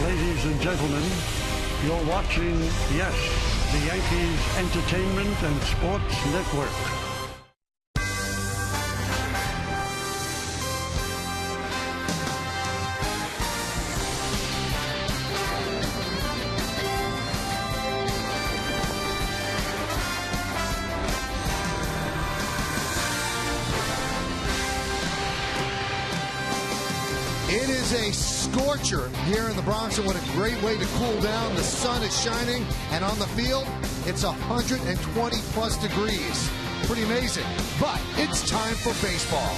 Ladies and gentlemen, you're watching, yes, the Yankees Entertainment and Sports Network. It is a scorcher here in the Bronx, and what a great way to cool down. The sun is shining, and on the field, it's 120-plus degrees. Pretty amazing. But it's time for baseball,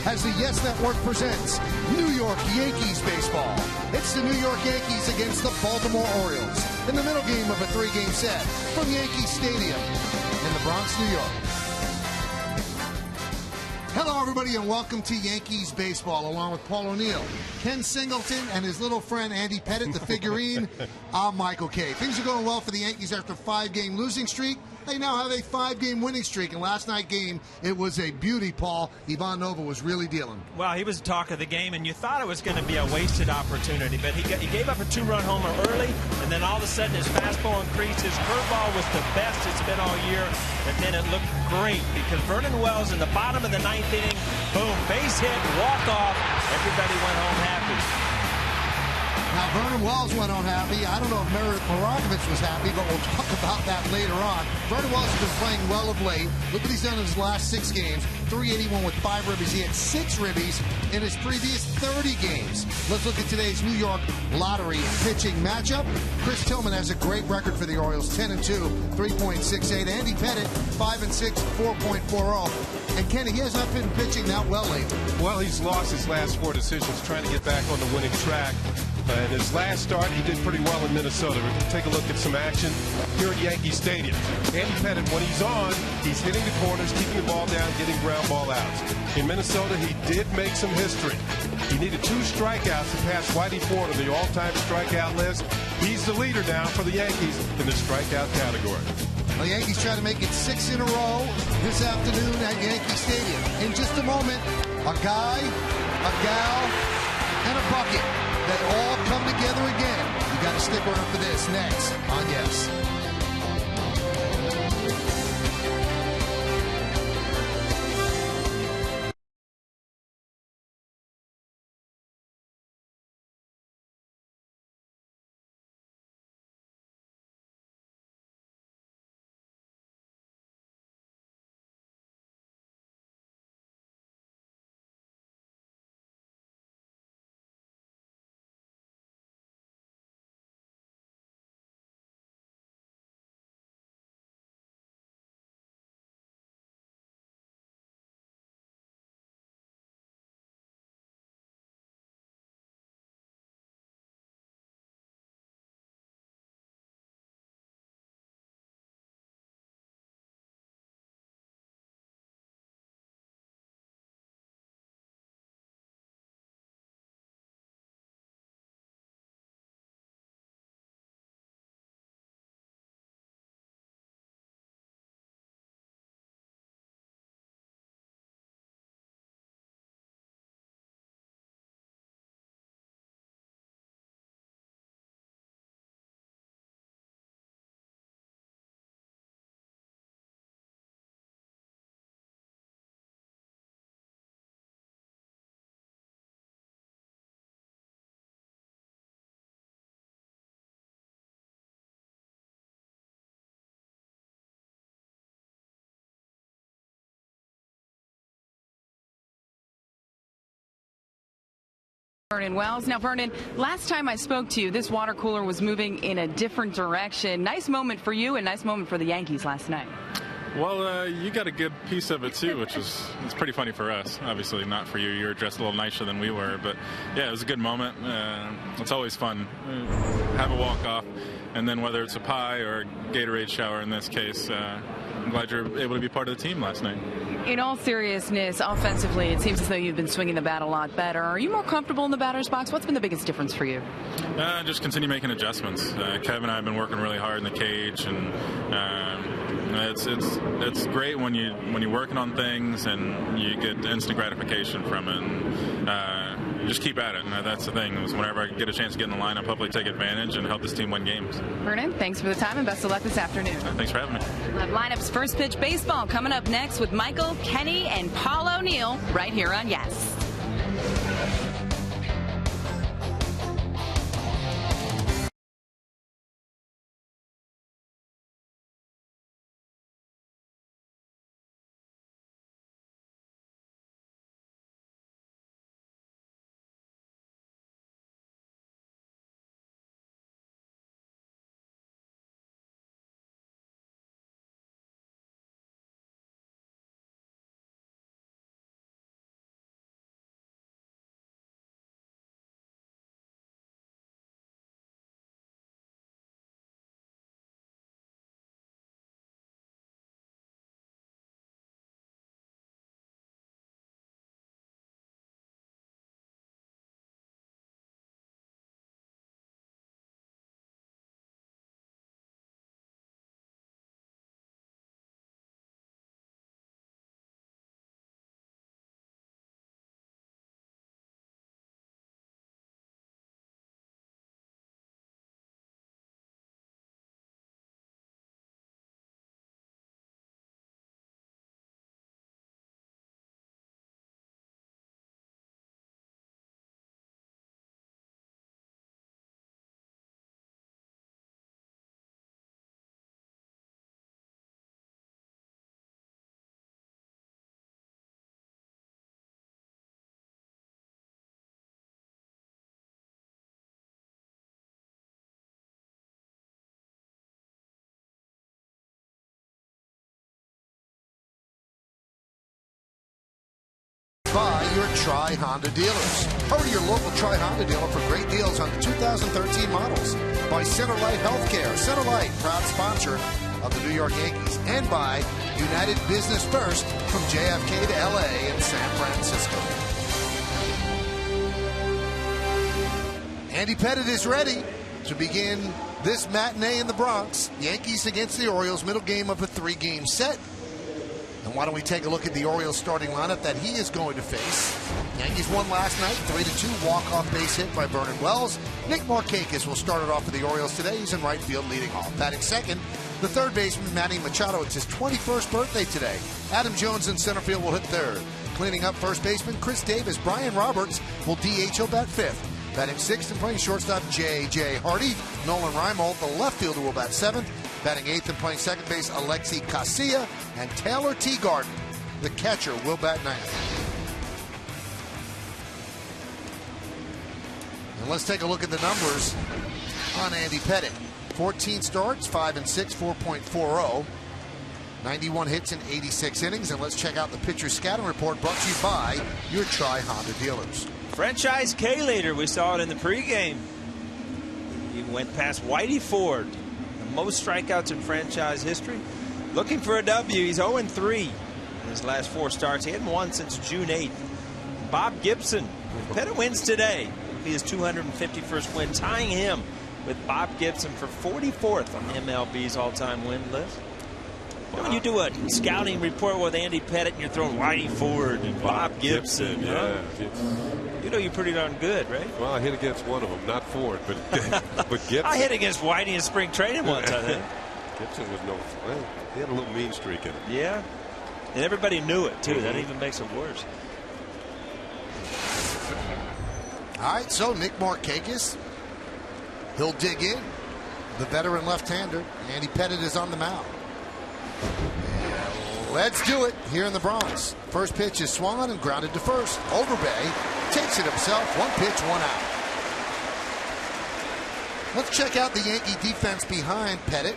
as the Yes Network presents New York Yankees baseball. It's the New York Yankees against the Baltimore Orioles in the middle game of a three-game set from Yankee Stadium in the Bronx, New York. Hello, everybody, and welcome to Yankees baseball, along with Paul O'Neill, Ken Singleton, and his little friend Andy Pettit, the figurine. I'm Michael Kay. Things are going well for the Yankees after a 5-game losing streak. They now have a 5-game winning streak, and last night's game, it was a beauty, Paul. Ivan Nova was really dealing. Well, he was the talk of the game, and you thought it was going to be a wasted opportunity, but he gave up a 2-run homer early, and then all of a sudden his fastball increased. His curveball was the best it's been all year, and then it looked great because Vernon Wells in the bottom of the 9th inning, boom, base hit, walk off, everybody went home happy. Now, Vernon Wells went on happy. I don't know if Meredith Moragovich was happy, but we'll talk about that later on. Vernon Wells has been playing well of late. Look what he's done in his last 6 games. 381 with 5 ribbies. He had 6 ribbies in his previous 30 games. Let's look at today's New York Lottery pitching matchup. Chris Tillman has a great record for the Orioles, 10-2, 3.68. Andy Pettit, 5-6, 4.40. And Kenny, he has not been pitching that well lately. Well, he's lost his last 4 decisions, trying to get back on the winning track. In his last start, he did pretty well in Minnesota. We're going to take a look at some action here at Yankee Stadium. Andy Pettit, when he's on, he's hitting the corners, keeping the ball down, getting ground ball outs. In Minnesota, he did make some history. He needed 2 strikeouts to pass Whitey Ford on the all-time strikeout list. He's the leader now for the Yankees in the strikeout category. Well, the Yankees try to make it 6 in a row this afternoon at Yankee Stadium. In just a moment, a guy, a gal, and a bucket that all come together again. You got to stick around for this next on Yes. Vernon Wells. Now, Vernon, last time I spoke to you, this water cooler was moving in a different direction. Nice moment for you and nice moment for the Yankees last night. Well, you got a good piece of it, too, which is it's pretty funny for us. Obviously, not for you. You were dressed a little nicer than we were. But, yeah, it was a good moment. It's always fun. Have a walk-off. And then whether it's a pie or a Gatorade shower in this case, I'm glad you're able to be part of the team last night. In all seriousness, offensively, it seems as though you've been swinging the bat a lot better. Are you more comfortable in the batter's box? What's been the biggest difference for you? Just continue making adjustments. Kevin and I have been working really hard in the cage, and it's great when you're working on things and you get instant gratification from it. And, just keep at it. And that's the thing. Whenever I get a chance to get in the lineup, hopefully take advantage and help this team win games. Vernon, thanks for the time and best of luck this afternoon. Thanks for having me. We'll have Lineup's First Pitch Baseball coming up next with Michael, Kenny, and Paul O'Neill right here on Yes. By your Tri Honda dealers. Hurry to your local Tri Honda dealer for great deals on the 2013 models. By Centerlight Healthcare. Centerlight, proud sponsor of the New York Yankees. And by United Business First from JFK to LA and San Francisco. Andy Pettitte is ready to begin this matinee in the Bronx. Yankees against the Orioles, middle game of a 3-game set. And why don't we take a look at the Orioles starting lineup that he is going to face. Yankees won last night, 3-2 walk-off base hit by Vernon Wells. Nick Markakis will start it off for the Orioles today. He's in right field leading off. Batting second, the third baseman, Manny Machado. It's his 21st birthday today. Adam Jones in center field will hit third. Cleaning up first baseman, Chris Davis. Brian Roberts will DH. He'll bat fifth. Batting sixth and playing shortstop, J.J. Hardy. Nolan Reimold, the left fielder, will bat seventh. Batting eighth and playing second base, Alexi Casilla. And Taylor Teagarden, the catcher, will bat ninth. And let's take a look at the numbers on Andy Pettitte. 14 starts, 5-6, 4.40. 91 hits in 86 innings. And let's check out the pitcher scouting report brought to you by your Tri Honda dealers. Franchise K-leader, we saw it in the pregame. He went past Whitey Ford, the most strikeouts in franchise history. Looking for a W. He's 0-3 in his last 4 starts. He hadn't won since June 8th. Bob Gibson, if Pettitte wins today, it'll be his 251st win, tying him with Bob Gibson for 44th on the MLB's all-time win list. Wow. When you do a scouting report with Andy Pettitte and you're throwing Whitey Ford and Bob Gibson, yeah. You know you're pretty darn good, right? Well, I hit against one of them, not Ford, but Gibson. I hit against Whitey in spring training once, I think. Gibson was well, he had a little mean streak in him. Yeah. And everybody knew it, too. That even makes it worse. All right, so Nick Markakis, he'll dig in. The veteran left-hander, Andy Pettitte, is on the mound. Let's do it here in the Bronx. First pitch is swung on and grounded to first. Overbay takes it himself. 1 pitch, 1 out. Let's check out the Yankee defense behind Pettitte.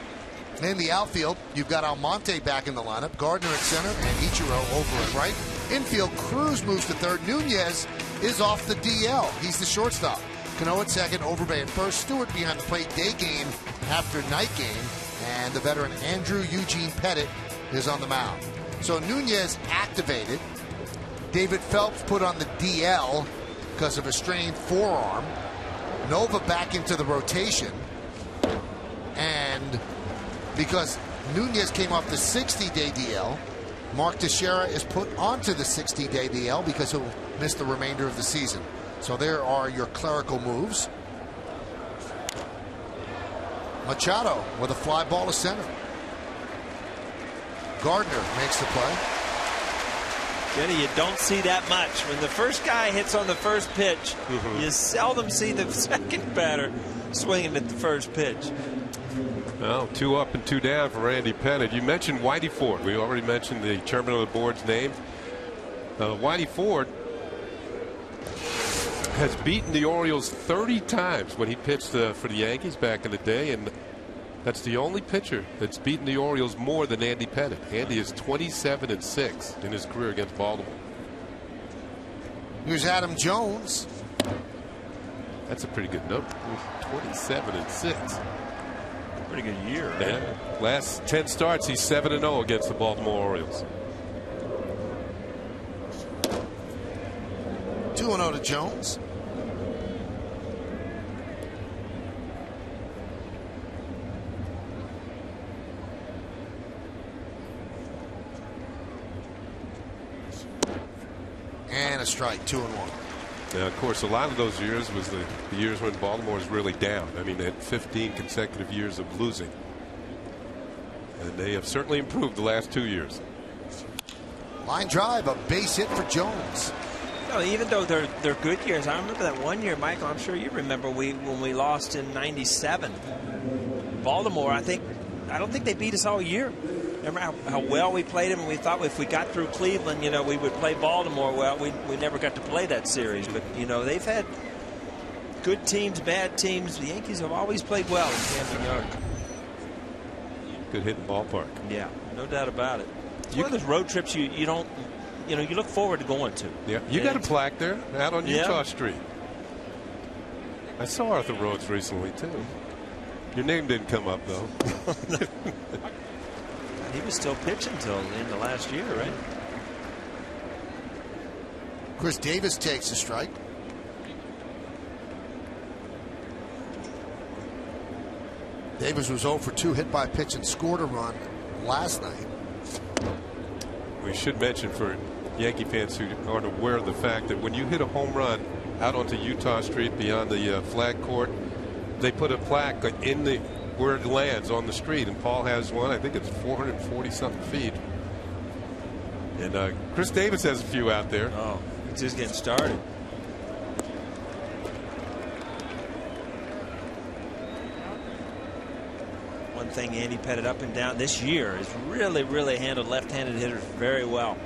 In the outfield, you've got Almonte back in the lineup. Gardner at center and Ichiro over at right. Infield, Cruz moves to third. Nunez is off the DL. He's the shortstop. Cano at second, Overbay at first. Stewart behind the plate, day game after night game. And the veteran Andrew Eugene Pettitte is on the mound. So Nunez activated. David Phelps put on the DL because of a strained forearm. Nova back into the rotation. And because Nunez came off the 60-day DL, Mark Teixeira is put onto the 60-day DL because he'll miss the remainder of the season. So there are your clerical moves. Machado with a fly ball to center. Gardner makes the play. Jenny, you don't see that much. When the first guy hits on the first pitch, you seldom see the second batter swinging at the first pitch. Well, 2 up and 2 down for Randy Pettitte. You mentioned Whitey Ford. We already mentioned the chairman of the board's name. Whitey Ford has beaten the Orioles 30 times when he pitched for the Yankees back in the day, and that's the only pitcher that's beaten the Orioles more than Andy Pettitte. Andy is 27-6 in his career against Baltimore. Here's Adam Jones. That's a pretty good number. 27-6. Pretty good year, right? Yeah. Last 10 starts, he's 7-0 against the Baltimore Orioles. 2-0 to Jones. And a strike, 2-1. Now, of course, a lot of those years was the years when Baltimore was really down. I mean, they had 15 consecutive years of losing. And they have certainly improved the last 2 years. Line drive, a base hit for Jones. No, even though they're good years, I remember that one year, Michael, I'm sure you remember when we lost in '97. Baltimore, I don't think they beat us all year. Remember how well we played them, and we thought if we got through Cleveland, you know, we would play Baltimore well. We never got to play that series, but you know, they've had good teams, bad teams. The Yankees have always played well in Camden Yards. Good hitting ballpark. Yeah, no doubt about it. It's one of those road trips you don't, you know, you look forward to going to. Yeah, you got a plaque there out on Utah Street. I saw Arthur Rhodes recently too. Your name didn't come up though. He was still pitching until the end of last year, right? Chris Davis takes a strike. Davis was 0 for 2, hit by a pitch and scored a run last night. We should mention for Yankee fans who aren't aware of the fact that when you hit a home run out onto Utah Street beyond the flag court, they put a plaque in the where it lands on the street, and Paul has one. I think it's 440 something feet, and Chris Davis has a few out there. Oh, it's just getting started. One thing Andy Pettitte up and down this year has really handled left-handed hitters very well.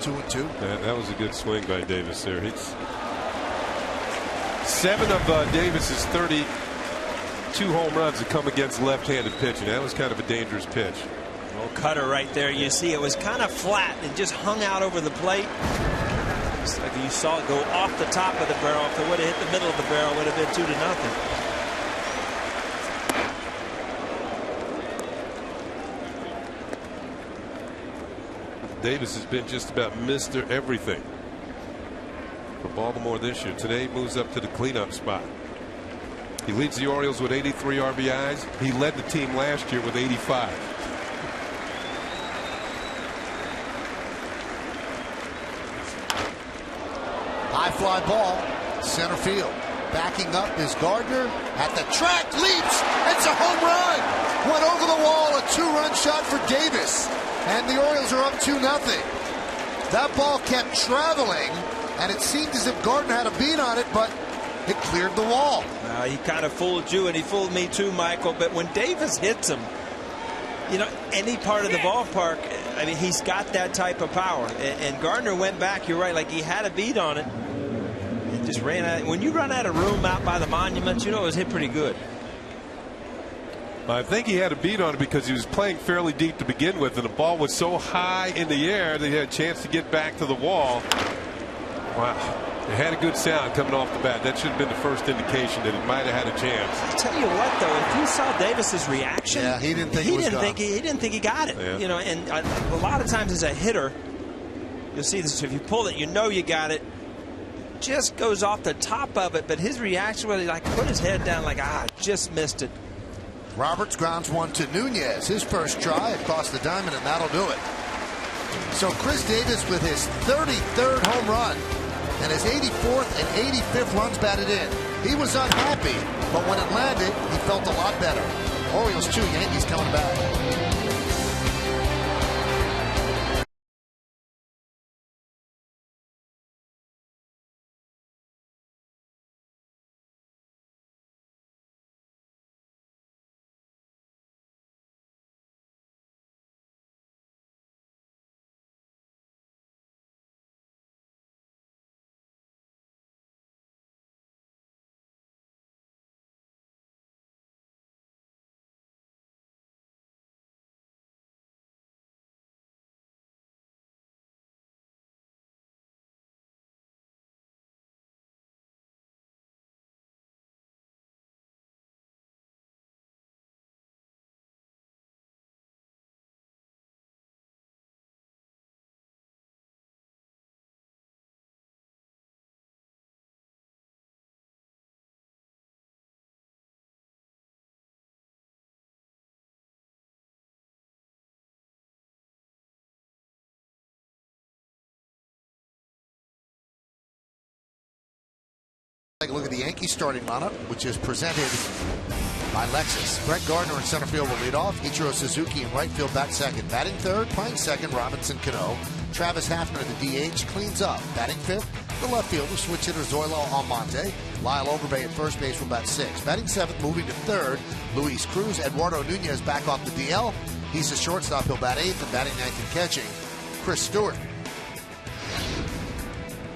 Two and two. That was a good swing by Davis there. It's 7 of Davis's 32 home runs have come against left-handed pitching. That was kind of a dangerous pitch. Little cutter right there. You see it was kind of flat. It just hung out over the plate. It's like you saw it go off the top of the barrel. If it would have hit the middle of the barrel, it would have been 2-0. Davis has been just about Mr. Everything for Baltimore this year. Today moves up to the cleanup spot. He leads the Orioles with 83 RBIs. He led the team last year with 85. High fly ball, center field. Backing up is Gardner at the track, leaps. It's a home run. Went over the wall, a 2-run shot for Davis. And the Orioles are up 2-0. That ball kept traveling, and it seemed as if Gardner had a beat on it, but it cleared the wall. He kind of fooled you, and he fooled me too, Michael. But when Davis hits him, you know, any part of the ballpark, I mean, he's got that type of power. And Gardner went back, you're right, like he had a beat on it. It just ran out. When you run out of room out by the monuments, you know it was hit pretty good. I think he had a beat on it because he was playing fairly deep to begin with, and the ball was so high in the air that he had a chance to get back to the wall. Wow. It had a good sound coming off the bat. That should have been the first indication that it might have had a chance. I tell you what, though, if you saw Davis's reaction, yeah, he didn't think he didn't think he got it. Yeah. You know, and a lot of times as a hitter, you'll see this. If you pull it, you know you got it. just goes off the top of it, but his reaction was like put his head down like, just missed it. Roberts grounds one to Nunez. His first try across the diamond, and that'll do it. So Chris Davis with his 33rd home run and his 84th and 85th runs batted in. He was unhappy, but when it landed, he felt a lot better. Orioles 2, Yankees coming back. Take a look at the Yankees starting lineup, which is presented by Lexus. Brett Gardner in center field will lead off. Ichiro Suzuki in right field, bat second. Batting third, playing second, Robinson Cano. Travis Hafner, the DH, cleans up. Batting fifth, the left fielder, switch hitter Zoilo Almonte. Lyle Overbay at first base will bat sixth. Batting seventh, moving to third, Luis Cruz. Eduardo Nunez back off the DL. He's a shortstop. He'll bat eighth, and batting ninth and catching, Chris Stewart.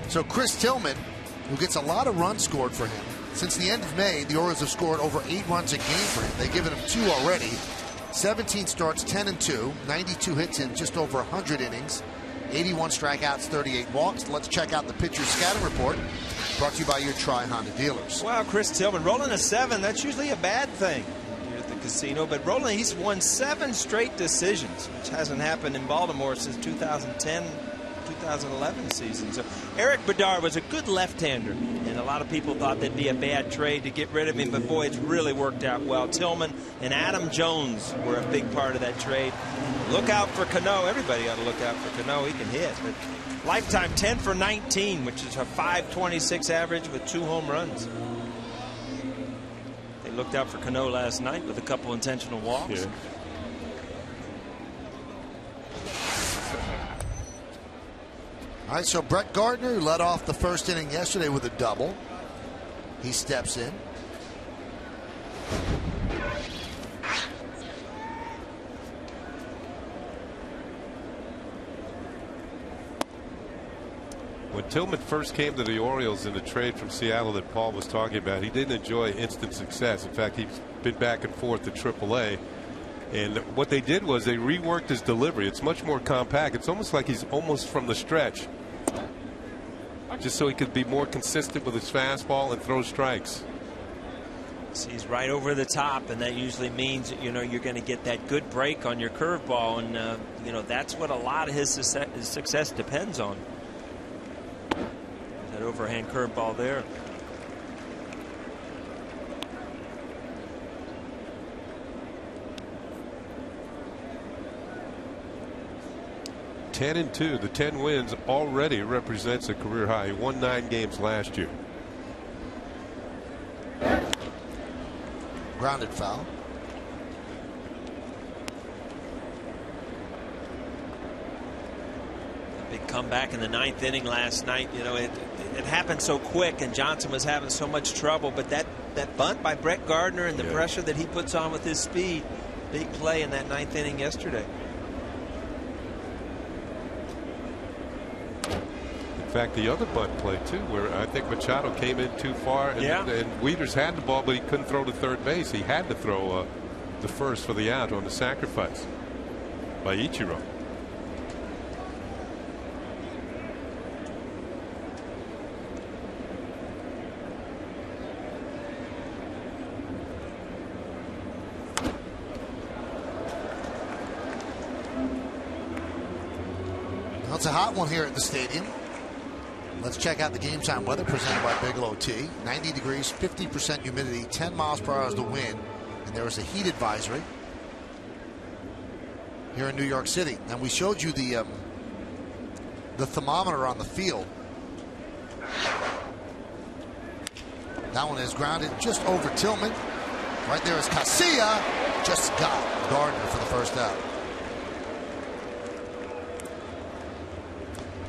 So Chris Tillman, who gets a lot of runs scored for him. Since the end of May, the Orioles have scored over 8 runs a game for him. They've given him 2 already. 17 starts, 10-2, 92 hits in just over 100 innings, 81 strikeouts, 38 walks. Let's check out the pitcher's scouting report, brought to you by your Tri-Honda dealers. Wow, Chris Tillman rolling a 7. That's usually a bad thing here at the casino, but rolling, he's won 7 straight decisions, which hasn't happened in Baltimore since 2010-2011 season. So Eric Bedard was a good left-hander, and a lot of people thought that'd be a bad trade to get rid of him, but boy, it's really worked out well. Tillman and Adam Jones were a big part of that trade. Look out for Cano. Everybody ought to look out for Cano. He can hit. But lifetime 10 for 19, which is a .526 average with 2 home runs. They looked out for Cano last night with a couple intentional walks. Yeah. All right, so Brett Gardner, who led off the first inning yesterday with a double. He steps in. When Tillman first came to the Orioles in the trade from Seattle that Paul was talking about, he didn't enjoy instant success. In fact, he's been back and forth to AAA. And what they did was they reworked his delivery. It's much more compact. It's almost like he's almost from the stretch, just so he could be more consistent with his fastball and throw strikes. So he's right over the top, and that usually means, you know, you're going to get that good break on your curveball, and you know, that's what a lot of his success depends on. That overhand curveball there. (10-2). The 10 wins already represents a career high. He won 9 games last year. Grounded foul. A big comeback in the 9th inning last night. You know, it happened so quick, and Johnson was having so much trouble. But that bunt by Brett Gardner and the pressure that he puts on with his speed, big play in that 9th inning yesterday. In fact, the other bunt play too, where I think Machado came in too far, and Wieters had the ball, but he couldn't throw to third base. He had to throw the first for the out on the sacrifice by Ichiro. Well, it's a hot one here at the stadium. Let's check out the game time weather presented by Bigelow Tea. 90 degrees, 50% humidity, 10 miles per hour is the wind, and there is a heat advisory here in New York City. And we showed you the thermometer on the field. That one is grounded just over Tillman. Right there is Casilla. Just got Gardner for the first out.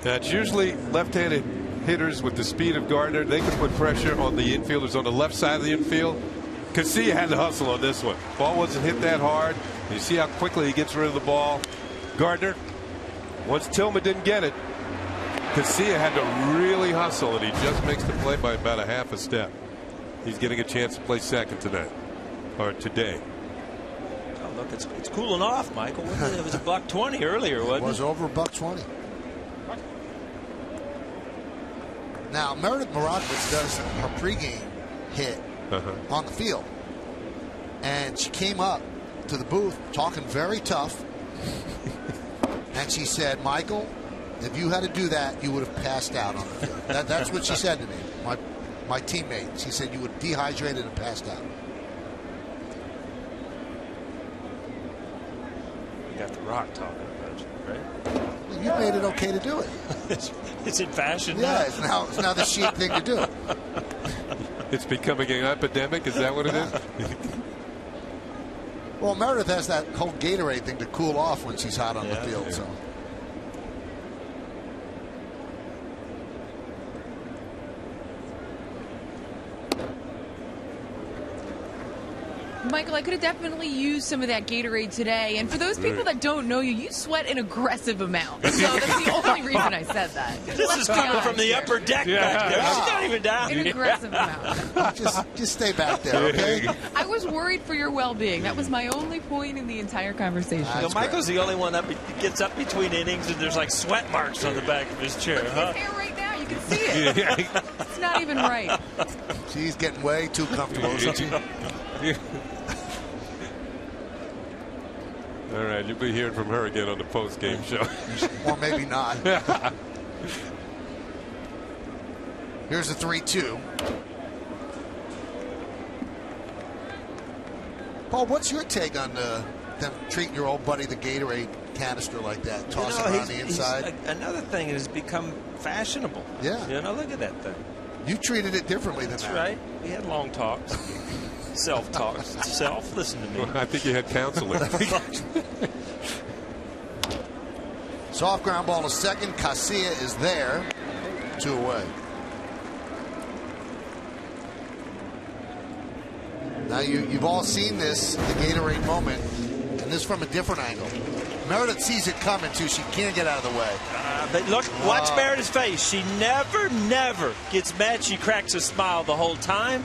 That's usually left-handed hitters with the speed of Gardner. They can put pressure on the infielders on the left side of the infield. Casilla had to hustle on this one. Ball wasn't hit that hard. You see how quickly he gets rid of the ball. Gardner, once Tillman didn't get it, Casilla had to really hustle, and he just makes the play by about a half a step. He's getting a chance to play second tonight, or today. Oh, look, it's cooling off, Michael. It was $120 earlier, wasn't it? It was over $120. Now, Meredith Marakovich does her pregame hit on the field. And she came up to the booth talking very tough. And she said, Michael, if you had to do that, you would have passed out on the field. That's what she said to me, my teammate. She said you would have dehydrated and passed out. You got the Rock talking about you, right? You made it okay to do it. It's in fashion now. now. It's now the chic thing to do. It's becoming an epidemic. Is that what it is? Well, Meredith has that whole Gatorade thing to cool off when she's hot on the field. So. Michael, I could have definitely used some of that Gatorade today. And for those people that don't know you, you sweat an aggressive amount. So that's the only reason I said that. This is coming from the upper deck back there. She's not even down. An aggressive amount. Just stay back there, okay? I was worried for your well-being. That was my only point in the entire conversation. Michael's the only one that gets up between innings, and there's like sweat marks on the back of his chair. Look at his hair right now. You can see it. It's not even right. She's getting way too comfortable, isn't she? All right, you'll be hearing from her again on the post-game show. Or maybe not. Here's the 3-2. Paul, what's your take on them treating your old buddy the Gatorade canister like that, toss it around the inside? Another thing has become fashionable. Yeah. You know, look at that thing. You treated it differently than that. That's right. We had long talks. Self-talks. Listen to me. Well, I think you had counseling. Soft ground ball to second. Casilla is there. 2 away. Now you've all seen this, the Gatorade moment, and this from a different angle. Meredith sees it coming too. She can't get out of the way. But look, watch Meredith's face. She never gets mad. She cracks a smile the whole time.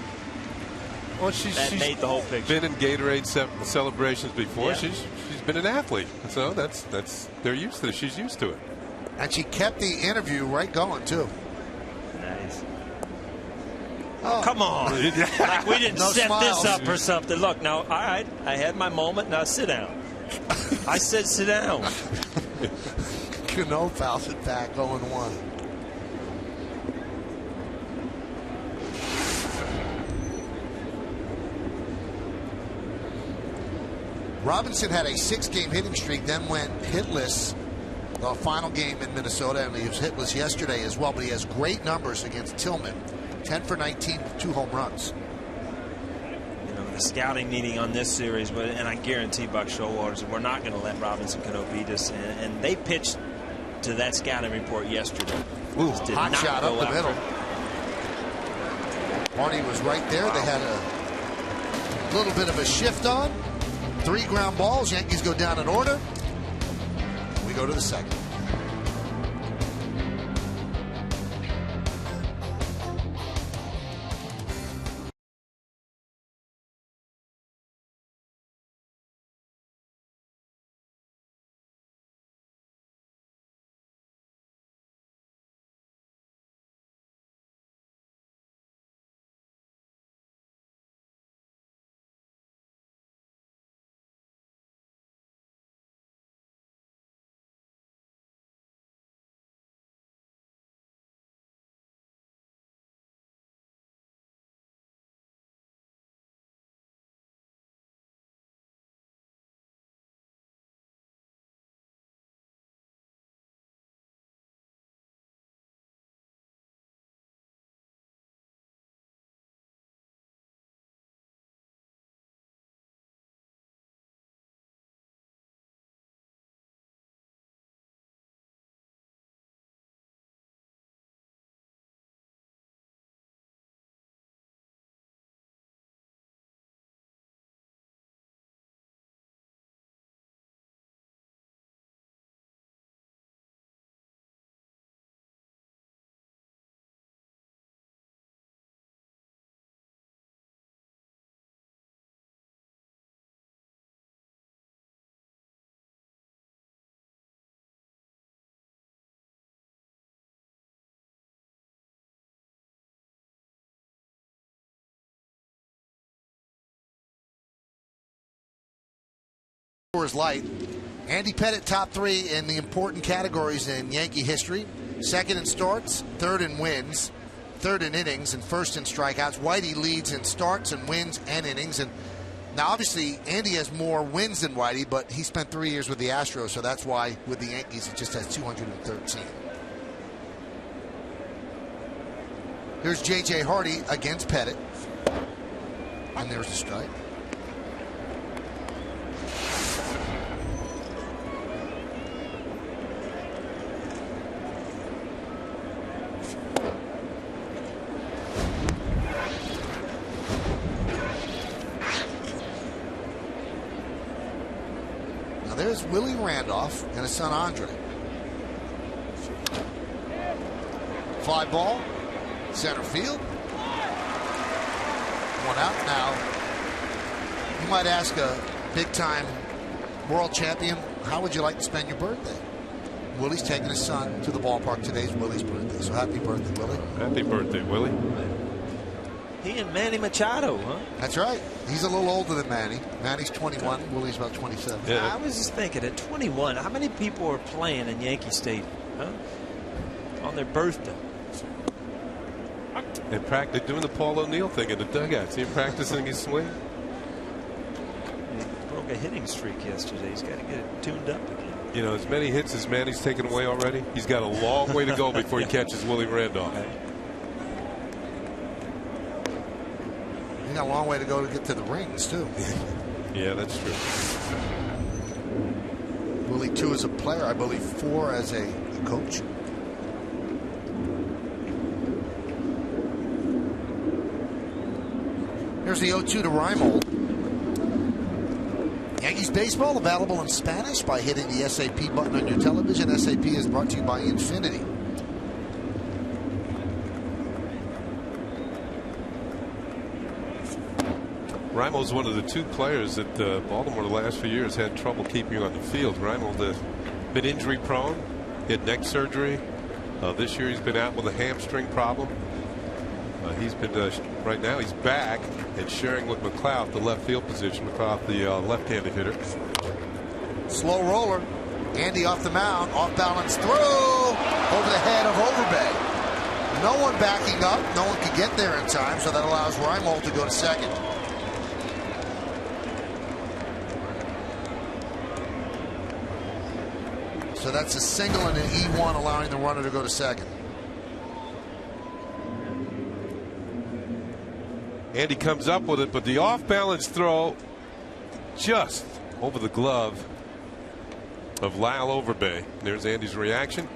Well, she's made the whole picture. Been in Gatorade celebrations before. Yeah. She's been an athlete, so they're used to it. She's used to it. And she kept the interview right going too. Nice. Oh. Come on. Like we didn't set smiles. this up or something. Look, now, all right, I had my moment. Now sit down. I said sit down. Cano fouls it back 0-1. Robinson had a 6-game hitting streak, then went hitless the final game in Minnesota, and he was hitless yesterday as well, but he has great numbers against Tillman. 10 for 19 with 2 home runs. You know, the scouting meeting on this series, and I guarantee Buck Showalter, we're not going to let Robinson Cano beat us, and they pitched to that scouting report yesterday. Ooh, hot shot up the middle. Marty was right there. Wow. They had a little bit of a shift on. 3 ground balls. Yankees go down in order. We go to the second. Coors Light. Andy Pettitte, top 3 in the important categories in Yankee history. Second in starts, third in wins, third in innings, and first in strikeouts. Whitey leads in starts and wins and innings. And now, obviously, Andy has more wins than Whitey, but he spent 3 years with the Astros, so that's why with the Yankees it just has 213. Here's J.J. Hardy against Pettitte. And there's the strike. Now there's Willie Randolph and his son Andre. Fly ball. Center field. One out now. You might ask a big-time world champion, how would you like to spend your birthday? Willie's taking his son to the ballpark. Today's Willie's birthday. So happy birthday, Willie. Happy birthday, Willie. He and Manny Machado, huh? That's right. He's a little older than Manny. Manny's 21. Willie's about 27. Yeah. I was just thinking, at 21, how many people are playing in Yankee Stadium, huh? On their birthday? And they're doing the Paul O'Neill thing in the dugout. See him practicing his swing? He broke a hitting streak yesterday. He's got to get it tuned up again. You know, as many hits as Manny's taken away already, he's got a long way to go before he catches Willie Randolph. He's got a long way to go to get to the rings, too. Yeah, that's true. Willie, 2 as a player, I believe 4 as a coach. Here's the 0-2 to Reimold. Yankees baseball available in Spanish by hitting the SAP button on your television. SAP is brought to you by Infinity. Reimold's one of the 2 players that Baltimore the last few years had trouble keeping on the field. Reimold has been injury prone, had neck surgery. This year he's been out with a hamstring problem. He's been right now he's back and sharing with McLeod the left field position. McLeod, the left-handed hitter. Slow roller. Andy off the mound, off balance throw over the head of Overbay. No one backing up. No one could get there in time, so that allows Reimold to go to second. So that's a single and an E1, allowing the runner to go to second. Andy comes up with it, but the off-balance throw just over the glove of Lyle Overbay. There's Andy's reaction,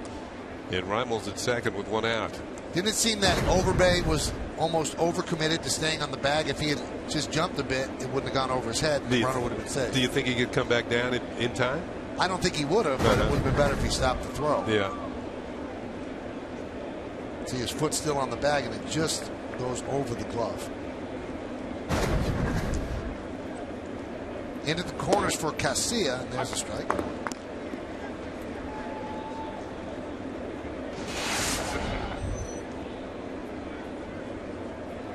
and Reimold's at second with 1 out. Didn't it seem that Overbay was almost overcommitted to staying on the bag? If he had just jumped a bit, it wouldn't have gone over his head, and the runner would have been safe. Do you think he could come back down in time? I don't think he would have, but it would have been better if he stopped the throw. Yeah. See, his foot's still on the bag, and it just goes over the glove. Into the corners for Casilla, and there's a strike.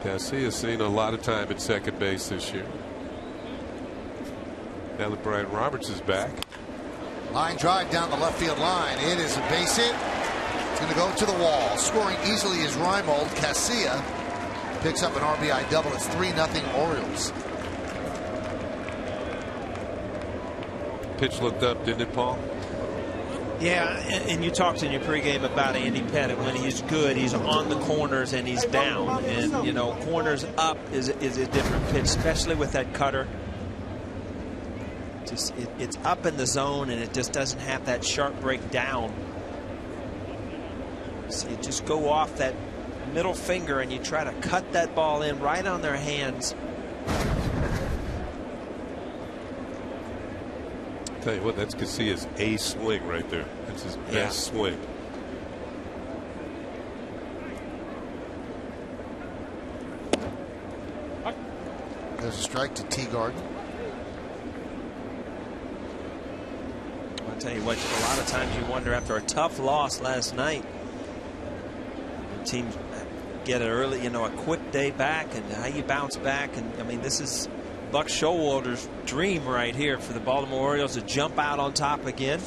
Casilla's seen a lot of time at second base this year. Now that Brian Roberts is back. Line drive down the left field line. It is a base hit. It's going to go to the wall. Scoring easily is Reimold. Casilla picks up an RBI double. It's 3-0 Orioles. Pitch looked up, didn't it, Paul? Yeah, and you talked in your pregame about Andy Pettitte. When he's good, he's on the corners and he's down. And, you know, corners up is a different pitch, especially with that cutter. Just it's up in the zone, and it just doesn't have that sharp break down. So you just go off that middle finger, and you try to cut that ball in right on their hands. Tell you what, that's Casilla's ace swing right there. That's his best swing. There's a strike to Teagarden. I'll tell you what, a lot of times you wonder after a tough loss last night, the team get an early, you know, a quick day back, and how you bounce back. And I mean, this is Buck Showalter's dream right here for the Baltimore Orioles to jump out on top again.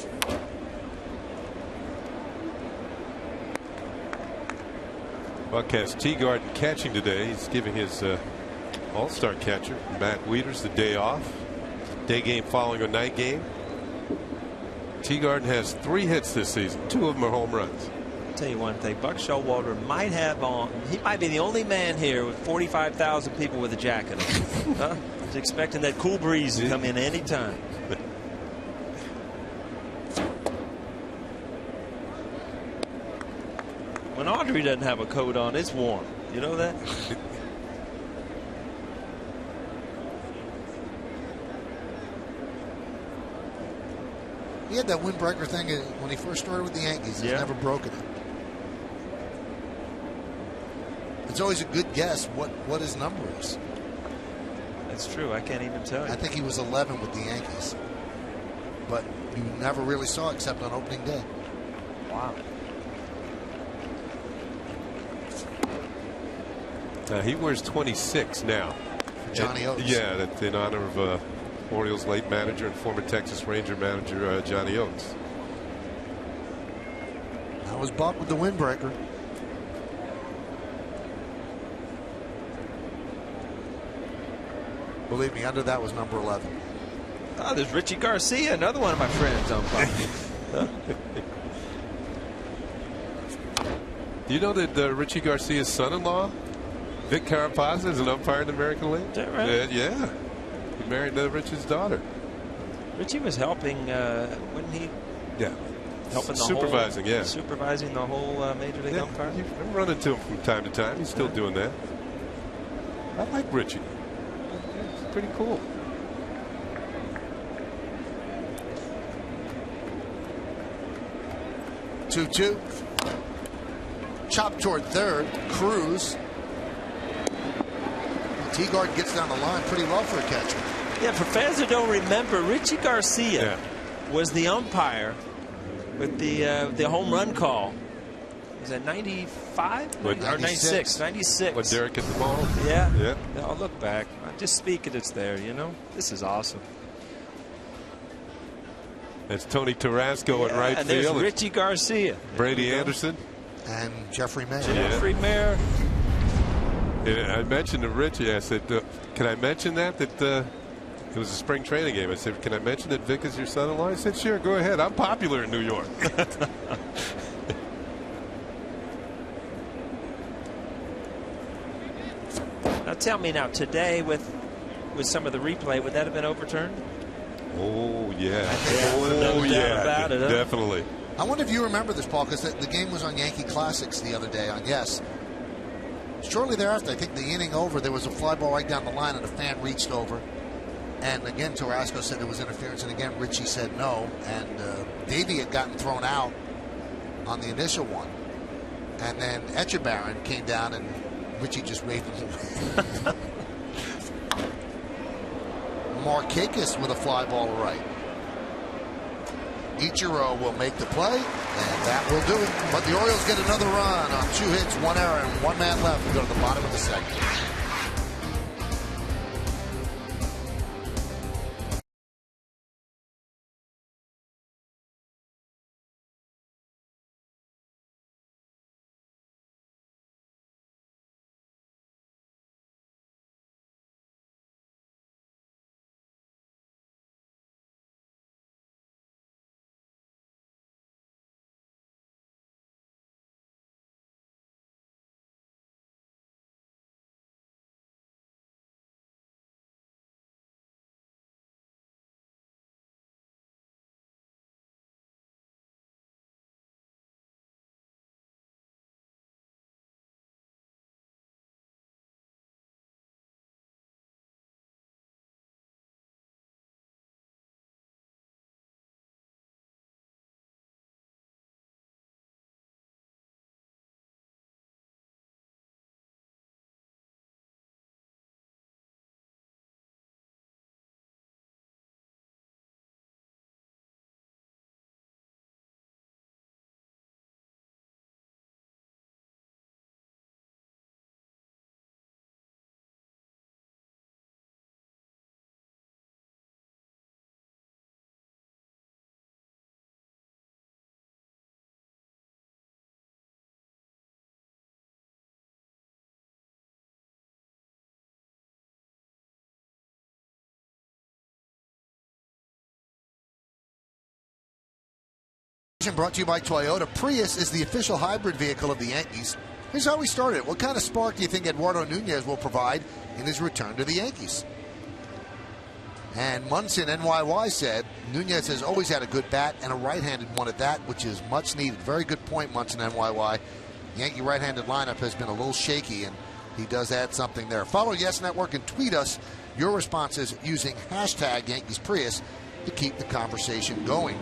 Buck has Teagarden catching today. He's giving his all-star catcher, Matt Wieters, the day off. Day game following a night game. Teagarden has 3 hits this season. 2 of them are home runs. I'll tell you one thing. Buck Showalter might have on. He might be the only man here with 45,000 people with a jacket on. Huh? He's expecting that cool breeze to come in any time. When Audrey doesn't have a coat on, it's warm. You know that? He had that windbreaker thing when he first started with the Yankees. He's never broken it. It's always a good guess what his number is. That's true. I can't even tell you. I think he was 11 with the Yankees. But you never really saw it except on opening day. Wow. He wears 26 now. Johnny Oates. Yeah, that's in honor of Orioles late manager and former Texas Ranger manager Johnny Oates. That was Buck with the windbreaker. Believe me, under that was number 11. Oh, there's Richie Garcia, another one of my friends on fire. Do you know that Richie Garcia's son-in-law, Vic Carapazza, is an umpire in the American League? Is that right? Yeah. He married Rich's daughter. Richie was helping, wasn't he? Yeah. Helping the supervising, whole, supervising the whole Major League umpire. You've run into him from time to time. He's still doing that. I like Richie. He's pretty cool. Two. Chop toward third. Cruz. Teagarden gets down the line pretty well for a catcher. Yeah, for fans who don't remember, Richie Garcia was the umpire with the home run call. Was that 95 or 96? 96. What, Derek hit the ball? Yeah. I'll look back. I just speak it. It's there. You know, this is awesome. That's Tony Tarasco in right and field. There's Richie Garcia. Brady Anderson. And Jeffrey Mayer. Jeffrey Mayer. I mentioned to Richie, I said, can I mention that it was a spring training game? I said, can I mention that Vic is your son-in-law? He said, sure, go ahead. I'm popular in New York. Now tell me now, today with some of the replay, would that have been overturned? Oh, yeah. No doubt about it, huh? Definitely. I wonder if you remember this, Paul, because the game was on Yankee Classics the other day on Yes. Shortly thereafter, I think the inning over, there was a fly ball right down the line, and a fan reached over. And again, Tarasco said it was interference, and again, Richie said no. And Davey had gotten thrown out on the initial one. And then Etchebarren came down, and Richie just waved him away. Markakis with a fly ball right. Ichiro will make the play, and that will do it. But the Orioles get another run on 2 hits, 1 error, and 1 man left to go to the bottom of the second. Brought to you by Toyota. Prius is the official hybrid vehicle of the Yankees. Here's how we started. What kind of spark do you think Eduardo Nunez will provide in his return to the Yankees? And Munson, NYY, said Nunez has always had a good bat and a right-handed one at that, which is much needed. Very good point, Munson, NYY. Yankee right-handed lineup has been a little shaky, and he does add something there. Follow Yes Network and tweet us your responses using hashtag Yankees Prius to keep the conversation going.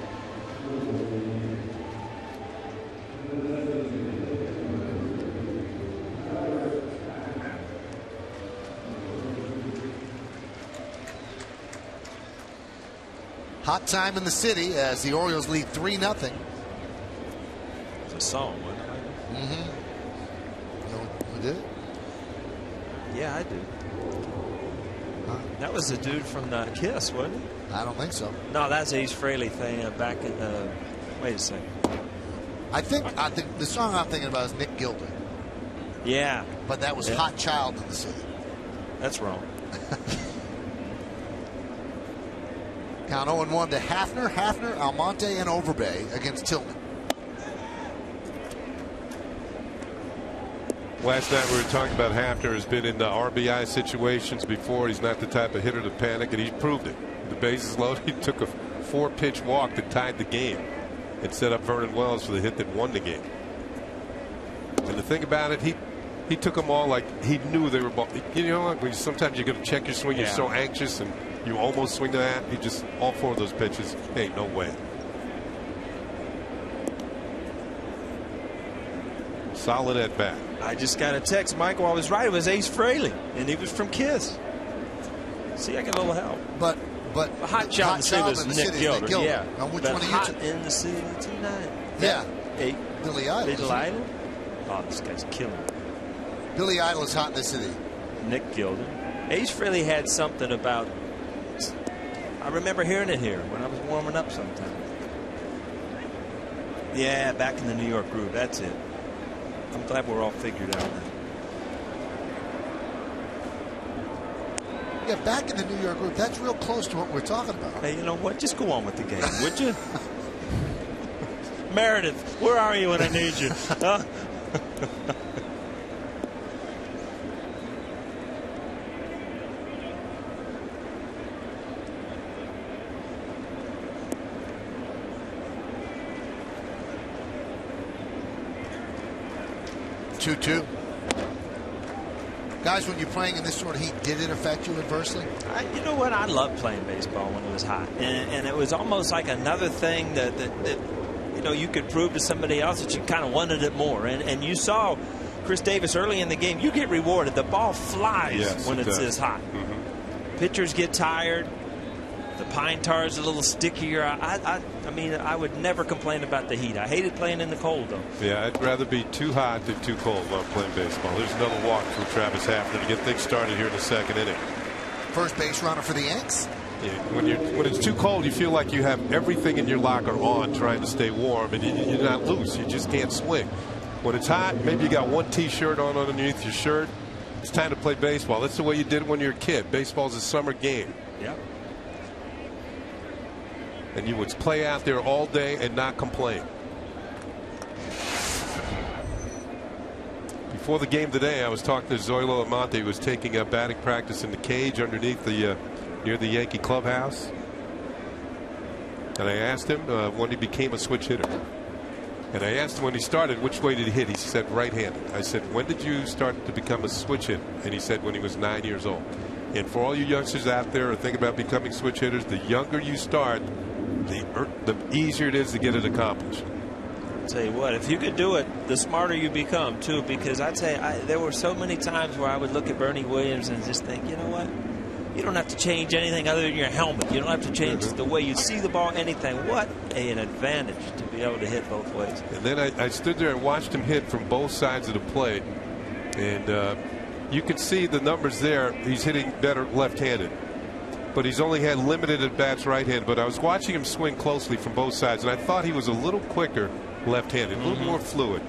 Hot time in the city as the Orioles lead 3-0. It's a song, wasn't it? Mm-hmm. You did it? Yeah, I do. Huh? That was the dude from the Kiss, wasn't it? I don't think so. No, that's Ace Frehley thing back in. Wait a second. I think the song I'm thinking about is Nick Gilder. Yeah. But that was Hot Child in the City. That's wrong. Count 0-1 to Hafner, Almonte, and Overbay against Tillman. Last night we were talking about Hafner has been in the RBI situations before. He's not the type of hitter to panic, and he's proved it. The bases loaded. He took a 4-pitch walk that tied the game and set up Vernon Wells for the hit that won the game. And the thing about it, he took them all like he knew they were ball. You know, like sometimes you're going to check your swing. You're so anxious and you almost swing to that. He just, all 4 of those pitches, ain't no way. Solid at bat. I just got a text, Michael. I was right. It was Ace Frehley, and he was from Kiss. See, I got a little help. But Hot Child in the City was Nick Gilder. Yeah. On which but one are you? Hot in the City tonight. Yeah. Billy Idol. Oh, this guy's killing me. Billy Idol is hot in the city. Nick Gilder. Ace Frehley had something about. I remember hearing it here when I was warming up sometime. Yeah, back in the New York groove. That's it. I'm glad we're all figured out now. Yeah, back in the New York group. That's real close to what we're talking about. Hey, you know what? Just go on with the game, would you? Meredith, where are you when I need you? Huh? 2-2. Guys, when you're playing in this sort of heat, did it affect you adversely? You know what? I loved playing baseball when it was hot. And it was almost like another thing that you know, you could prove to somebody else that you kind of wanted it more. And you saw Chris Davis early in the game. You get rewarded. The ball flies when it's this hot. Mm-hmm. Pitchers get tired. The pine tar is a little stickier. I mean, I would never complain about the heat. I hated playing in the cold, though. Yeah, I'd rather be too hot than too cold while playing baseball. There's another walk for Travis Hafner to get things started here in the 2nd inning. First base runner for the Yanks. Yeah, when it's too cold, you feel like you have everything in your locker on, trying to stay warm, and you're not loose. You just can't swing. When it's hot, maybe you got one T-shirt on underneath your shirt. It's time to play baseball. That's the way you did when you were a kid. Baseball's a summer game. Yep. And you would play out there all day and not complain. Before the game today, I was talking to Zoilo Almonte, who was taking up batting practice in the cage underneath the near the Yankee clubhouse. And I asked him when he became a switch hitter. And I asked him when he started, which way did he hit? He said right-handed. I said, when did you start to become a switch hitter? And he said when he was 9 years old. And for all you youngsters out there who think about becoming switch hitters, the younger you start, the easier it is to get it accomplished. I'll tell you what, if you could do it, the smarter you become, too, because I tell you, there were so many times where I would look at Bernie Williams and just think, you know what? You don't have to change anything other than your helmet. You don't have to change the way you see the ball, anything. What an advantage to be able to hit both ways. And then I stood there and watched him hit from both sides of the plate. And you can see the numbers there. He's hitting better left-handed. But he's only had limited at-bats right-handed. But I was watching him swing closely from both sides, and I thought he was a little quicker left-handed, a little more fluid.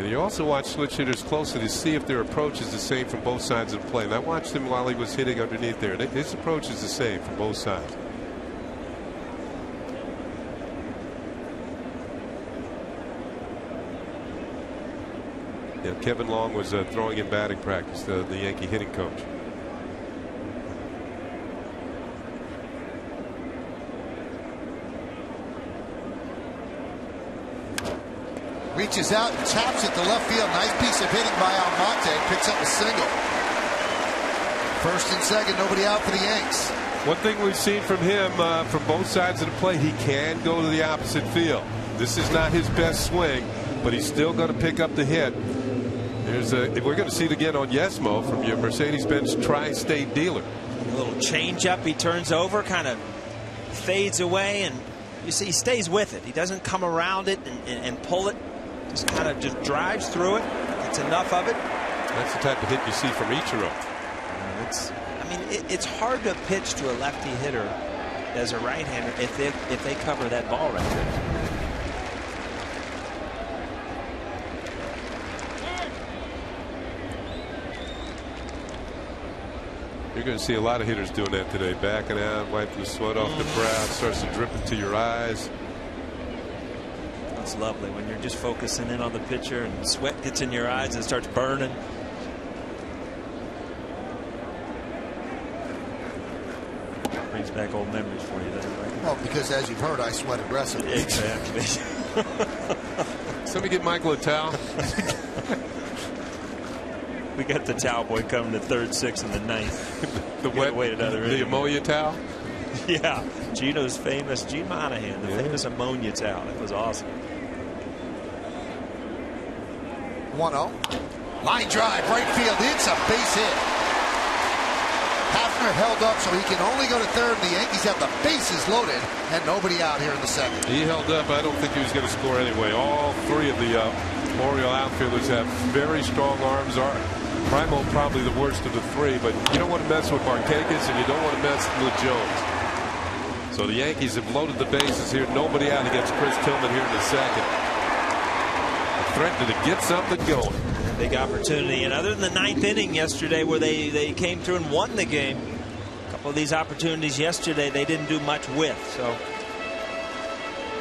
And you also watch switch hitters closely to see if their approach is the same from both sides of the plate. And I watched him while he was hitting underneath there. His approach is the same from both sides. Yeah, Kevin Long was throwing in batting practice, the Yankee hitting coach. Reaches out and taps it to left field. Nice piece of hitting by Almonte. Picks up a single. First and second, nobody out for the Yanks. One thing we've seen from him from both sides of the plate, he can go to the opposite field. This is not his best swing, but he's still going to pick up the hit. We're going to see it again on Yesmo from your Mercedes-Benz Tri-State dealer. A little change up. He turns over, kind of fades away, and you see he stays with it. He doesn't come around it and pull it. Just kind of just drives through it. It's enough of it. That's the type of hit you see from Ichiro. It's hard to pitch to a lefty hitter as a right-hander if they cover that ball right there. You're going to see a lot of hitters doing that today. Backing out, wiping the sweat off the brow, starts to drip into your eyes. That's lovely when you're just focusing in on the pitcher and sweat gets in your eyes and starts burning. Brings back old memories for you, doesn't it? Well, because as you've heard, I sweat aggressively. Exactly. Somebody get Michael a towel. We got the towel boy coming to third, sixth, and the ninth. The ammonia towel? Yeah. Gino's famous, Gene Monahan, the famous ammonia towel. That was awesome. 1-0. Line drive, right field. It's a base hit. Hafner held up so he can only go to third. The Yankees have the bases loaded and nobody out here in the second. He held up. I don't think he was going to score anyway. All three of the Oriole outfielders have very strong arms. Primo probably the worst of the three, but you don't want to mess with Markakis and you don't want to mess with Jones. So the Yankees have loaded the bases here. Nobody out against Chris Tillman here in the second. Threatening to get something going. Big opportunity. And other than the ninth inning yesterday where they came through and won the game, a couple of these opportunities yesterday they didn't do much with. So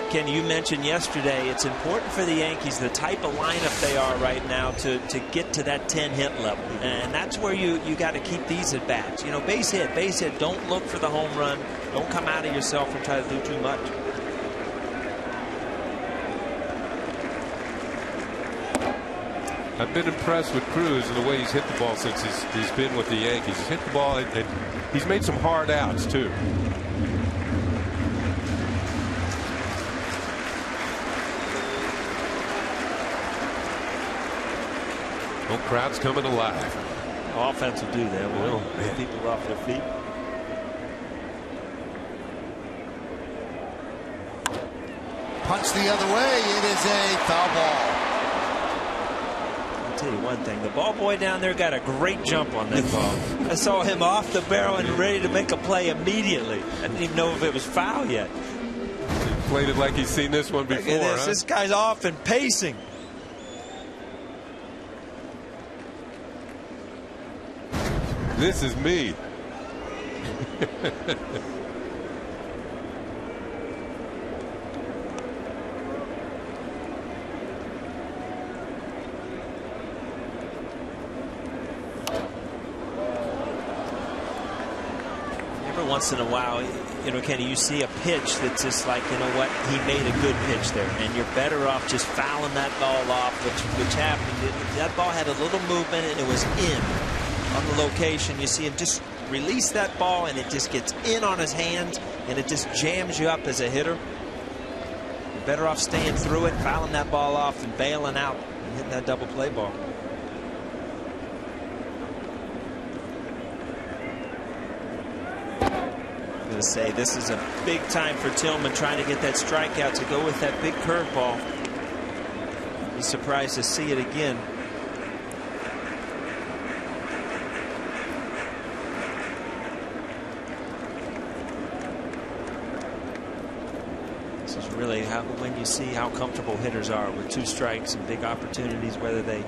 Ken, you mentioned yesterday it's important for the Yankees, the type of lineup they are right now, to get to that 10-hit level. And that's where you got to keep these at bats. You know, base hit. Don't look for the home run. Don't come out of yourself and try to do too much. I've been impressed with Cruz and the way he's hit the ball since he's been with the Yankees. He's hit the ball and he's made some hard outs too. Well, crowd's coming alive. Offense will do that. Will get people off their feet. Punch the other way. It is a foul ball. I'll tell you one thing. The ball boy down there got a great jump on that ball. I saw him off the barrel and ready to make a play immediately. I didn't even know if it was foul yet. He played it like he's seen this one before. This guy's off and pacing. This is me. Every once in a while, you know, Kenny, you see a pitch that's just like, you know what, he made a good pitch there, and you're better off just fouling that ball off, which happened. That ball had a little movement and it was in on the location. You see him just release that ball and it just gets in on his hands and it just jams you up as a hitter. You're better off staying through it, fouling that ball off and bailing out and hitting that double play ball. I'm going to say this is a big time for Tillman, trying to get that strikeout to go with that big curveball. Be surprised to see it again. This is really when you see how comfortable hitters are with 2 strikes and big opportunities, whether they,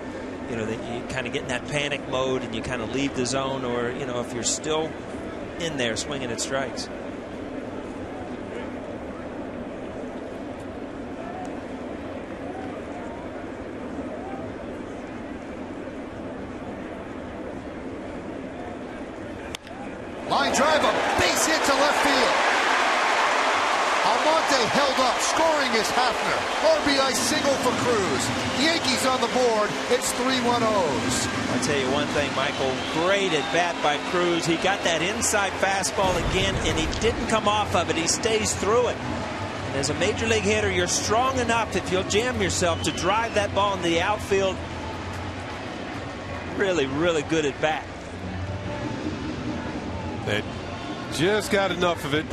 you kind of get in that panic mode and you kind of leave the zone, or, if you're still in there swinging at strikes. Line drive, a base hit to left field. Almonte held up, scoring is Hafner. RBI single for Cruz. Yankees on the board. It's 3-1-0s. I'll tell you one thing, Michael. Great at bat by Cruz. He got that inside fastball again, and he didn't come off of it. He stays through it. And as a major league hitter, you're strong enough, if you'll jam yourself, to drive that ball into the outfield. Really, really good at bat. They just got enough of it.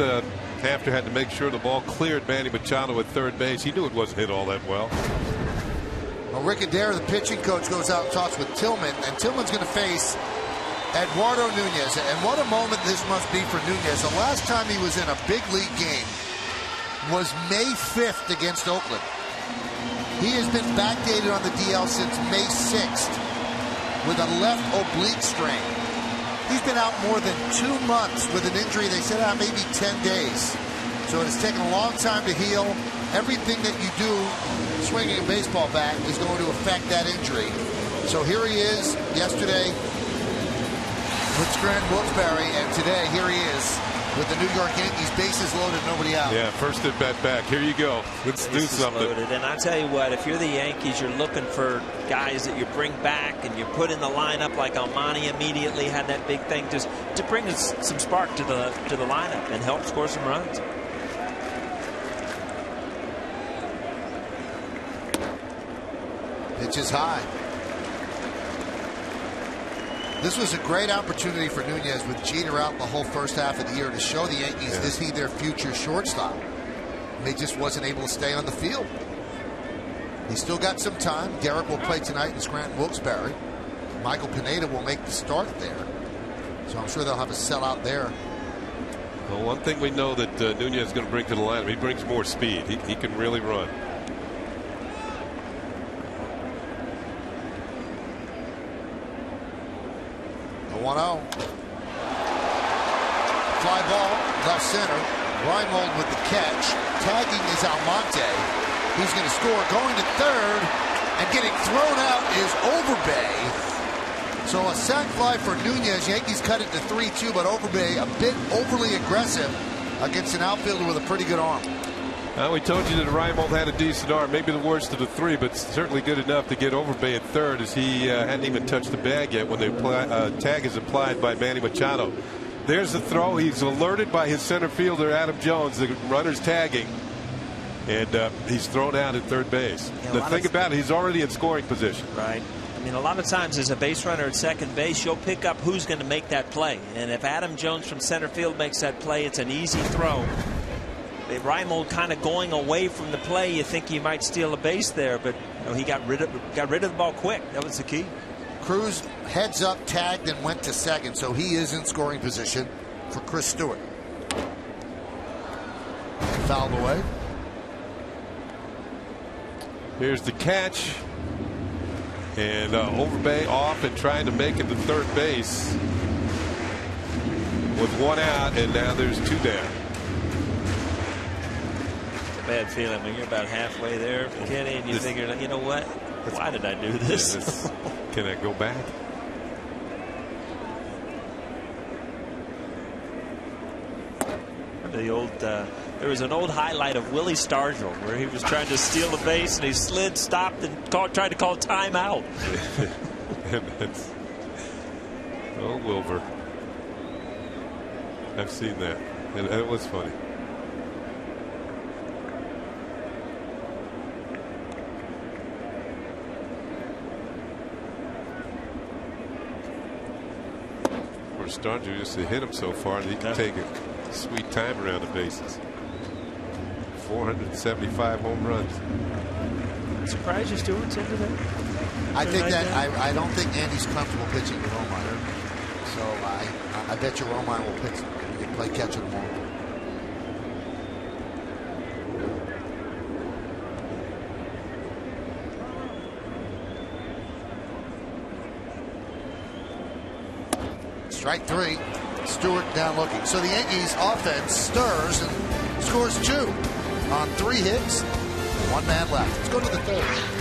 Hafner had to make sure the ball cleared Manny Machado at third base. He knew it wasn't hit all that well. Well, Rick Adair, the pitching coach, goes out and talks with Tillman, and Tillman's going to face Eduardo Nunez. And what a moment this must be for Nunez. The last time he was in a big league game was May 5th against Oakland. He has been backdated on the DL since May 6th with a left oblique strain. He's been out more than 2 months with an injury. They said maybe 10 days. So it has taken a long time to heal. Everything that you do swinging a baseball bat is going to affect that injury. So here he is yesterday with Scranton Wilkes-Barre, and today here he is with the New York Yankees, bases loaded, nobody out. Yeah, first at bat back. Here you go. Let's do something. Loaded. And I tell you what, if you're the Yankees, you're looking for guys that you bring back and you put in the lineup, like Almani immediately had that big thing, just to bring some spark to the lineup and help score some runs. Pitch is high. This was a great opportunity for Nunez with Jeter out the whole first half of the year to show the Yankees is he their future shortstop. And he just wasn't able to stay on the field. He's still got some time. Derek will play tonight in Scranton Wilkes-Barre. Michael Pineda will make the start there. So I'm sure they'll have a sellout there. Well, one thing we know that Nunez is going to bring to the lineup, he brings more speed. He can really run. The 1-0. Fly ball, left center. Reimold with the catch. Tagging is Almonte. He's going to score. Going to third. And getting thrown out is Overbay. So a sac fly for Nunez. Yankees cut it to 3-2, but Overbay a bit overly aggressive against an outfielder with a pretty good arm. We told you that Reimold had a decent arm, maybe the worst of the 3, but certainly good enough to get Overbay at third, as he hadn't even touched the bag yet when the tag is applied by Manny Machado. There's the throw. He's alerted by his center fielder, Adam Jones. The runner's tagging, and he's thrown out at third base. The thing about it, he's already in scoring position. Right. I mean, a lot of times as a base runner at second base, you'll pick up who's going to make that play. And if Adam Jones from center field makes that play, it's an easy throw. Reimold kind of going away from the play, you think he might steal a base there, but he got rid of the ball quick. That was the key. Cruz heads up, tagged, and went to second, so he is in scoring position for Chris Stewart. Fouled away. Here's the catch, and Overbay off and trying to make it to third base with 1 out, and now there's 2 down. Bad feeling when you're about halfway there, Kenny, and you figure, you know what? Why did I do this? Can I go back? The old, there was an old highlight of Willie Stargell where he was trying to steal the base and he slid, stopped, and tried to call timeout. Oh, Wilbur. I've seen that, and it was funny. Stargell used to hit him so far that he can take a sweet time around the bases. 475 home runs. Surprised you Stewart's into that? I think that I don't think Andy's comfortable pitching with Romine. So I bet you Romine will play catcher tomorrow. Strike 3. Stewart down looking. So the Yankees offense stirs and scores 2 on 3 hits. 1 man left. Let's go to the third.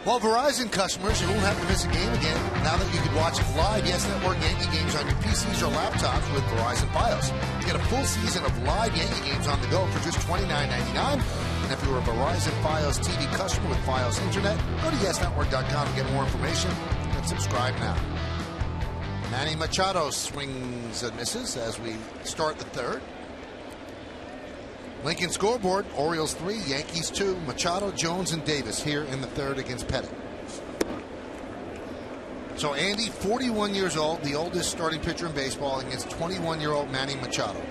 Well, Verizon customers, you won't have to miss a game again now that you can watch live Yes Network Yankee games on your PCs or laptops with Verizon Fios. You get a full season of live Yankee games on the go for just $29.99. And if you're a Verizon Fios TV customer with Fios Internet, go to YesNetwork.com to get more information and subscribe now. Manny Machado swings and misses as we start the third. Lincoln scoreboard, Orioles 3, Yankees 2, Machado, Jones, and Davis here in the third against Pettit. So Andy, 41 years old, the oldest starting pitcher in baseball against 21-year-old Manny Machado.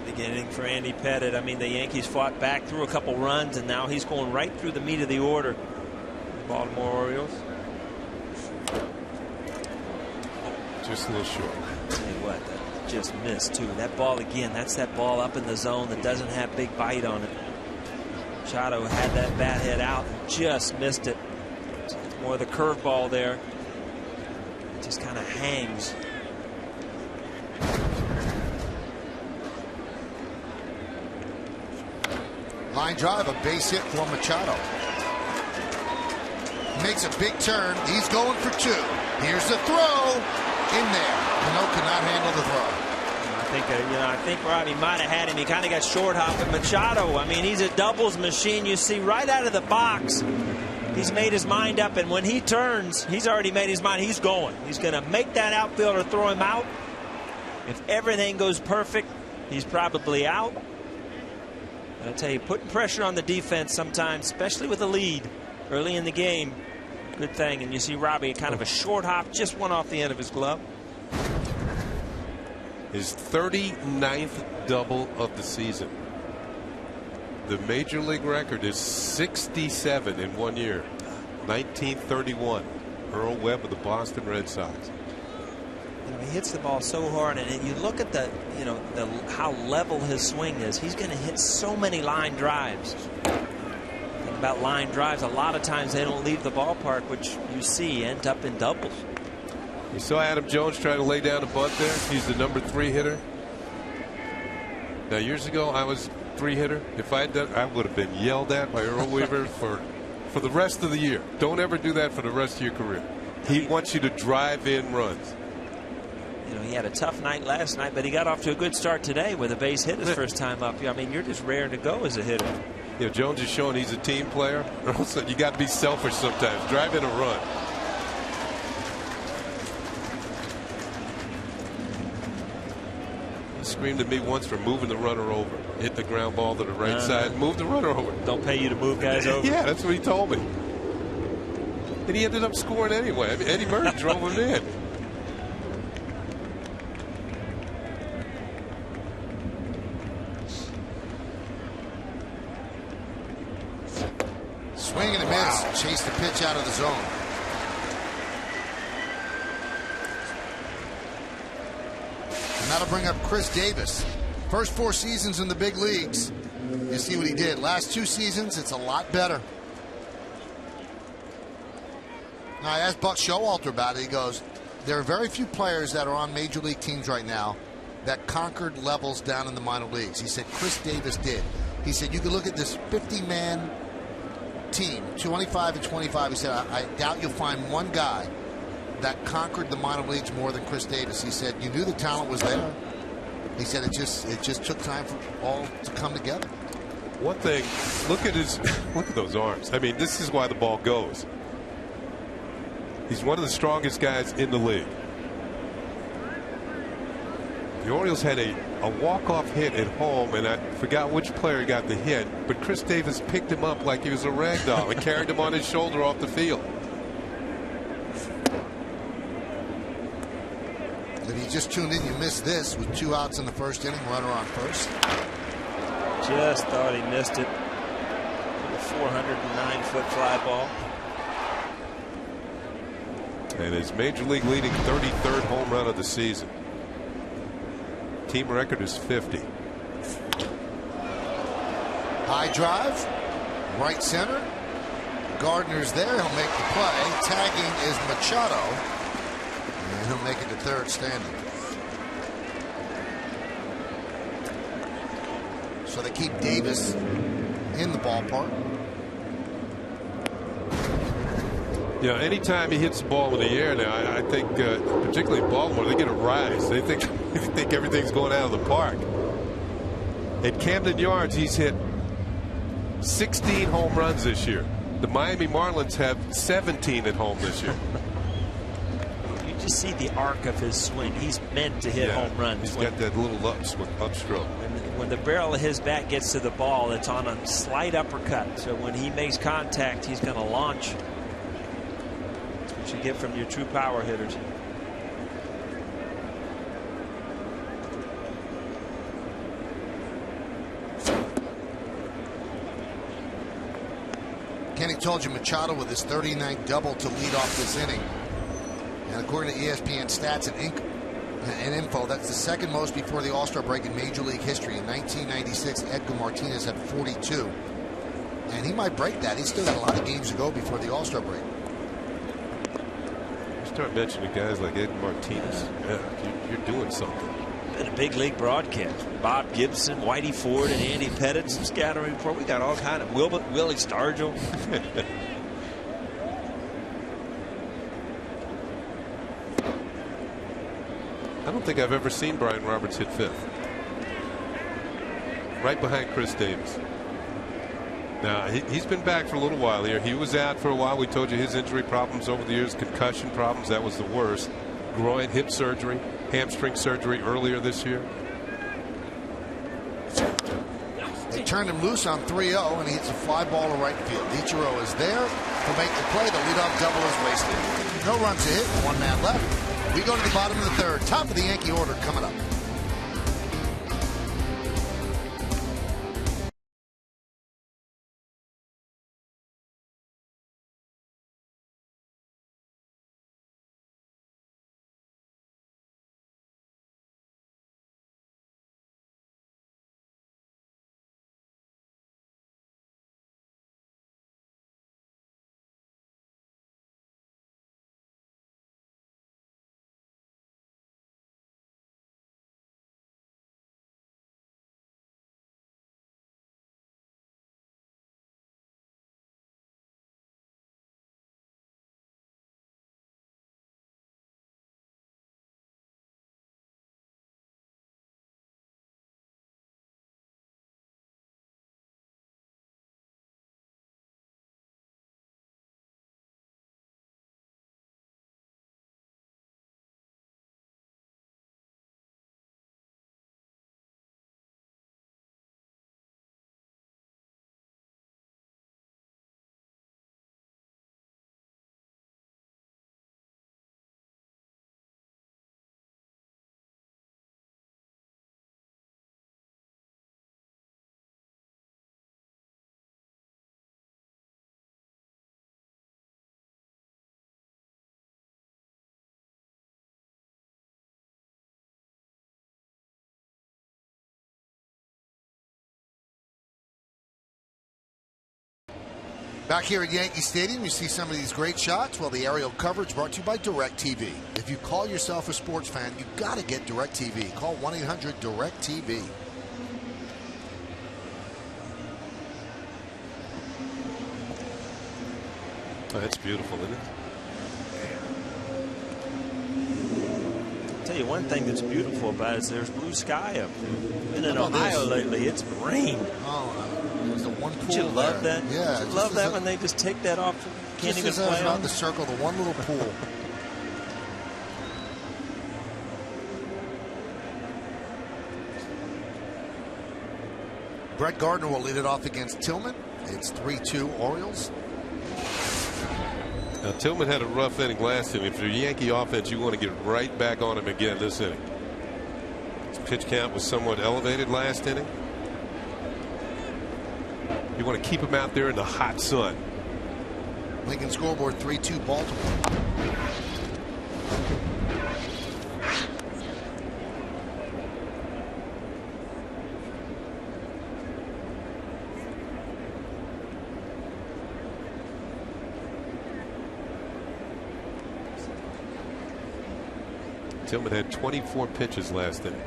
Beginning for Andy Pettit. I mean, the Yankees fought back through a couple runs, and now he's going right through the meat of the order. Baltimore Orioles. Just a little short. Tell you what, that just missed too. That ball again, that's that ball up in the zone that doesn't have big bite on it. Machado had that bat head out and just missed it. It's more of the curveball there. It just kind of hangs. Line drive, a base hit for Machado. Makes a big turn. He's going for 2. Here's the throw in there. Cano could not handle the throw. I think Robbie might have had him. He kind of got short hop. But Machado, I mean, he's a doubles machine. You see right out of the box, he's made his mind up. And when he turns, he's already made his mind. He's going. He's going to make that outfielder throw him out. If everything goes perfect, he's probably out. I tell you, putting pressure on the defense sometimes, especially with a lead early in the game, good thing. And you see Robbie kind of a short hop, just one off the end of his glove. His 39th double of the season. The major league record is 67 in 1 year. 1931. Earl Webb of the Boston Red Sox. He hits the ball so hard, and you look at the how level his swing is. He's going to hit so many line drives. Think about line drives. A lot of times they don't leave the ballpark, which you see end up in doubles. You saw Adam Jones try to lay down a bunt there. He's the number 3 hitter. Now, years ago, I was 3 hitter. If I had done, I would have been yelled at by Earl Weaver for the rest of the year. Don't ever do that for the rest of your career. He wants you to drive in runs. You know, he had a tough night last night, but he got off to a good start today with a base hit his first time up. I mean, you're just raring to go as a hitter. You know, Jones is showing he's a team player. Also, you got to be selfish sometimes. Drive in a run. He screamed at me once for moving the runner over. Hit the ground ball to the right side. Move the runner over. Don't pay you to move guys over. Yeah, that's what he told me. And he ended up scoring anyway. I mean, Eddie Murray drove him in. Swing and a miss. Chase the pitch out of the zone. And that'll bring up Chris Davis. First 4 seasons in the big leagues. You see what he did. Last 2 seasons, it's a lot better. Now, I asked Buck Showalter about it. He goes, there are very few players that are on major league teams right now that conquered levels down in the minor leagues. He said Chris Davis did. He said you could look at this 50-man team, 25 and 25. He said, I doubt you'll find one guy that conquered the minor leagues more than Chris Davis. He said you knew the talent was there. He said it just took time for all to come together. One thing, look at those arms. I mean, this is why the ball goes. He's one of the strongest guys in the league. The Orioles had a walk-off hit at home, and I forgot which player got the hit, but Chris Davis picked him up like he was a rag doll and carried him on his shoulder off the field. If you just tuned in, you missed this with 2 outs in the first inning, runner on first. Just thought he missed it. A 409-foot fly ball. And his major league leading 33rd home run of the season. Team record is 50. High drive, right center. Gardner's there. He'll make the play. Tagging is Machado. And he'll make it to third standing. So they keep Davis in the ballpark. You know, anytime he hits the ball in the air now, I think, particularly in Baltimore, they get a rise. They think everything's going out of the park. At Camden Yards, he's hit 16 home runs this year. The Miami Marlins have 17 at home this year. You just see the arc of his swing. He's meant to hit home runs. He's got that little upstroke. When the barrel of his bat gets to the ball, it's on a slight uppercut. So when he makes contact, he's going to launch. That's what you get from your true power hitters. Kenny told you Machado with his 39th double to lead off this inning. And according to ESPN stats and info, that's the second most before the All-Star break in Major League history. In 1996, Edgar Martinez had 42. And he might break that. He's still got a lot of games to go before the All-Star break. You start mentioning guys like Edgar Martinez. Yeah, you're doing something. Been a big league broadcast. Bob Gibson, Whitey Ford, and Andy Pettit, some scattering report. We got all kind of Willie Stargell. I don't think I've ever seen Brian Roberts hit 5th. Right behind Chris Davis. Now, he's been back for a little while here. He was out for a while. We told you his injury problems over the years, concussion problems, that was the worst. Groin, hip surgery, hamstring surgery earlier this year. They turned him loose on 3-0, and he hits a fly ball to right field. Ichiro is there to make the play. The leadoff double is wasted. No runs to hit, 1 man left. We go to the bottom of the third. Top of the Yankee order coming up. Back here at Yankee Stadium, you see some of these great shots. Well, the aerial coverage brought to you by DirecTV. If you call yourself a sports fan, you got to get DirecTV. Call 1-800-DirecTV. Oh, that's beautiful, isn't it? I'll tell you one thing that's beautiful about it is there's blue sky up there. Been in Ohio lately, it's rained. Oh, there's the one pool. Don't you love that? Yeah. Don't you love that when they just take that off? Can't even play around on the circle, the one little pool. Brett Gardner will lead it off against Tillman. It's 3-2 Orioles. Now, Tillman had a rough inning last inning. If you're Yankee offense, you want to get right back on him again this inning. His pitch count was somewhat elevated last inning. You want to keep him out there in the hot sun. Lincoln scoreboard 3-2 Baltimore. Tillman had 24 pitches last inning.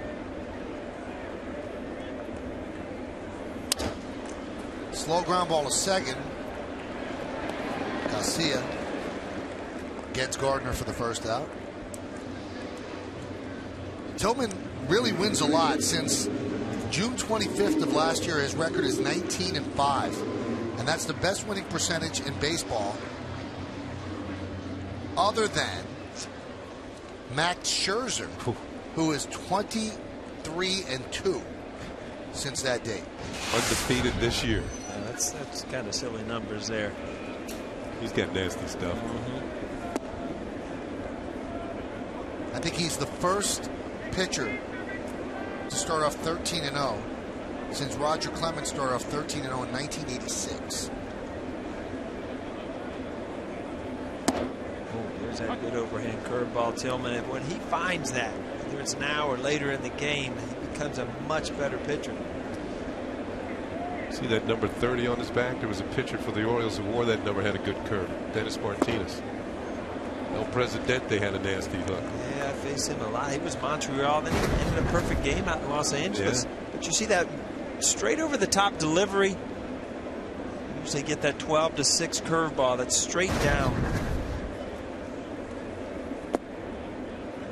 Slow ground ball to second. Garcia gets Gardner for the first out. Tillman really wins a lot. Since June 25th of last year, his record is 19-5, and that's the best winning percentage in baseball, other than Max Scherzer, who is 23-2 since that date. Undefeated this year. Yeah, that's kind of silly numbers there. He's got nasty stuff. I think he's the first pitcher to start off 13-0 since Roger Clemens started off 13-0 in 1986. There's that good overhand curveball, Tillman. And when he finds that, whether it's now or later in the game, he becomes a much better pitcher. See that number 30 on his back? There was a pitcher for the Orioles who wore that number, had a good curve. Dennis Martinez. El Presidente had a nasty hook. Yeah, I faced him a lot. He was Montreal, then he ended a perfect game out in Los Angeles. Yeah. But you see that straight over the top delivery. You usually get that 12-6 curveball that's straight down.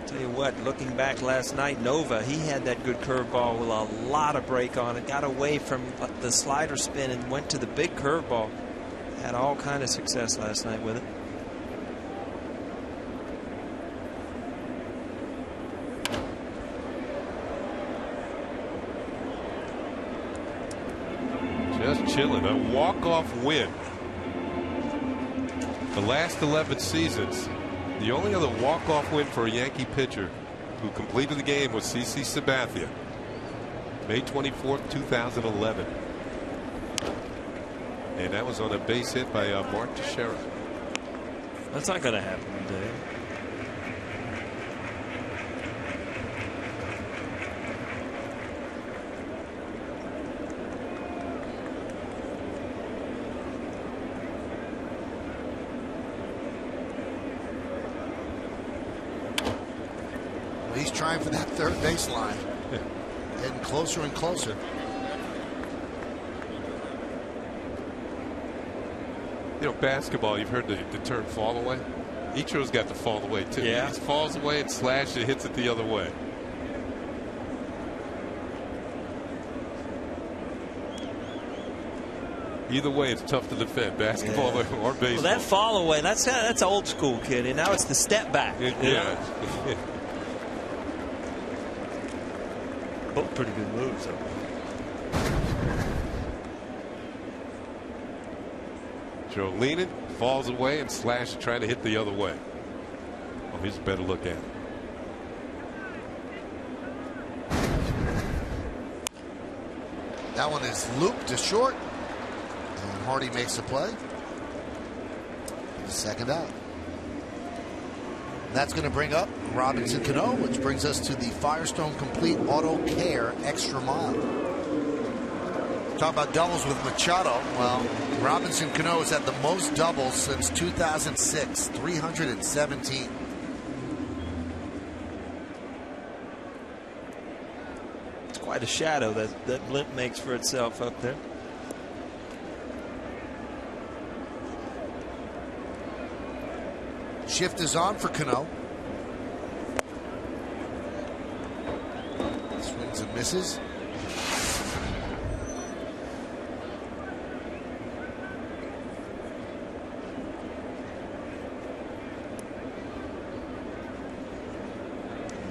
Tell you what, looking back last night, Nova, he had that good curveball with a lot of break on it. Got away from the slider spin and went to the big curveball. Had all kind of success last night with it. Just chilling. A walk-off win. The last 11 seasons, the only other walk-off win for a Yankee pitcher who completed the game was CC Sabathia. May 24th, 2011. And that was on a base hit by Mark Teixeira. That's not going to happen today. He's trying for that third baseline. Getting closer and closer. You know, basketball, you've heard the term fall away. Ichiro's got the fall away too. Yeah. He just falls away and slashes, hits it the other way. Either way, it's tough to defend, basketball or baseball. Well, that fall away, that's old school, kid. And now it's the step back. Yeah. Both pretty good moves, though. Joe leaning, falls away and slashes, trying to hit the other way. Oh, here's a better look at it. That one is looped to short. And Hardy makes the play. The second out. That's going to bring up Robinson Cano, which brings us to the Firestone Complete Auto Care Extra Mile. Talk about doubles with Machado. Well, Robinson Cano has had the most doubles since 2006, 317. It's quite a shadow that blimp makes for itself up there. Shift is on for Cano. Swings and misses.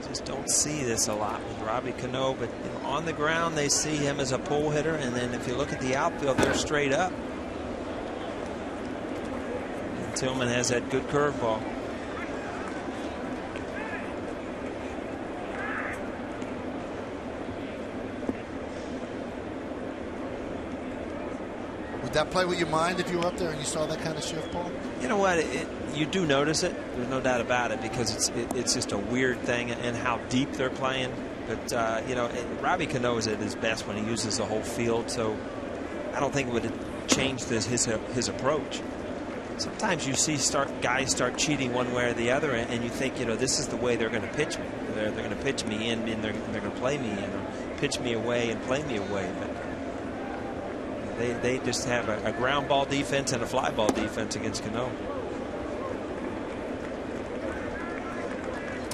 Just don't see this a lot with Robbie Cano, but on the ground they see him as a pull hitter, and then if you look at the outfield, they're straight up. And Tillman has that good curveball. Would that play with your mind if you were up there and you saw that kind of shift, Paul? You know what? You do notice it. There's no doubt about it, because it's just a weird thing and how deep they're playing. But, you know, Robbie Cano is at his best when he uses the whole field, so I don't think it would have changed his approach. Sometimes you see guys start cheating one way or the other, and you think, you know, this is the way they're going to pitch me. They're going to pitch me in, and they're going to play me in, or pitch me away and play me away. But they just have a ground ball defense and a fly ball defense against Cano.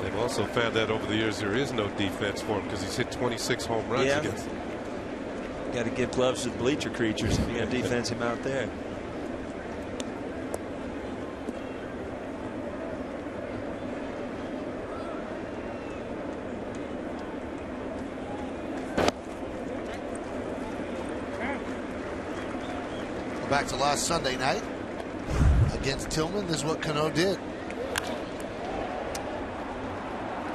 They've also found that over the years there is no defense for him, because he's hit 26 home runs against them. Got to give gloves to the bleacher creatures if you got to defense him out there. Back to last Sunday night against Tillman. This is what Cano did.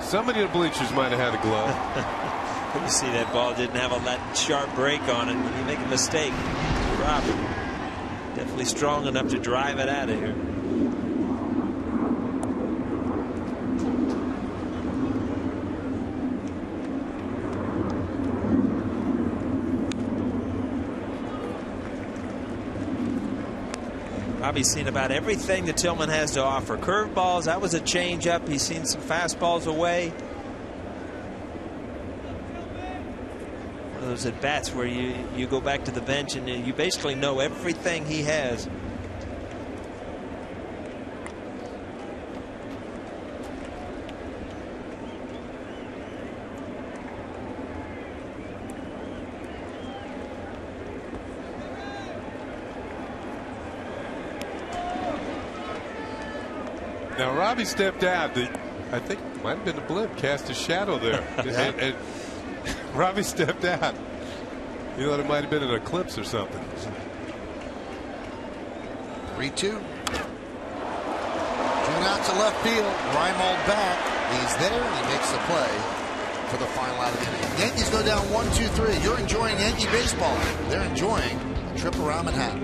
Somebody in the bleachers might have had a glove. You see that ball didn't have that sharp break on it. When you make a mistake, Robbie definitely strong enough to drive it out of here. Robbie's seen about everything that Tillman has to offer. Curveballs, that was a changeup. He's seen some fastballs away. One of those at bats where you go back to the bench and you basically know everything he has. Now Robbie stepped out. I think might have been the blimp cast a shadow there. and Robbie stepped out. You know, it might have been an eclipse or something. 3-2. Tune out to left field. Reimold back. He's there. He makes the play for the final out of the inning. Yankees go down 1-2-3. You're enjoying Yankee baseball. They're enjoying a trip around Manhattan.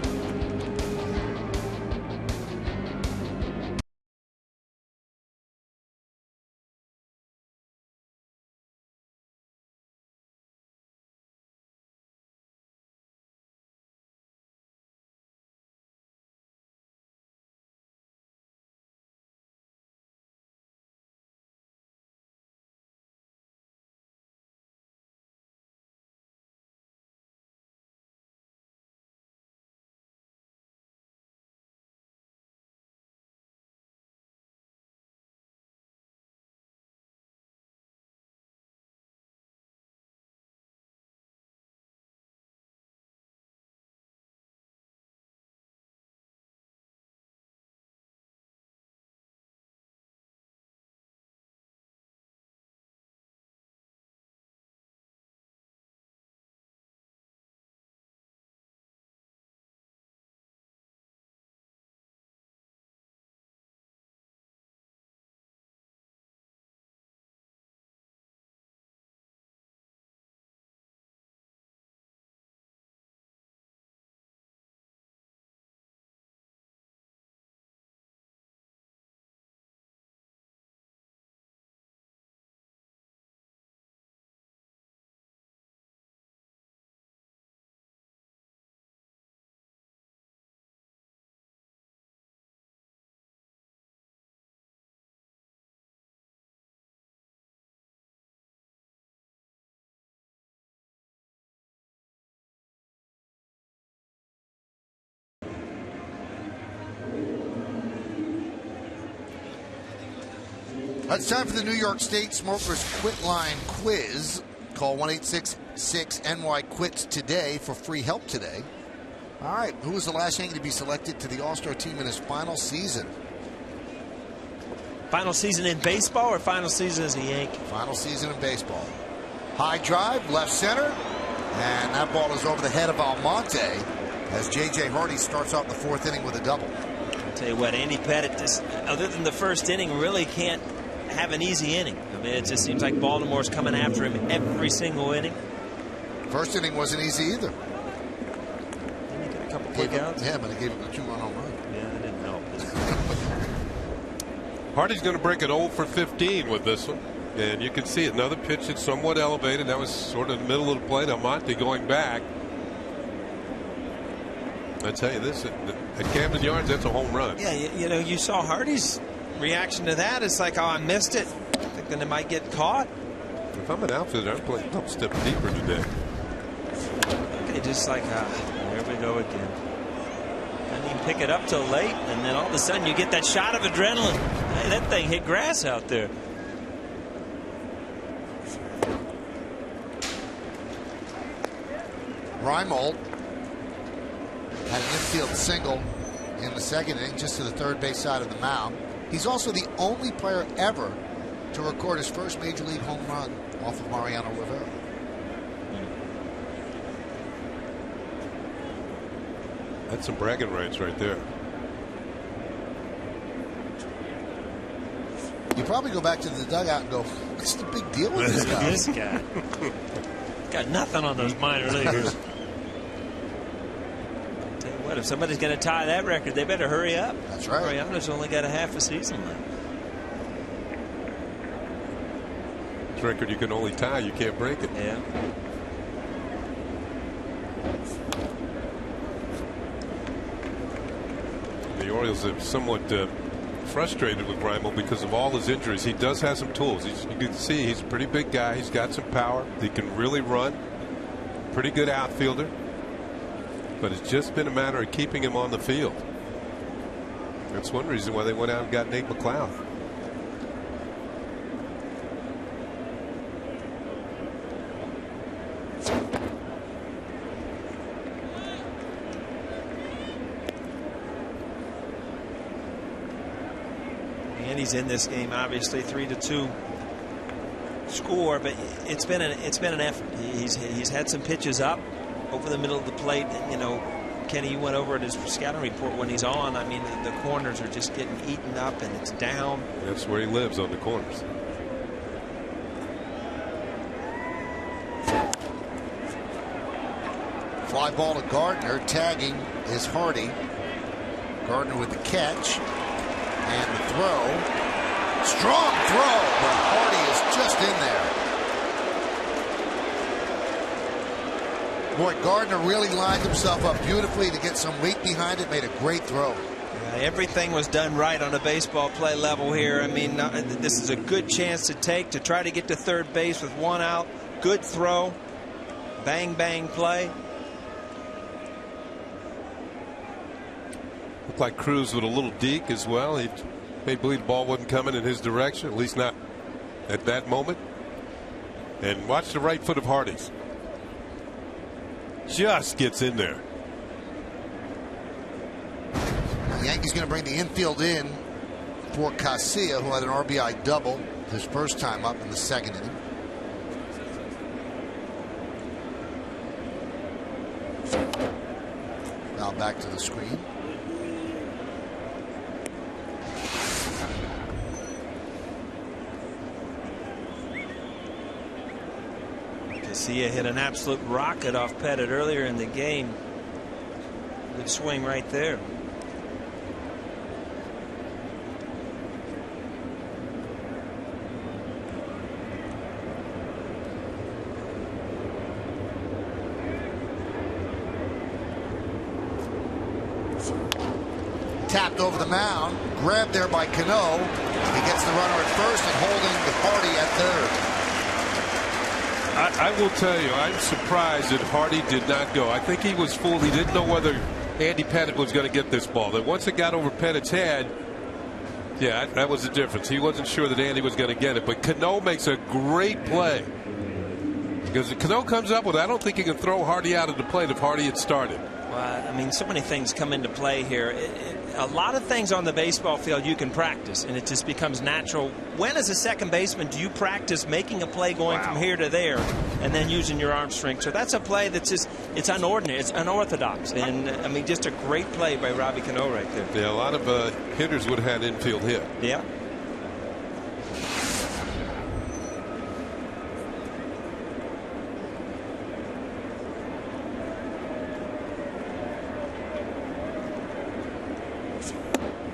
It's time for the New York State Smokers Quit Line quiz. Call 1-866-NY-QUITS today for free help today. All right, who was the last Yankee to be selected to the All-Star team in his final season? Final season in baseball or final season as a Yankee? Final season in baseball. High drive, left center, and that ball is over the head of Almonte as J.J. Hardy starts off the fourth inning with a double. I'll tell you what, Andy Pettitte, just, other than the first inning, really can't have an easy inning. I mean, it just seems like Baltimore's coming after him every single inning. First inning wasn't easy either. Didn't he get a couple quick outs? Yeah, but he gave him a 2-run home run. Yeah, that didn't help. Hardy's going to break an 0 for 15 with this one. And you can see another pitch that's somewhat elevated. That was sort of the middle of the plate. Almonte going back. I tell you this, at Camden Yards, that's a home run. Yeah, you know, you saw Hardy's reaction to that. It's like, oh, I missed it. Thinking it might get caught. If I'm an outfielder, I'm playing a couple steps deeper today. Okay, just like, there we go again. Didn't even pick it up till late, and then all of a sudden you get that shot of adrenaline. Hey, that thing hit grass out there. Reimold had an infield single in the second inning just to the third base side of the mound. He's also the only player ever to record his first major league home run off of Mariano Rivera. That's some bragging rights right there. You probably go back to the dugout and go, what's the big deal with this guy? This guy. Got nothing on those minor leaguers. Tell you what, if somebody's going to tie that record, they better hurry up. That's right. Mariano's only got a half a season left. It's a record you can only tie, you can't break it. Yeah. The Orioles are somewhat frustrated with Reimold because of all his injuries. He does have some tools. You can see he's a pretty big guy. He's got some power. He can really run. Pretty good outfielder. But it's just been a matter of keeping him on the field. That's one reason why they went out and got Nate McLeod. He's in this game, obviously 3-2 score, but it's been an effort. He's had some pitches up over the middle of the plate. And, you know, Kenny, you went over at his scouting report when he's on. I mean, the corners are just getting eaten up, and it's down. That's where he lives, on the corners. Fly ball to Gardner. Tagging is Hardy. Gardner with the catch. And the throw. Strong throw, but Hardy is just in there. Boy, Gardner really lined himself up beautifully to get some weight behind it. Made a great throw. Yeah, everything was done right on a baseball play level here. I mean, this is a good chance to take to try to get to third base with one out. Good throw. Bang, bang play. Looked like Cruz with a little deke as well. He made believe the ball wasn't coming in his direction, at least not at that moment. And watch the right foot of Hardy's. Just gets in there. The Yankees going to bring the infield in for Casilla, who had an RBI double his first time up in the second inning. Now back to the screen. Casilla hit an absolute rocket off Pettitte earlier in the game. Good swing right there. Tapped over the mound, grabbed there by Cano. He gets the runner at first and holding Hardy at third. I will tell you, I'm surprised that Hardy did not go. I think he was fooled. He didn't know whether Andy Pettitte was going to get this ball. That once it got over Pettitte's head, Yeah, that was the difference. He wasn't sure that Andy was going to get it, but Cano makes a great play. Because if Cano comes up with it, I don't think he can throw Hardy out of the plate if Hardy had started. Well, I mean, so many things come into play here. A lot of things on the baseball field you can practice, and it just becomes natural. When, as a second baseman, do you practice making a play going from here to there and then using your arm strength? So that's a play that's just, it's unordinary, it's unorthodox. And, I mean, just a great play by Robbie Cano right there. Yeah, a lot of hitters would have had infield hit. Yeah.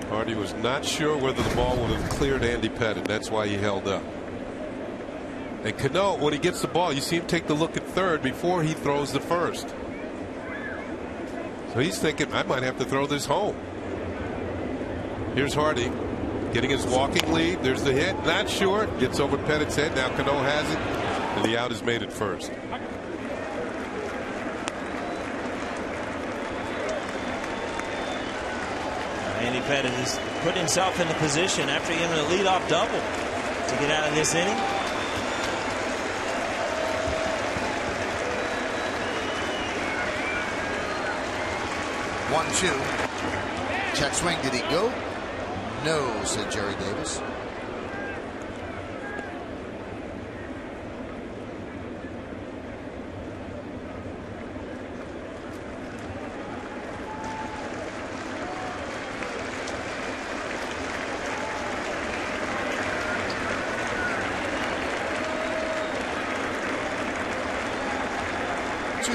Hardy was not sure whether the ball would have cleared Andy Pettit. That's why he held up. And Cano, when he gets the ball, you see him take the look at third before he throws the first. So he's thinking, I might have to throw this home. Here's Hardy getting his walking lead. There's the hit. Not sure. Gets over Pettit's head. Now Cano has it. And the out is made at first. Andy Pettit has put himself in the position after getting a leadoff double to get out of this inning. One, two. Check swing. Did he go? No, said Jerry Davis.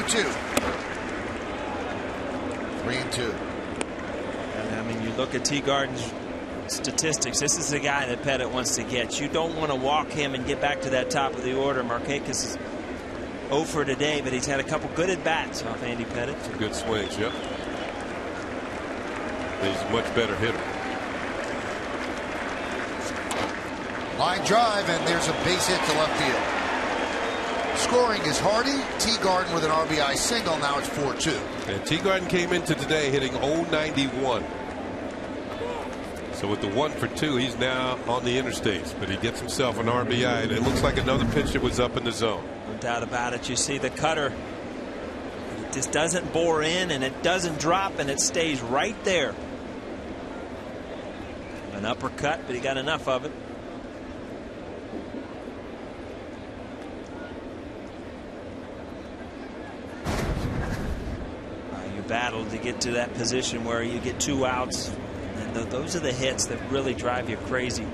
Two. 3-2. And I mean, you look at Teagarden's statistics. This is the guy that Pettit wants to get. You don't want to walk him and get back to that top of the order. Markakis is 0 for today, but he's had a couple good at bats off Andy Pettit. Some good swings, yep. He's a much better hitter. Line drive, and there's a base hit to left field. Scoring is Hardy. Teagarden with an RBI single. Now it's 4-2. And Teagarden came into today hitting 091. So with the 1 for 2, he's now on the interstates. But he gets himself an RBI, and it looks like another pitch that was up in the zone. No doubt about it. You see the cutter. It just doesn't bore in, and it doesn't drop, and it stays right there. An uppercut, but he got enough of it. Battle to get to that position where you get 2 outs, and those are the hits that really drive you crazy.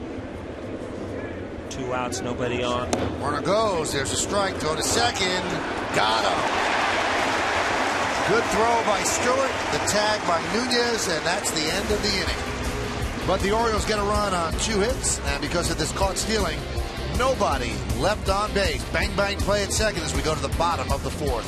2 outs, nobody on. Warner goes. There's a strike. Throw to second. Got him. Good throw by Stewart. The tag by Nunez, and that's the end of the inning. But the Orioles get a run on 2 hits, and because of this caught stealing, nobody left on base. Bang bang play at second as we go to the bottom of the 4th.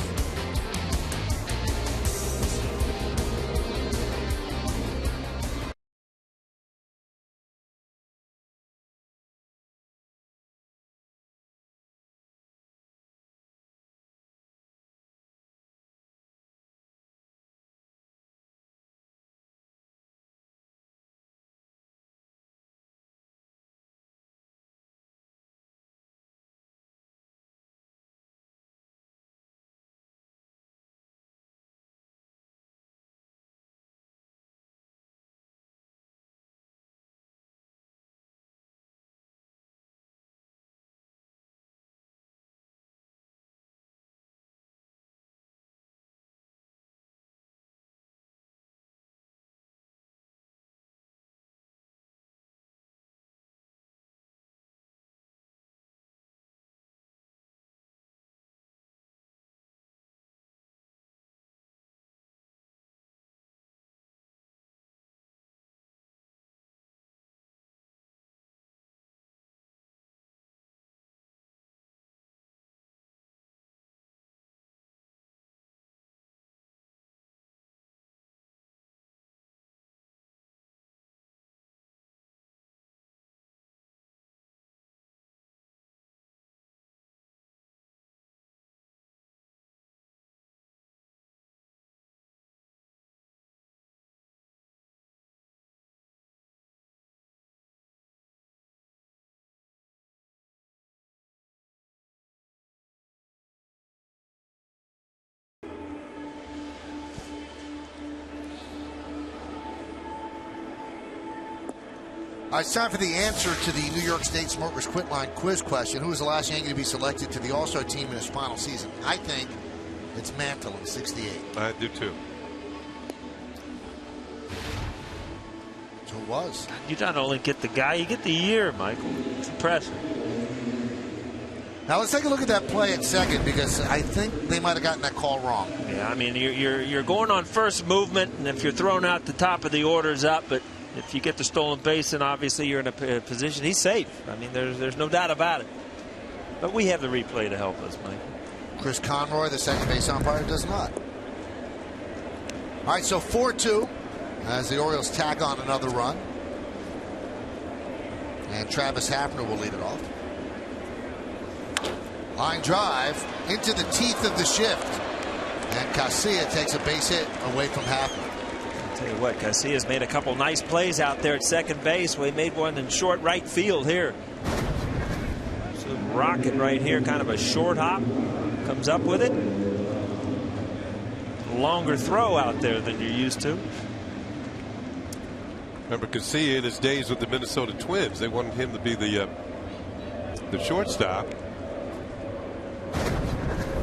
All right, it's time for the answer to the New York State Smart Risk Quit Line quiz question. Who was the last Yankee to be selected to the All-Star team in his final season? I think it's Mantle in '68. I do too. So it was. You not only get the guy, you get the year, Michael. It's impressive. Now let's take a look at that play at second, because I think they might have gotten that call wrong. Yeah, I mean you're going on first movement, and if you're thrown out, the top of the order's up. But if you get the stolen base, then obviously you're in a position. He's safe. I mean, there's no doubt about it. But we have the replay to help us, Mike. Chris Conroy, the second base umpire, does not. All right, so 4-2 as the Orioles tack on another run. And Travis Hafner will lead it off. Line drive into the teeth of the shift. And Casilla takes a base hit away from Hafner. I'll tell you what, Casillas made a couple nice plays out there at second base. We made one in short right field here. So rocket right here, kind of a short hop. Comes up with it. Longer throw out there than you're used to. Remember Casilla in his days with the Minnesota Twins, they wanted him to be the shortstop.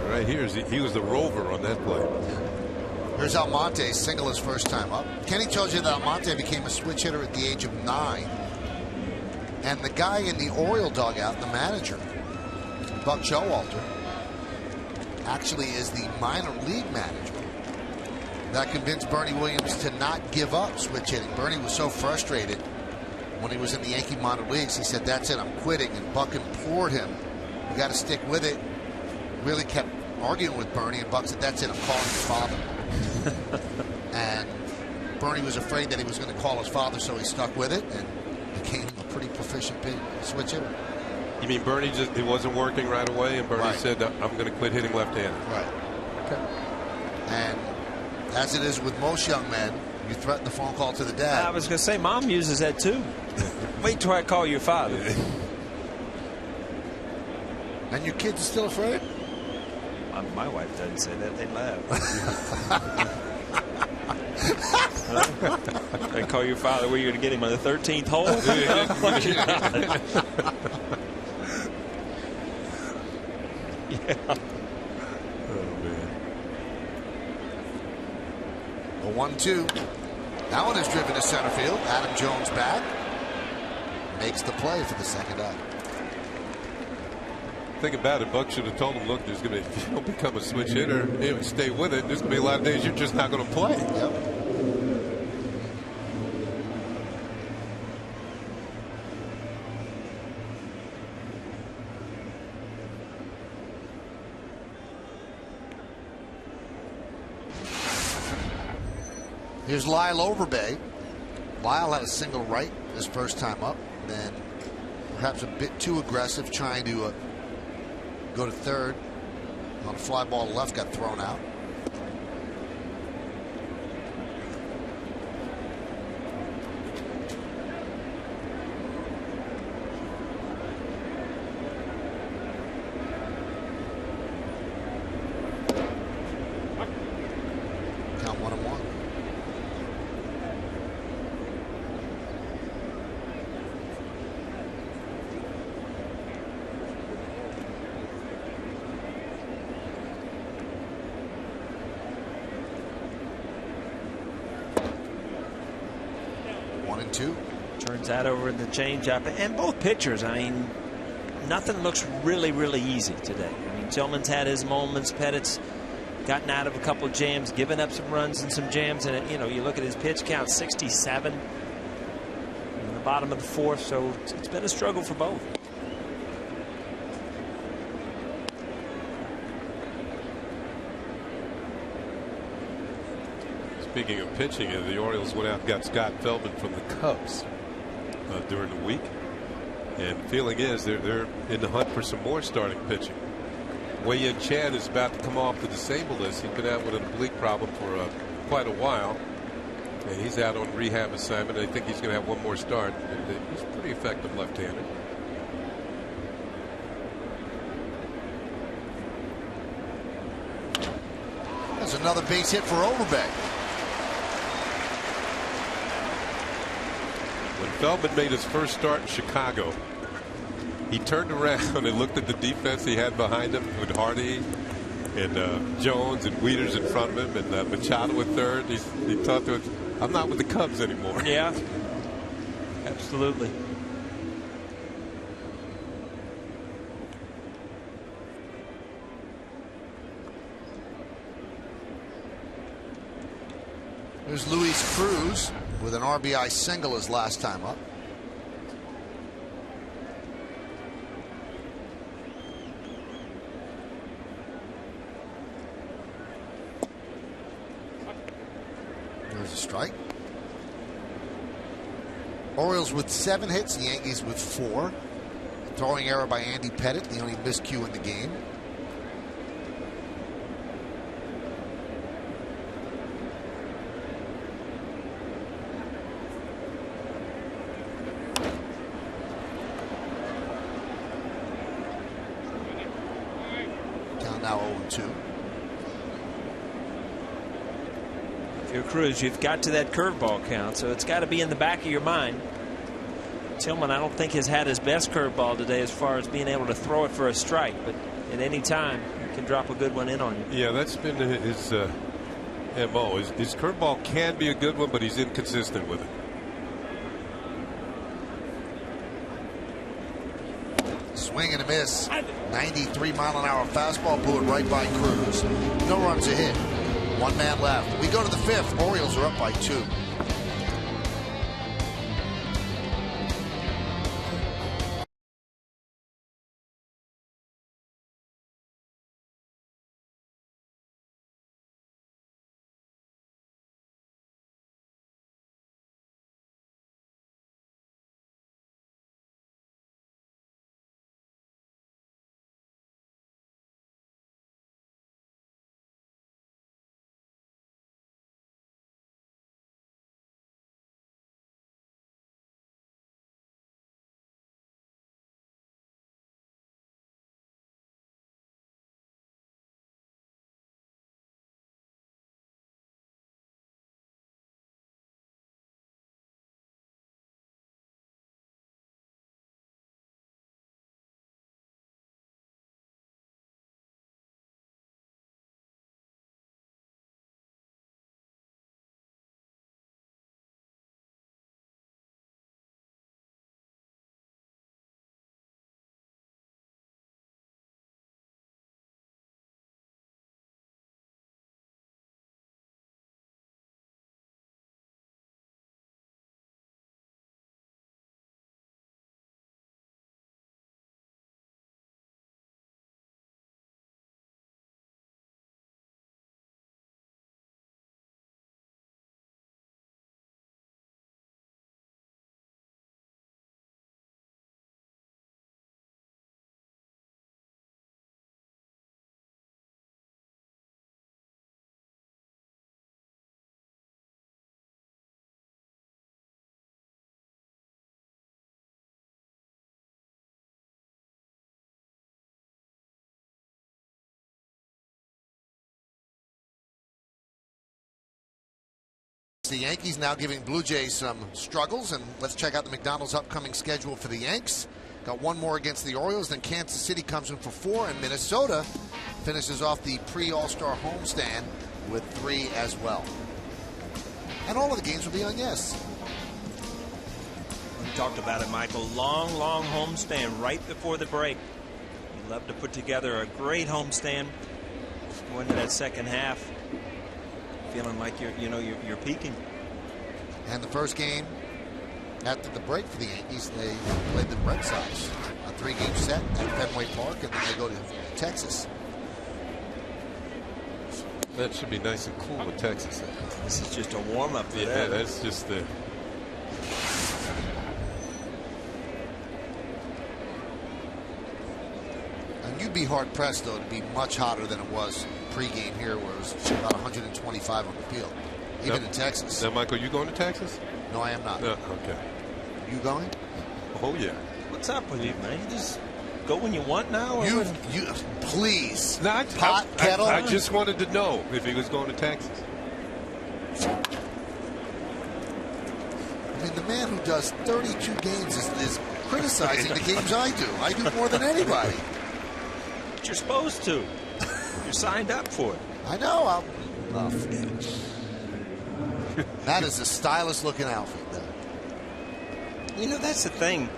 Right here, he was the rover on that play. Here's Almonte, single his first time up. Kenny told you that Almonte became a switch hitter at the age of 9. And the guy in the Oriole dugout, the manager, Buck Showalter, actually is the minor league manager that convinced Bernie Williams to not give up switch hitting. Bernie was so frustrated when he was in the Yankee minor leagues. He said, "That's it, I'm quitting." And Buck implored him, "You got to stick with it." Really kept arguing with Bernie, and Buck said, "That's it, I'm calling your father." And Bernie was afraid that he was going to call his father, so he stuck with it and became a pretty proficient switch hitter. You mean Bernie it wasn't working right away, and Bernie said, "I'm going to quit hitting left-handed." Right. Okay. And as it is with most young men, you threaten the phone call to the dad. I was going to say, Mom uses that too. Wait till I call your father. And your kids are still afraid? My wife doesn't say that. They laugh. I call your father. Where you going to get him on the 13th hole? Yeah. Oh man. A 1-2. That one is driven to center field. Adam Jones back. Makes the play for the second out. Think about it. Buck should have told him, "Look, there's going to if you don't become a switch hitter and stay with it, there's going to be a lot of days you're just not going to play." Yep. Here's Lyle Overbay. Lyle had a single right his first time up, then perhaps a bit too aggressive, trying to go to third on a fly ball to left, got thrown out. Count 1-1. Turns that over in the changeup, and both pitchers. I mean, nothing looks really, really easy today. I mean, Tillman's had his moments. Pettit's gotten out of a couple of jams, given up some runs and some jams, and you know, you look at his pitch count, 67 in the bottom of the fourth. So it's been a struggle for both. Speaking of pitching, the Orioles went out and got Scott Feldman from the Cubs during the week, and the feeling is they're in the hunt for some more starting pitching. Wei-Yin Chan is about to come off the disabled list. He's been out with an oblique problem for quite a while, and he's out on rehab assignment. I think he's going to have one more start. He's a pretty effective left-hander. That's another base hit for Overbay. When Feldman made his first start in Chicago, he turned around and looked at the defense he had behind him with Hardy and Jones and Wieters in front of him and Machado at third. He thought, I'm not with the Cubs anymore. Yeah, absolutely. There's Luis Cruz with an RBI single his last time up. There's a strike. Orioles with 7 hits, the Yankees with 4. Throwing error by Andy Pettitte, the only miscue in the game. Count now 0-2. If you're Cruz, you've got to that curveball count, so it's got to be in the back of your mind. Tillman, I don't think, has had his best curveball today as far as being able to throw it for a strike, but at any time he can drop a good one in on you. Yeah, that's been his MO. His curveball can be a good one, but he's inconsistent with it. Swing and a miss. 93-mile-an-hour fastball blew it right by Cruz. No runs a hit. 1 man left. We go to the 5th. Orioles are up by 2. The Yankees now giving Blue Jays some struggles, and let's check out the McDonald's upcoming schedule for the Yanks. Got 1 more against the Orioles, then Kansas City comes in for 4, and Minnesota finishes off the pre-All-Star homestand with 3 as well. And all of the games will be on Yes. We talked about it, Michael. Long homestand right before the break. You love to put together a great homestand. Going into that second half, feeling like you're peaking. And the first game after the break for the Yankees, they played the Red Sox. A 3-game set at Fenway Park, and then they go to Texas. That should be nice and cool in Texas. This is just a warm-up for yeah, that. That's just the... And you'd be hard-pressed, though, to be much hotter than it was pregame here, where it was about 125 on the field, even in Texas. Now, Michael, you going to Texas? No, I am not. No, okay. You going? Oh, yeah. What's up with you, man? You just go when you want now? You please. Kettle. I just wanted to know if he was going to Texas. I mean, the man who does 32 games is criticizing the games I do. I do more than anybody. But you're supposed to. You're signed up for it. I know. Oh, forget it. That is a stylish-looking outfit, though. You know, that's the thing.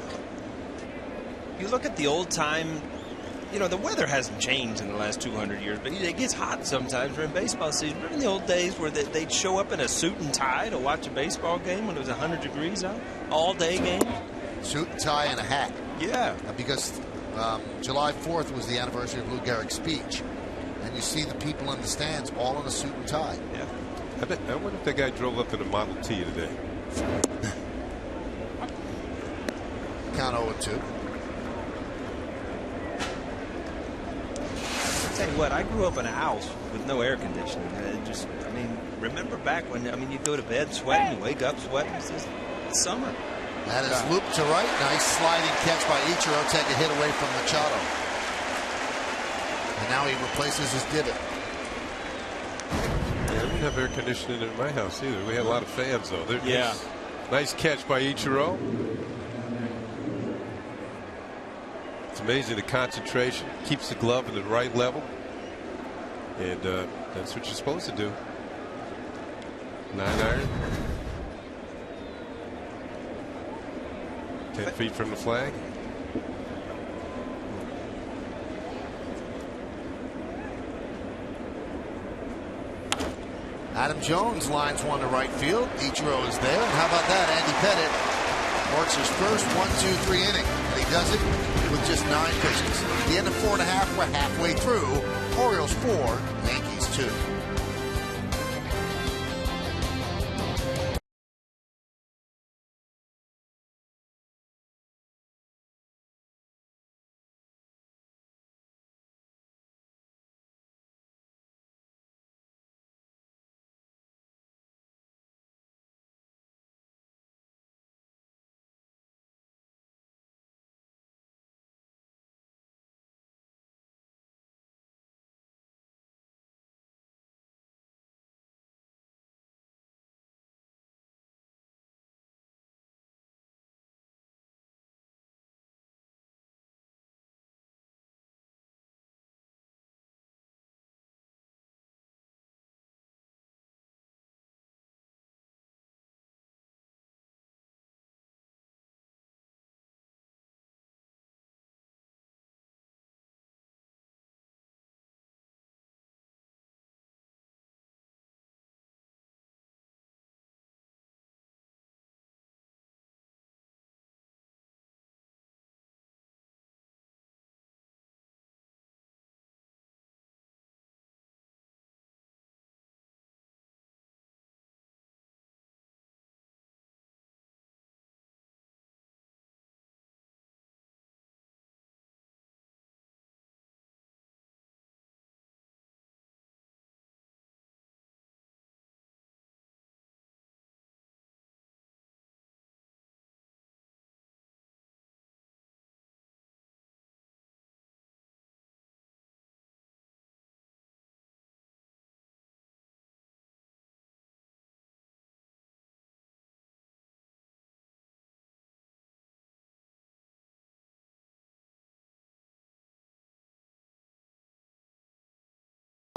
You look at the old-time, you know, the weather hasn't changed in the last 200 years, but it gets hot sometimes during baseball season. Remember in the old days where they'd show up in a suit and tie to watch a baseball game when it was 100 degrees out? All-day game? Suit and tie and a hat. Yeah. Because July 4th was the anniversary of Lou Gehrig's speech. And you see the people in the stands all in a suit and tie. Yeah. I wonder if that guy drove up in a Model T today. Count 0-2. I'll tell you what, I grew up in a house with no air conditioning. I mean, remember back when, you go to bed sweating, you wake up sweating. It's just summer. That is looped to right. Nice sliding catch by Ichiro. Take a hit away from Machado. And now he replaces his divot. Yeah, we didn't have air conditioning in my house either. We had a lot of fans, though. Yeah. Nice catch by Ichiro. It's amazing the concentration. Keeps the glove at the right level. And that's what you're supposed to do. 9-iron. 10 feet from the flag. Adam Jones lines one to right field. Ichiro is there. And how about that? Andy Pettit works his first 1-2-3 inning. And he does it with just 9 pitches. At the end of 4.5, we're halfway through. Orioles 4, Yankees 2.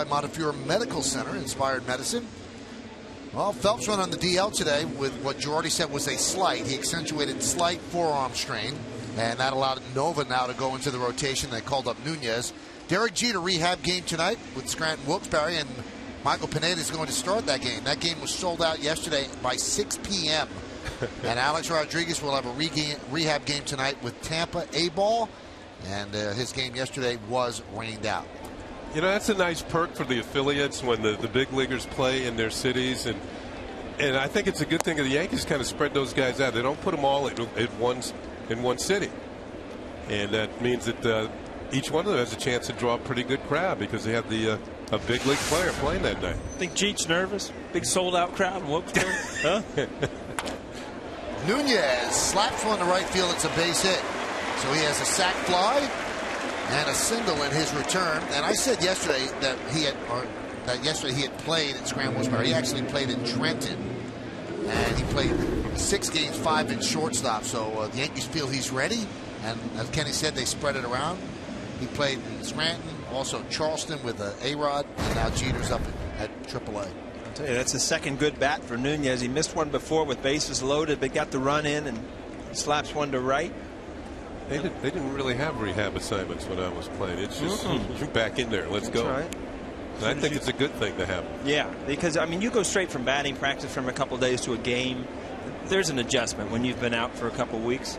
Montefiore Medical Center, Inspired Medicine. Well, Phelps went on the DL today with what Girardi said was a slight. He accentuated slight forearm strain, and that allowed Nova now to go into the rotation. They called up Nunez. Derek Jeter rehab game tonight with Scranton Wilkes-Barre, and Michael Pineda is going to start that game. That game was sold out yesterday by 6 p.m. And Alex Rodriguez will have a rehab game tonight with Tampa A-ball, and his game yesterday was rained out. You know, that's a nice perk for the affiliates when the big leaguers play in their cities, and I think it's a good thing that the Yankees kind of spread those guys out. They don't put them all in one city, and that means that each one of them has a chance to draw a pretty good crowd because they have a big league player playing that night. Think Jeet's nervous? Big sold out crowd in Wilkes-Barre? Huh? Nunez slaps one to right field. It's a base hit, so he has a sac fly and a single in his return. And I said yesterday that he had played at Scranton Wilkes-Barre. He actually played in Trenton, and he played 6 games, 5 in shortstop. So the Yankees feel he's ready. And as Kenny said, they spread it around. He played in Scranton, also Charleston with A-Rod, and now Jeter's up at AAA. I'll tell you, that's the second good bat for Nunez. He missed one before with bases loaded, but got the run in and slaps one to right. They didn't really have rehab assignments when I was playing. It's just you're back in there. Let's go. Right. And I think it's a good thing to have. Yeah, because I mean, you go straight from batting practice from a couple days to a game. There's an adjustment when you've been out for a couple weeks.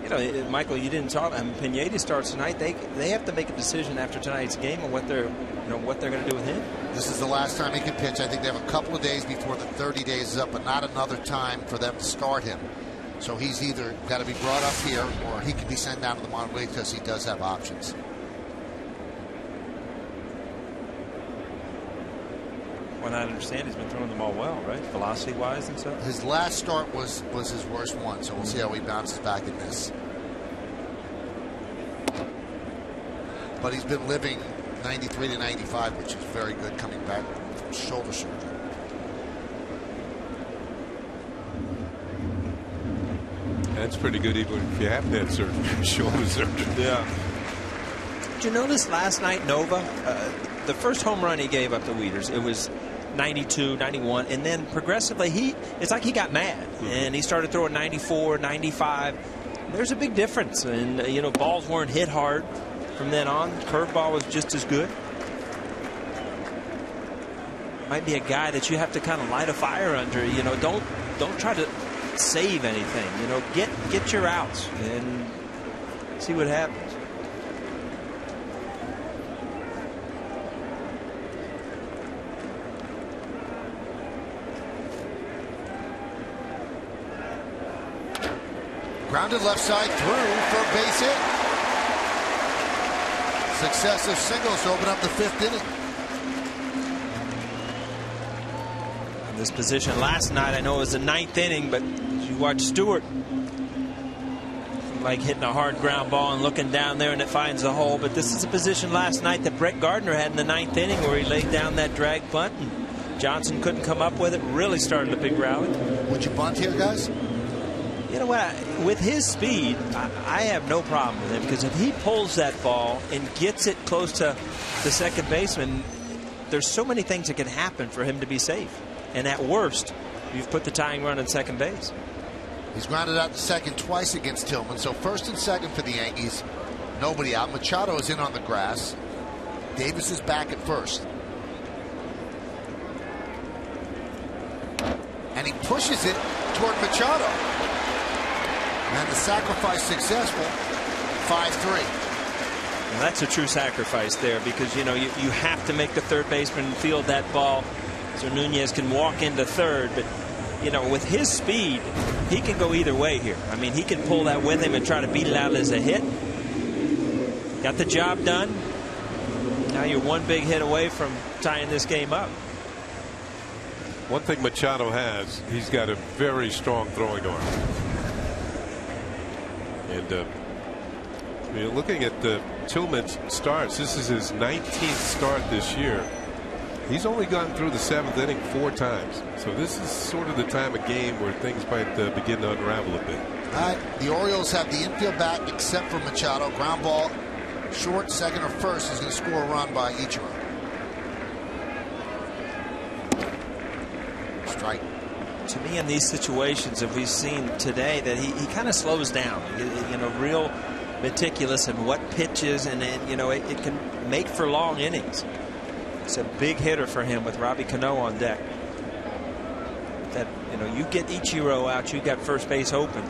You know, Michael, you didn't talk. Pineda starts tonight. They have to make a decision after tonight's game on what they're going to do with him. This is the last time he can pitch. I think they have a couple of days before the 30 days is up, but not another time for them to start him. So he's either got to be brought up here or he could be sent down to the minor leagues because he does have options. When I understand, he's been throwing them all well, right? Velocity-wise and stuff. His last start was his worst one, so we'll see how he bounces back in this. But he's been living 93 to 95, which is very good coming back from shoulder surgery. That's pretty good even if you haven't had surgery, shoulder surgery. Yeah. Did you notice last night, Nova, the first home run he gave up to Wieters, it was 92, 91, and then progressively it's like he got mad and he started throwing 94, 95. There's a big difference, and you know, balls weren't hit hard from then on. Curveball was just as good. Might be a guy that you have to kind of light a fire under. You know, don't try to save anything. You know, get your outs and see what happens. Grounded left side through for a base hit. Successive singles to open up the 5th inning. In this position last night, I know it was the 9th inning, but as you watch Stewart, like hitting a hard ground ball and looking down there and it finds the hole. But this is a position last night that Brett Gardner had in the 9th inning where he laid down that drag bunt and Johnson couldn't come up with it. Really started a big rally. Would you bunt here, guys? You know what? With his speed, I have no problem with him, because if he pulls that ball and gets it close to the second baseman, there's so many things that can happen for him to be safe. And at worst, you've put the tying run at second base. He's grounded out to second twice against Tillman. So first and second for the Yankees. Nobody out. Machado is in on the grass. Davis is back at first. And he pushes it toward Machado. And the sacrifice successful. 5-3. Well, that's a true sacrifice there, because you know you have to make the third baseman field that ball so Nunez can walk into third. But you know, with his speed, he can go either way here. I mean, he can pull that with him and try to beat it out as a hit. Got the job done. Now you're one big hit away from tying this game up. One thing Machado has, he's got a very strong throwing arm. And looking at the Tillman's starts, this is his 19th start this year. He's only gone through the 7th inning 4 times. So this is sort of the time of game where things might begin to unravel a bit. All right, the Orioles have the infield back except for Machado. Ground ball, short, second or first, is going to score a run by Ichiro. Strike. To me, in these situations, if we've seen today that he kind of slows down, you know, real meticulous in what pitches, and you know, it can make for long innings. It's a big hitter for him with Robbie Cano on deck. That, you know, you get Ichiro out, you got first base open.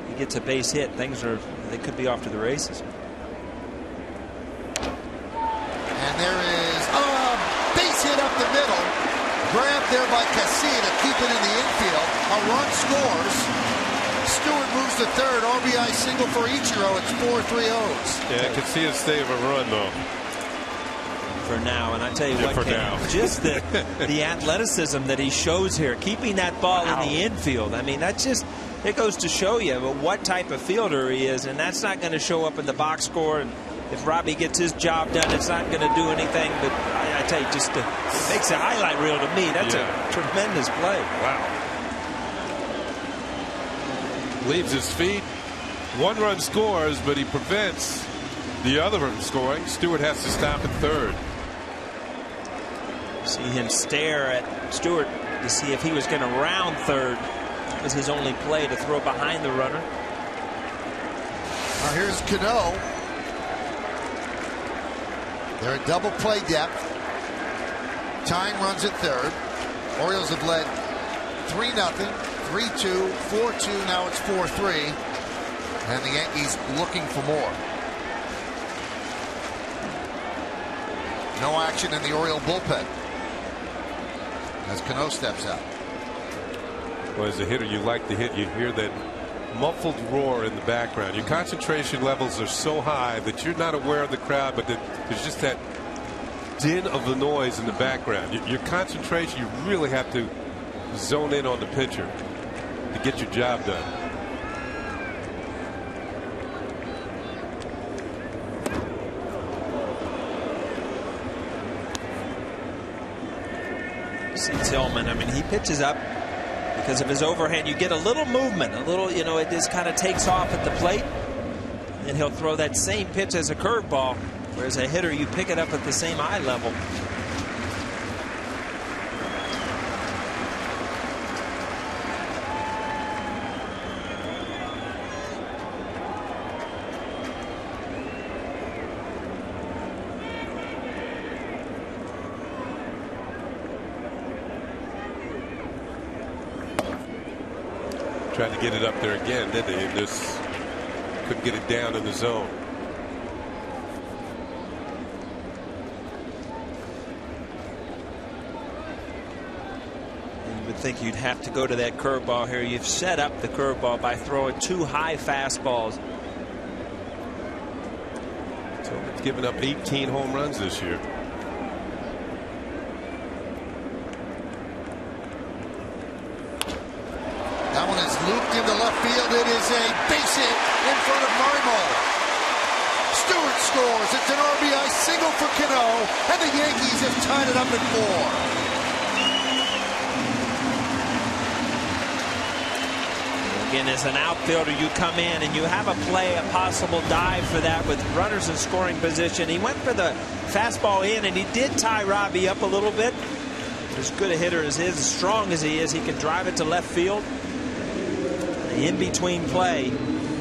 He gets a base hit, they could be off to the races. And there is a base hit up the middle. Grabbed there by Casilla to keep it in the infield. A run scores. Stewart moves to third. RBI single for Ichiro. It's 4-3 O's. Yeah, Casilla stay of a run though. For now, and I tell you what, for Ken, now. just the athleticism that he shows here, keeping that ball in the infield. I mean, that just, it goes to show you what type of fielder he is, and that's not going to show up in the box score. And if Robbie gets his job done, it's not going to do anything. But I hesitate just to makes a highlight reel to me. That's a tremendous play. Wow. Leaves his feet. 1 run scores, but he prevents the other from scoring. Stewart has to stop at third. See him stare at Stewart to see if he was going to round third. That was his only play, to throw behind the runner. Now here's Cano. They're at double play depth. Tying runs at third. Orioles have led 3-0, 3-2, 4-2. Now it's 4-3. And the Yankees looking for more. No action in the Oriole bullpen as Cano steps out. Well, as a hitter, you like to hit. You hear that muffled roar in the background. Your concentration levels are so high that you're not aware of the crowd, but there's just that din of the noise in the background. Your concentration, you really have to zone in on the pitcher to get your job done. See Tillman, I mean, he pitches up because of his overhand. You get a little movement, a little, you know, it just kind of takes off at the plate. And he'll throw that same pitch as a curveball, whereas a hitter, you pick it up at the same eye level. Tried to get it up there again, didn't they? Just couldn't get it down in the zone. You would think you'd have to go to that curveball here. You've set up the curveball by throwing 2 high fastballs. So it's given up 18 home runs this year. That one is looped into left field. It is a base hit in front of Marimo. Stewart scores. It's an RBI single for Cano, and the Yankees have tied it up at 4. Again, as an outfielder, you come in and you have a play, a possible dive for that with runners in scoring position. He went for the fastball in, and he did tie Robbie up a little bit. As good a hitter as he is, as strong as he is, he can drive it to left field. The in-between play,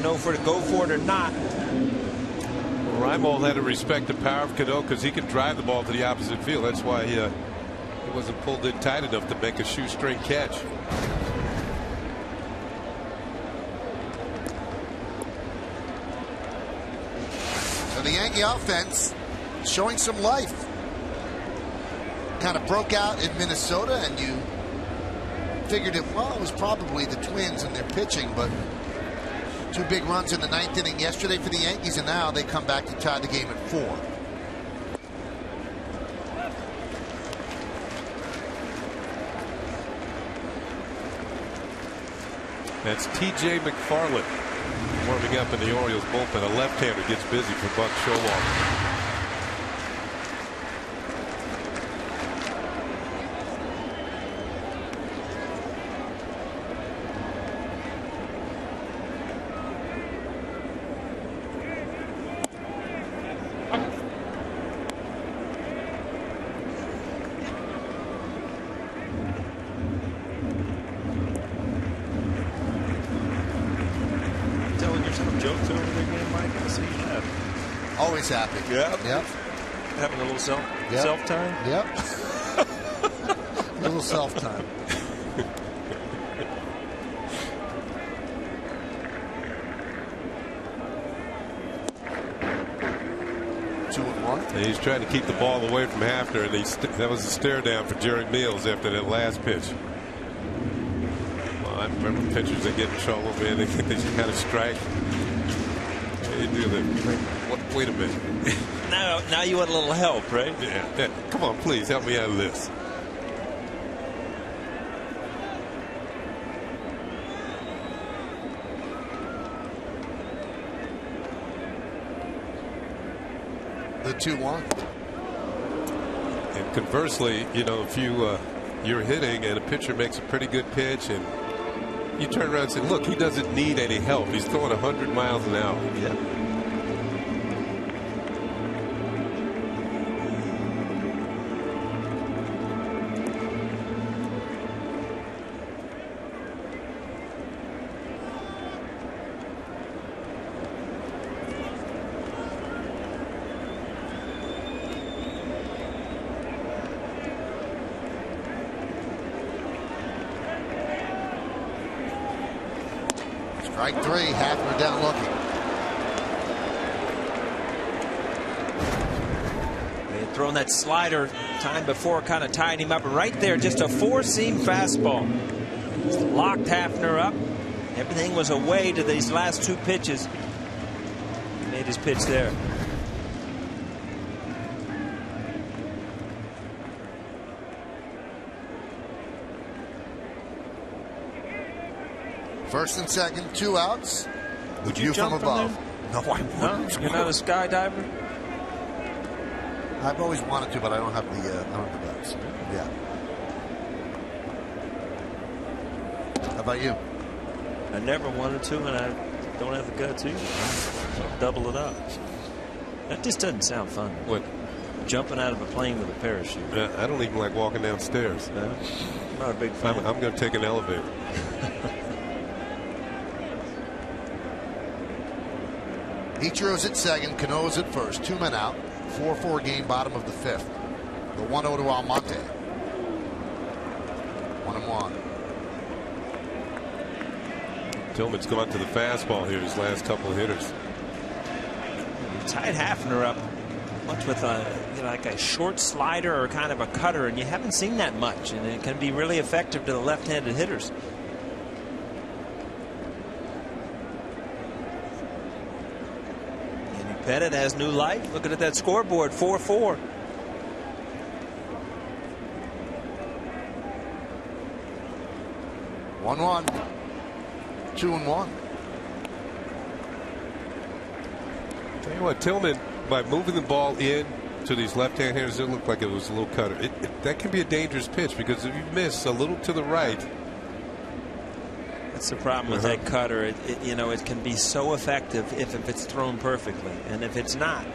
know if to go for it or not. Reimold had to respect the power of Cano because he could drive the ball to the opposite field. That's why he wasn't pulled in tight enough to make a shoestring catch. So the Yankee offense showing some life. Kind of broke out in Minnesota, and you figured it was probably the Twins and their pitching, but 2 big runs in the 9th inning yesterday for the Yankees, and now they come back to tie the game at 4. That's T.J. McFarland warming up in the Orioles bullpen. A left-hander gets busy for Buck Showalter. Always happy. Yep. Yep. Having a little self time. Yep. Little self time. Two and one. And he's trying to keep the ball away from Hafner, and that was a stare down for Jerry Mills after that last pitch. Well, I remember pitchers that get in trouble, man. They think they should kind of strike. They do that. Wait a minute. Now you want a little help, right? Yeah. Come on, please help me out of this. The 2-1. And Conversely, you know, if you're hitting and a pitcher makes a pretty good pitch and you turn around and say, look, he doesn't need any help. He's throwing 100 miles an hour. Yeah. Strike three, Hafner down looking. They had thrown that slider time before, kind of tied him up. Right there, just a four-seam fastball. Just locked Hafner up. Everything was away to these last two pitches. He made his pitch there. First and second, 2 outs. Would you jump from above? No, I wouldn't. No, you're not a skydiver. I've always wanted to, but I don't have the guts. Yeah. How about you? I never wanted to, and I don't have the guts either. So double it up. That just doesn't sound fun. What? Jumping out of a plane with a parachute. I don't even like walking downstairs. No? I'm not a big fan. I'm going to take an elevator. Ichiro's at second, Cano's at first. 2 men out. 4-4 game, bottom of the 5th. The 1-0 to Almonte. 1-1. Tillman's gone to the fastball here his last couple of hitters. You tied Hafner up much with like a short slider or kind of a cutter, and you haven't seen that much, and it can be really effective to the left-handed hitters. Pettit has new life. Looking at that scoreboard, 4-4. One. 2-1. Tell you what, Tillman, by moving the ball in to these left-hand hitters, it looked like it was a little cutter. That can be a dangerous pitch because if you miss a little to the right. That's the problem with that cutter. It can be so effective if it's thrown perfectly, and if it's not,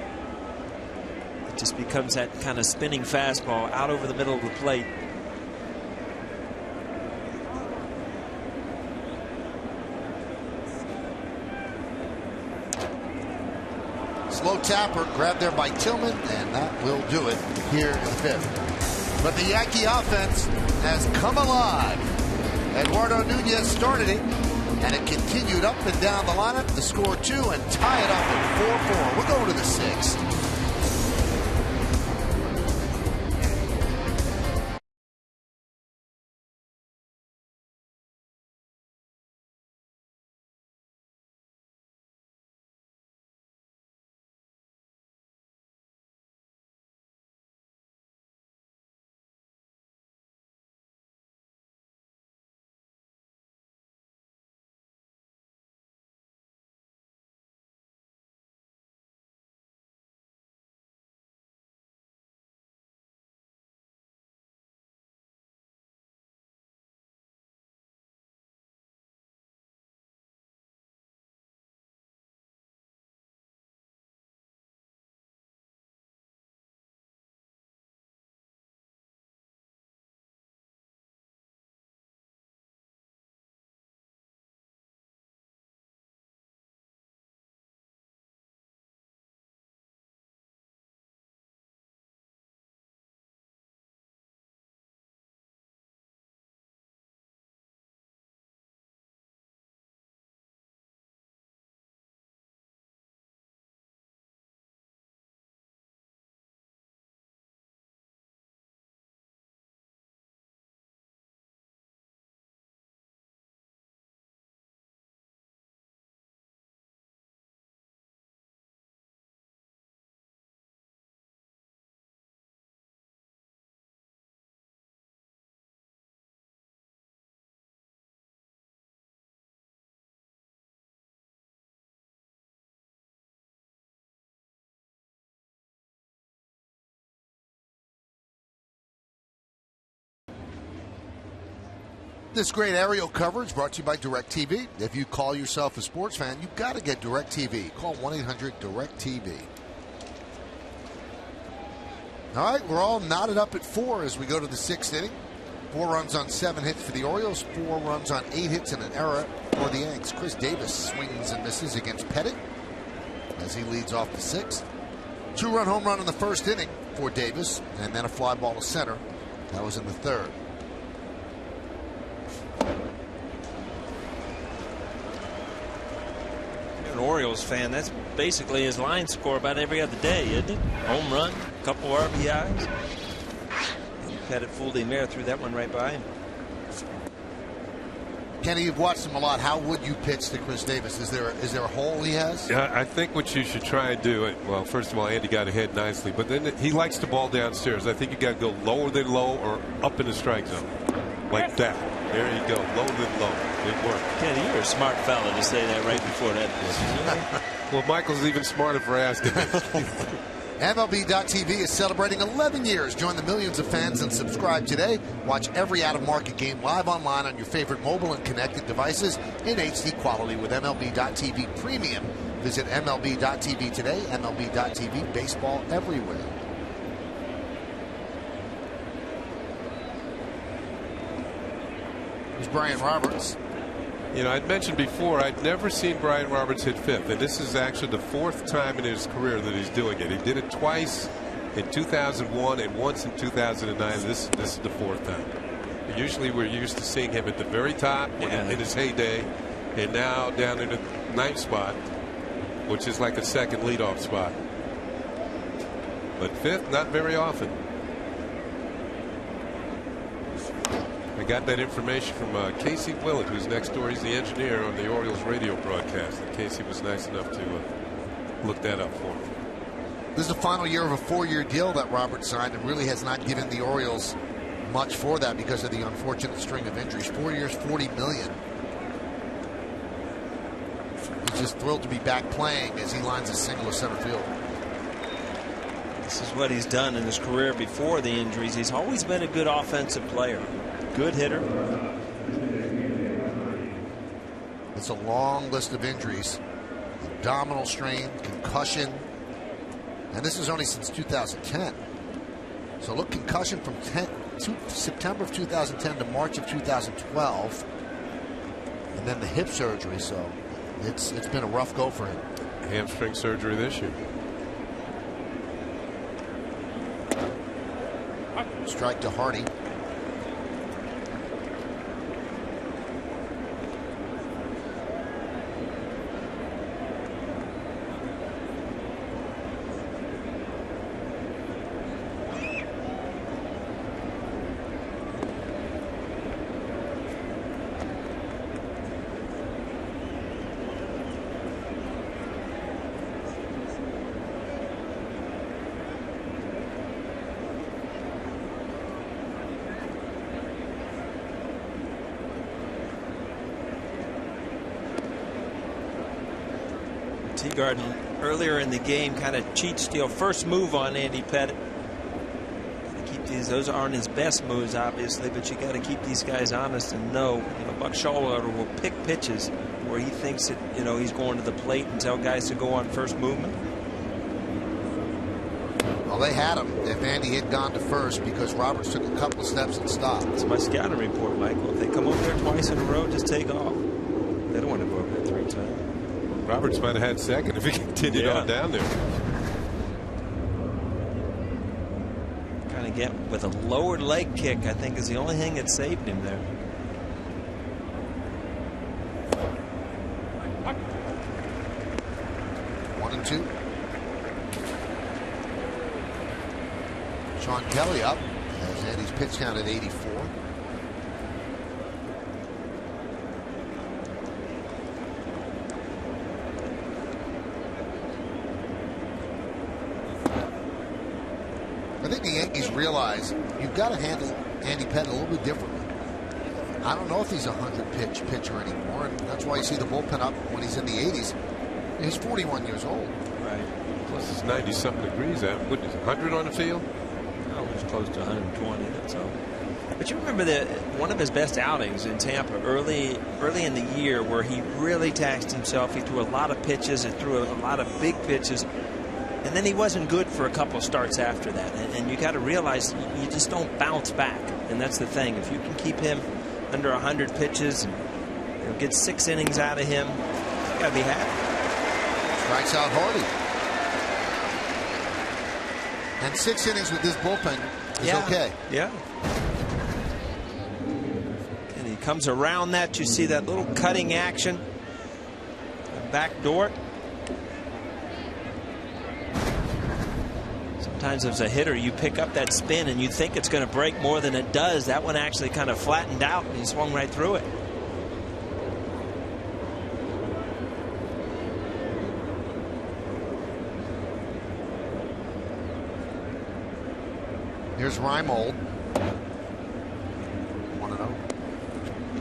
it just becomes that kind of spinning fastball out over the middle of the plate. Slow tapper grabbed there by Tillman, and that will do it here in the 5th. But the Yankee offense has come alive. Eduardo Nunez started it, and it continued up and down the lineup to score 2 and tie it up at 4-4. We're going to the 6th. This great aerial coverage brought to you by DirecTV. If you call yourself a sports fan, you've got to get DirecTV. Call 1-800-DirecTV. All right, we're all knotted up at 4 as we go to the 6th inning. 4 runs on 7 hits for the Orioles, 4 runs on 8 hits and an error for the Yanks. Chris Davis swings and misses against Pettit as he leads off the 6th. 2-run home run in the 1st inning for Davis, and then a fly ball to center. That was in the 3rd. You're an Orioles fan. That's basically his line score about every other day, isn't it? Home run, a couple RBIs. Pettit fooled him there, threw that one right by him. Kenny, you've watched him a lot. How would you pitch to Chris Davis? Is there a hole he has? Yeah, I think what you should try and do, well, first of all, Andy got ahead nicely, but then he likes the ball downstairs. I think you got to go lower than low or up in the strike zone. Like that. There you go. Lower than low. It worked. Kenny, you're a smart fella to say that right before that pitch. Well, Michael's even smarter for asking me. MLB.TV is celebrating 11 years. Join the millions of fans and subscribe today. Watch every out-of-market game live online on your favorite mobile and connected devices in HD quality with MLB.TV Premium. Visit MLB.TV today. MLB.TV, baseball everywhere. Here's Brian Roberts. You know, I'd mentioned before, I'd never seen Brian Roberts hit 5th, and this is actually the 4th time in his career that he's doing it. He did it twice in 2001 and once in 2009. This is the 4th time. Usually we're used to seeing him at the very top in his heyday, and now down in the 9th spot, which is like a second leadoff spot. But 5th, not very often. I got that information from Casey Willett, who's next door. He's the engineer on the Orioles radio broadcast. And Casey was nice enough to look that up for me. This is the final year of a 4-year deal that Roberts signed, and really has not given the Orioles much for that because of the unfortunate string of injuries. 4 years, $40 million. He's just thrilled to be back playing as he lines a single to center field. This is what he's done in his career before the injuries. He's always been a good offensive player. Good hitter. It's a long list of injuries. Abdominal strain, concussion. And this is only since 2010. So look, concussion from September of 2010 to March of 2012. And then the hip surgery. So it's been a rough go for him. Hamstring surgery this year. Strike to Hardy. Teagarden earlier in the game kind of cheat steal first move on Andy Pettit. Keep these, those aren't his best moves obviously, but you got to keep these guys honest and know, Buck Showalter will pick pitches where he thinks that he's going to the plate and tell guys to go on first movement. Well, they had him if Andy had gone to first because Roberts took a couple of steps and stopped. That's my scouting report, Michael. If they come over there twice in a row, just take off. They don't want to go over there 3 times. Roberts might have had second if he continued on down there. Kind of get with a lowered leg kick, I think, is the only thing that saved him there. One and two. Sean Kelly up as Andy's pitch count at 84. I think the Yankees realize you've got to handle Andy Pettit a little bit differently. I don't know if he's a 100-pitch pitcher anymore, and that's why you see the bullpen up when he's in the 80s. He's 41 years old. Right. Plus it's 90-something degrees out. What is it, 100 on the field? No, it's close to 120, that's all. But you remember that one of his best outings in Tampa early in the year, where he really taxed himself. He threw a lot of pitches and threw a lot of big pitches, and then he wasn't good for a couple of starts after that. And you got to realize you just don't bounce back, and that's the thing. If you can keep him under 100 pitches and get 6 innings out of him, you got to be happy. Strikes out Hardy. And 6 innings with this bullpen is okay. Yeah. Comes around that, you see that little cutting action, back door. Sometimes as a hitter you pick up that spin and you think it's going to break more than it does. That one actually kind of flattened out and he swung right through it. Here's Reimold.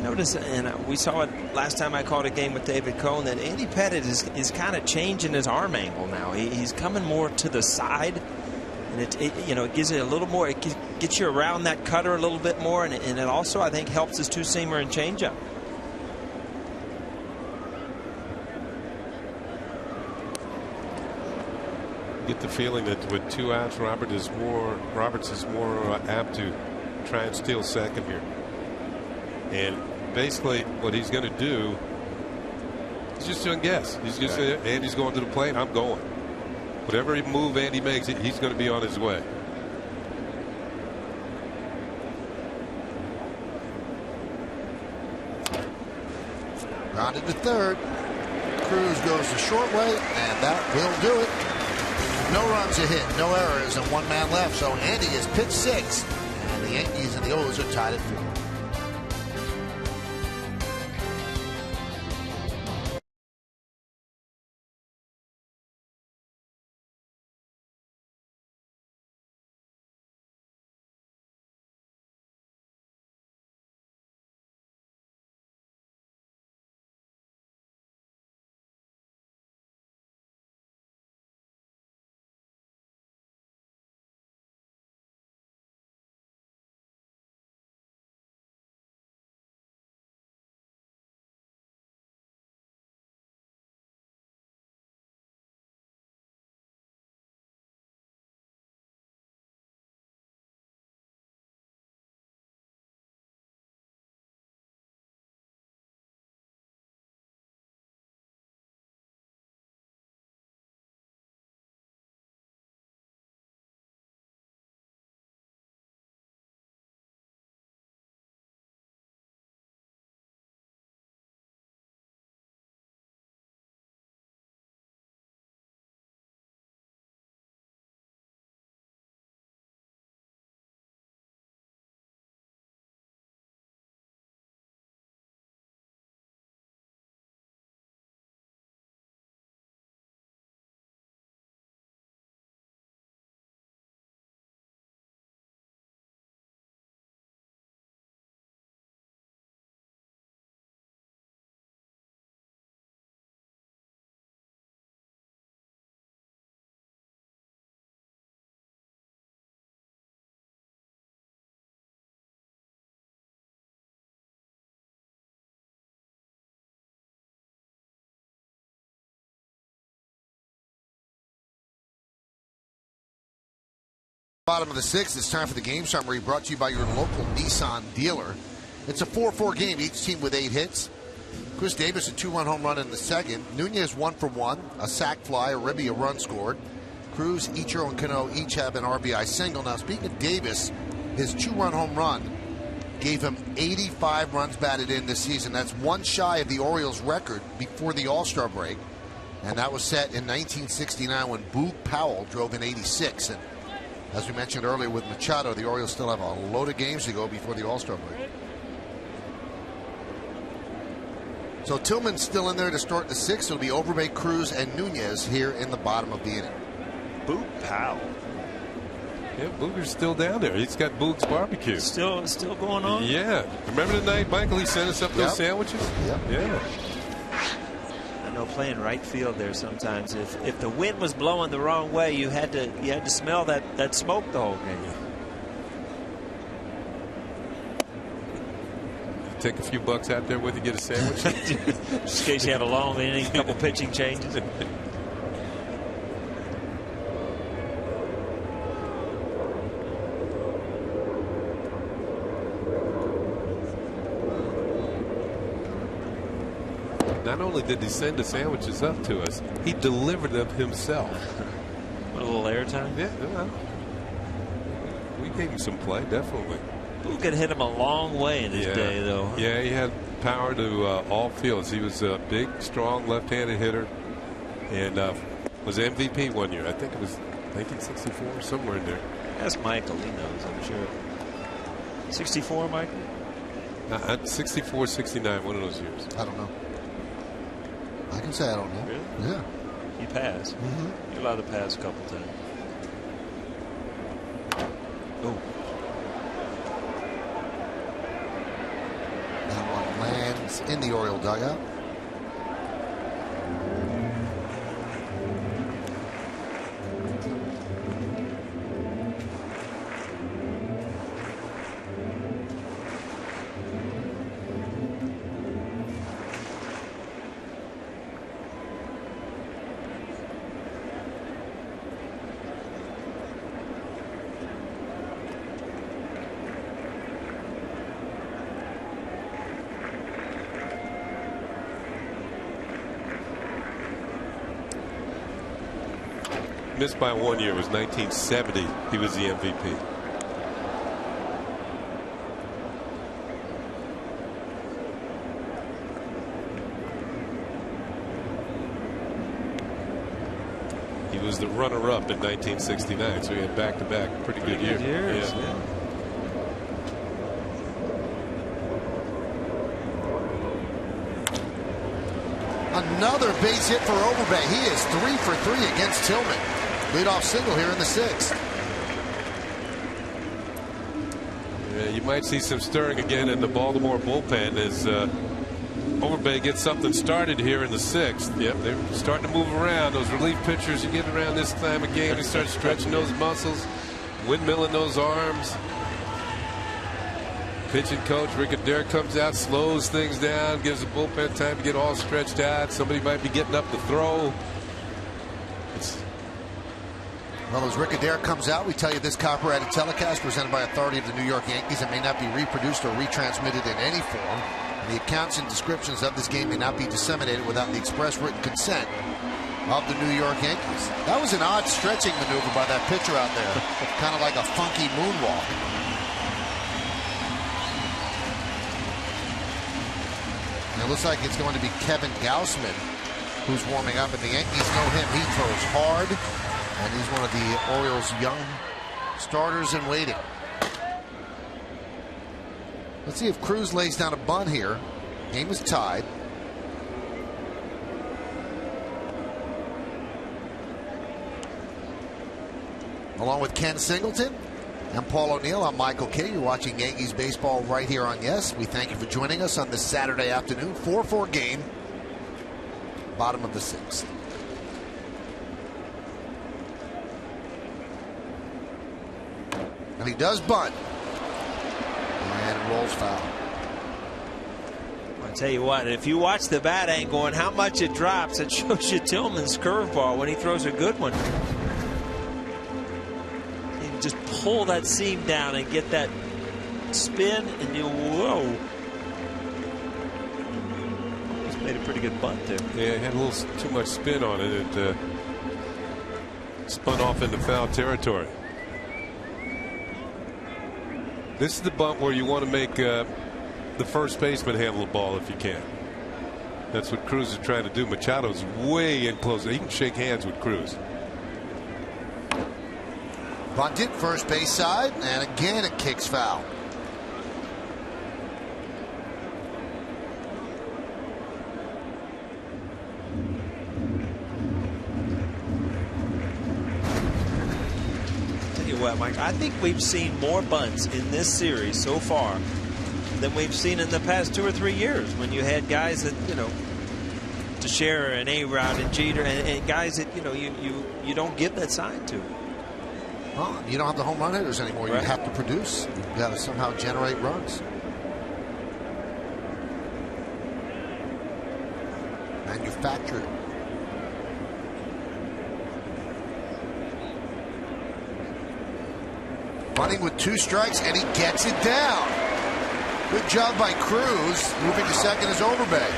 Notice, and we saw it last time I called a game with David Cohn, that Andy Pettitte is kind of changing his arm angle now. He's coming more to the side, and it gives it a little more. It gets you around that cutter a little bit more, and it also, I think, helps his two-seamer and changeup. Get the feeling that with 2 outs, Roberts is more apt to try and steal second here. And basically what he's going to do, he's just doing guess. He's just saying, Andy's going to the plate, I'm going. Whatever move Andy makes, he's going to be on his way. Grounded to third. Cruz goes the short way, and that will do it. No runs a hit, no errors, and 1 man left. So Andy has pitched 6, and the Yankees and the O's are tied at 4. Bottom of the 6th, it's time for the game summary brought to you by your local Nissan dealer. It's a 4-4 game, each team with 8 hits. Chris Davis, a 2-run home run in the second. Nunez 1 for 1, a sac fly, a ribby, a run scored. Cruz, Ichiro, and Cano each have an RBI single. Now, speaking of Davis, his 2-run home run gave him 85 runs batted in this season. That's 1 shy of the Orioles' record before the All-Star break. And that was set in 1969 when Boog Powell drove in 86. And as we mentioned earlier with Machado, the Orioles still have a load of games to go before the All-Star break. So Tillman's still in there to start the 6th. It'll be Overbay, Cruz, and Nunez here in the bottom of the inning. Boog Powell. Yeah, Booger's still down there. He's got Boog's barbecue. Still going on? Yeah. Remember the night, Michael, he sent us up those sandwiches? Yep. Yeah. I know, playing right field there sometimes, if the wind was blowing the wrong way, you had to smell that smoke the whole game. take a few bucks out there with you, get a sandwich? Just in case you have a long inning, a couple pitching changes. Not only did he send the sandwiches up to us, he delivered them himself. A little airtime? Yeah. We gave him some play, definitely. Who could hit him a long way in his day, though? Yeah, he had power to all fields. He was a big, strong left-handed hitter, and was MVP one year. I think it was 1964, somewhere in there. Ask Michael. He knows, I'm sure. 64, Michael? 64, 69, one of those years. I don't know. I can say I don't know. Really? Yeah. You pass. You're allowed to pass a couple times. Oh. That one lands in the Oriole dugout. Missed by 1 year. It was 1970. He was the MVP. He was the runner-up in 1969, so he had back-to-back pretty good years. Yeah. Another base hit for Overbay. He is 3 for 3 against Tillman. Leadoff single here in the 6th. Yeah, you might see some stirring again in the Baltimore bullpen as Overbay gets something started here in the 6th. Yep, they're starting to move around. Those relief pitchers, you get around this time of game, they start stretching those muscles, windmilling those arms. Pitching coach Rick Adair comes out, slows things down, gives the bullpen time to get all stretched out. Somebody might be getting up to throw. Well, as Rick Adair comes out, we tell you this copyrighted telecast presented by authority of the New York Yankees. It may not be reproduced or retransmitted in any form. The accounts and descriptions of this game may not be disseminated without the express written consent of the New York Yankees. That was an odd stretching maneuver by that pitcher out there. Kind of like a funky moonwalk. And it looks like it's going to be Kevin Gausman who's warming up, and the Yankees know him. He throws hard, and he's one of the Orioles' young starters in waiting. Let's see if Cruz lays down a bunt here. Game is tied. Along with Ken Singleton and Paul O'Neill, I'm Michael Kay. You're watching Yankees baseball right here on Yes. We thank you for joining us on this Saturday afternoon. 4-4 game. Bottom of the 6th. And he does bunt. And it rolls foul. I tell you what, if you watch the bat angle and how much it drops, it shows you Tillman's curveball when he throws a good one. You just pull that seam down and get that spin, and you, whoa. He's made a pretty good bunt there. Yeah, it had a little too much spin on it. It spun off into foul territory. This is the bunt where you want to make the first baseman handle the ball if you can. That's what Cruz is trying to do. Machado's way in close. He can shake hands with Cruz. Bunted first base side, and again it kicks foul. What, Mike? I think we've seen more bunts in this series so far than we've seen in the past 2 or 3 years, when you had guys that, you know, Teixeira and A-Rod and Jeter and guys that, you know, you don't give that sign to. Well, you don't have the home run hitters anymore. Right. You have to produce. You got to somehow generate runs. manufactured. Running with 2 strikes, and he gets it down. Good job by Cruz. Moving to second is Overbay.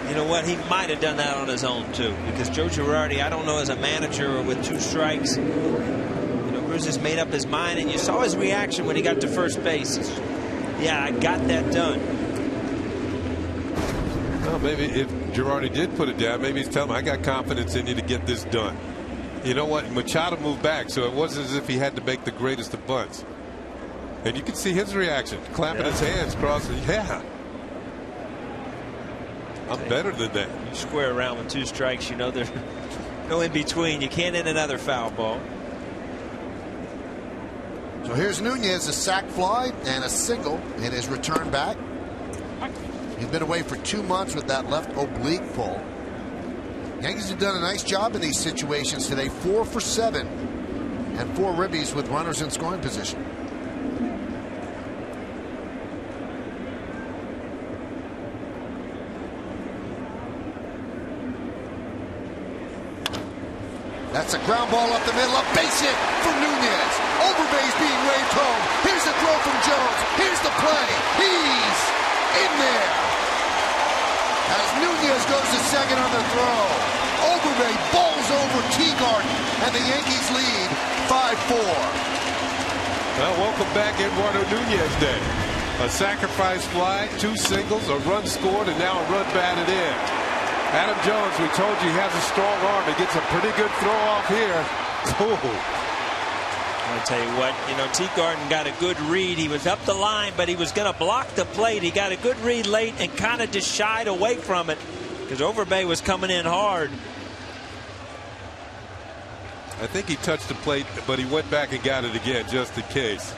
You know what? He might have done that on his own, too, because Joe Girardi, I don't know, as a manager with 2 strikes, Cruz has made up his mind, and you saw his reaction when he got to first base. Yeah, I got that done. Well, maybe if Girardi did put it down, maybe he's telling him, I got confidence in you to get this done. You know what? Machado moved back, so it wasn't as if he had to make the greatest of bunts. And you can see his reaction, clapping his hands, crossing. Yeah. I'm better than that. You square around with 2 strikes, you know there's no in between. You can't hit another foul ball. So here's Nunez, a sac fly and a single in his return back. He's been away for 2 months with that left oblique pull. Yankees have done a nice job in these situations today. 4 for 7 and 4 ribbies with runners in scoring position. That's a ground ball up the middle, a base hit for Nunez. Overbay's being waved home. Here's the throw from Jones. Here's the play. He's in there. As Nunez goes to second on the throw, Overbay balls over Teagarden, and the Yankees lead 5-4. Well, welcome back, Eduardo Nunez Day. A sacrifice fly, 2 singles, a run scored, and now a run batted in. Adam Jones, we told you he has a strong arm. He gets a pretty good throw off here. I'll tell you what, Teagarden got a good read. He was up the line, but he was going to block the plate. He got a good read late and kind of just shied away from it because Overbay was coming in hard. I think he touched the plate, but he went back and got it again just in case.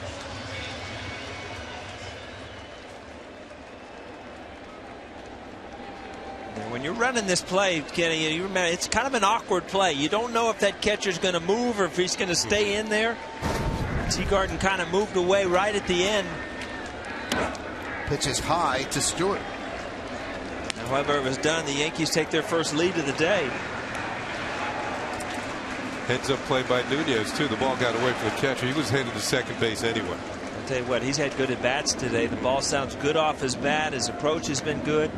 When you're running this play, Kenny, you remember it's kind of an awkward play. You don't know if that catcher's going to move or if he's going to stay in there. Teagarden kind of moved away right at the end. Pitches high to Stewart. However it was done, the Yankees take their first lead of the day. Heads up play by Nunez, too. The ball got away from the catcher. He was headed to second base anyway. I'll tell you what, he's had good at bats today. The ball sounds good off his bat. His approach has been good.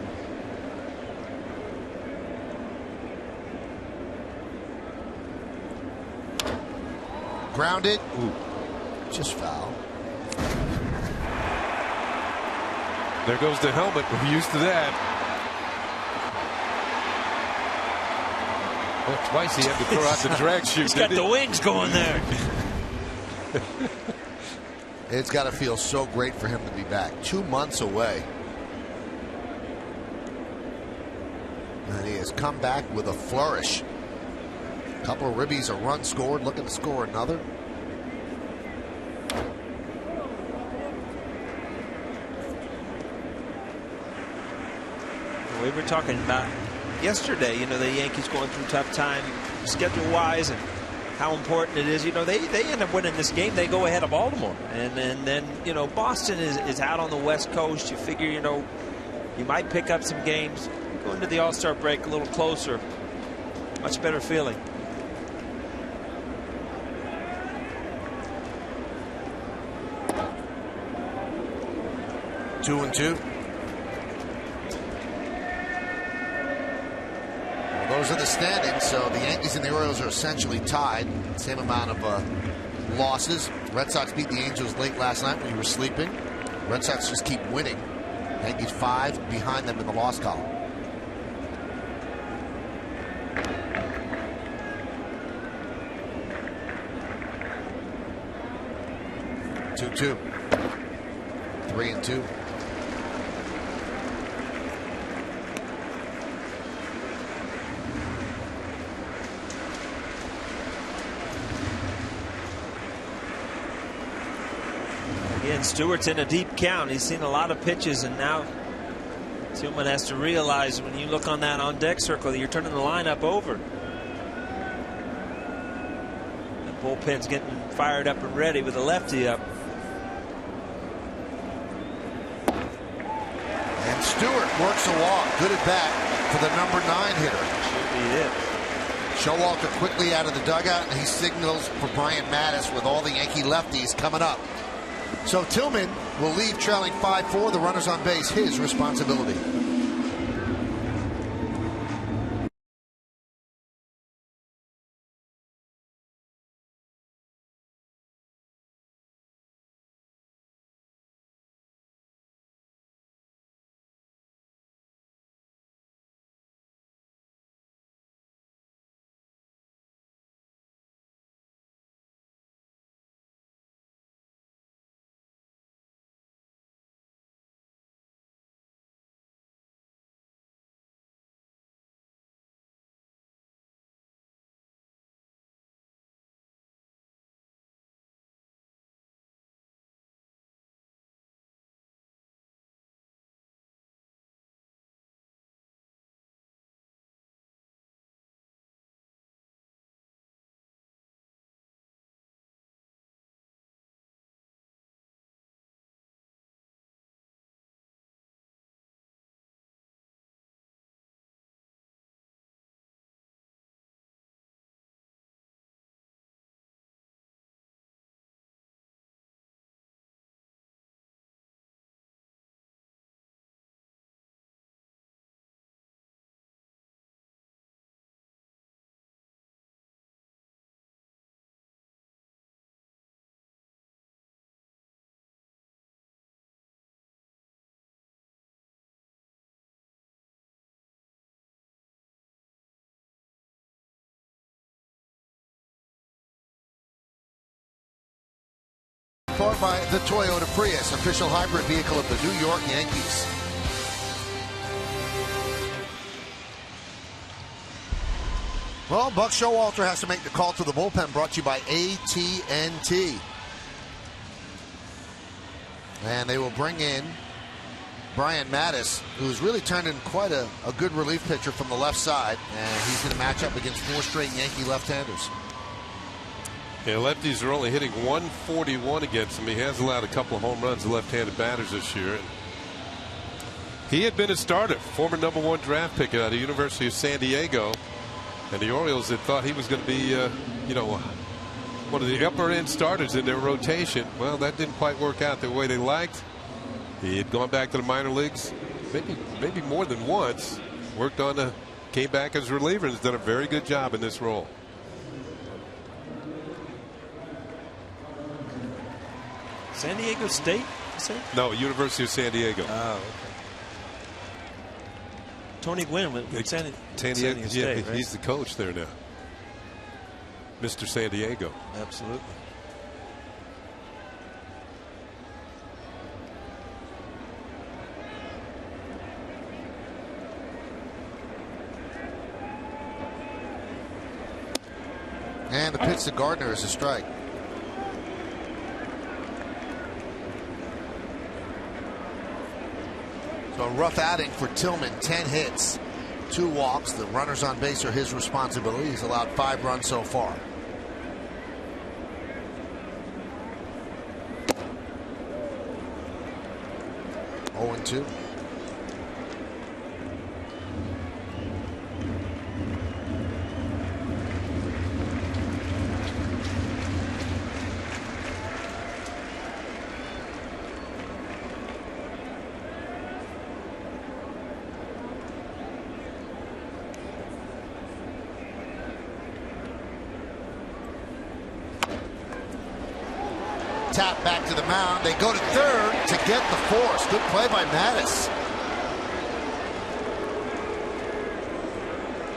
Grounded. Ooh, just foul. There goes the helmet. We're used to that. Oh, twice he had to throw out the drag chute. He's got the wings going there. It's got to feel so great for him to be back. 2 months away. And he has come back with a flourish. Couple of ribbies, a run scored, looking to score another. We were talking about yesterday, the Yankees going through tough time schedule-wise and how important it is. They end up winning this game. They go ahead of Baltimore. And then Boston is out on the West Coast. You figure, you might pick up some games. Go into the All-Star break a little closer. Much better feeling. Two and two. Well, those are the standings. So the Yankees and the Orioles are essentially tied. Same amount of losses. Red Sox beat the Angels late last night when you were sleeping. Red Sox just keep winning. Yankees 5 behind them in the loss column. Two. 3 and 2. Again, Stewart's in a deep count. He's seen a lot of pitches, and now Tillman has to realize when you look on that on deck circle that you're turning the lineup over. The bullpen's getting fired up and ready with the lefty up. works a walk. Good at bat for the number 9 hitter. Should be it. Showalter quickly out of the dugout, and he signals for Brian Mattis with all the Yankee lefties coming up. So Tillman will leave trailing 5-4. The runners on base, his responsibility. Powered by the Toyota Prius, official hybrid vehicle of the New York Yankees. Well, Buck Showalter has to make the call to the bullpen, brought to you by AT&T. And they will bring in Brian Mattis, who's really turned in quite a good relief pitcher from the left side. And he's going to match up against 4 straight Yankee left-handers. Yeah, lefties are only hitting 141 against him. He has allowed a couple of home runs to left-handed batters this year. He had been a starter, former #1 draft pick out of the University of San Diego. And the Orioles had thought he was going to be, one of the upper-end starters in their rotation. Well, that didn't quite work out the way they liked. He had gone back to the minor leagues maybe more than once. Came back as a reliever and has done a very good job in this role. San Diego State, you say? No, University of San Diego. Oh, okay. Tony Gwynn with San Diego State, yeah, right? He's the coach there now. Mr. San Diego. Absolutely. And the pitch to Gardner is a strike. So a rough outing for Tillman. 10 hits, 2 walks. The runners on base are his responsibility. He's allowed 5 runs so far. Oh, 0-2. Tap back to the mound. They go to third to get the force. Good play by Mattis.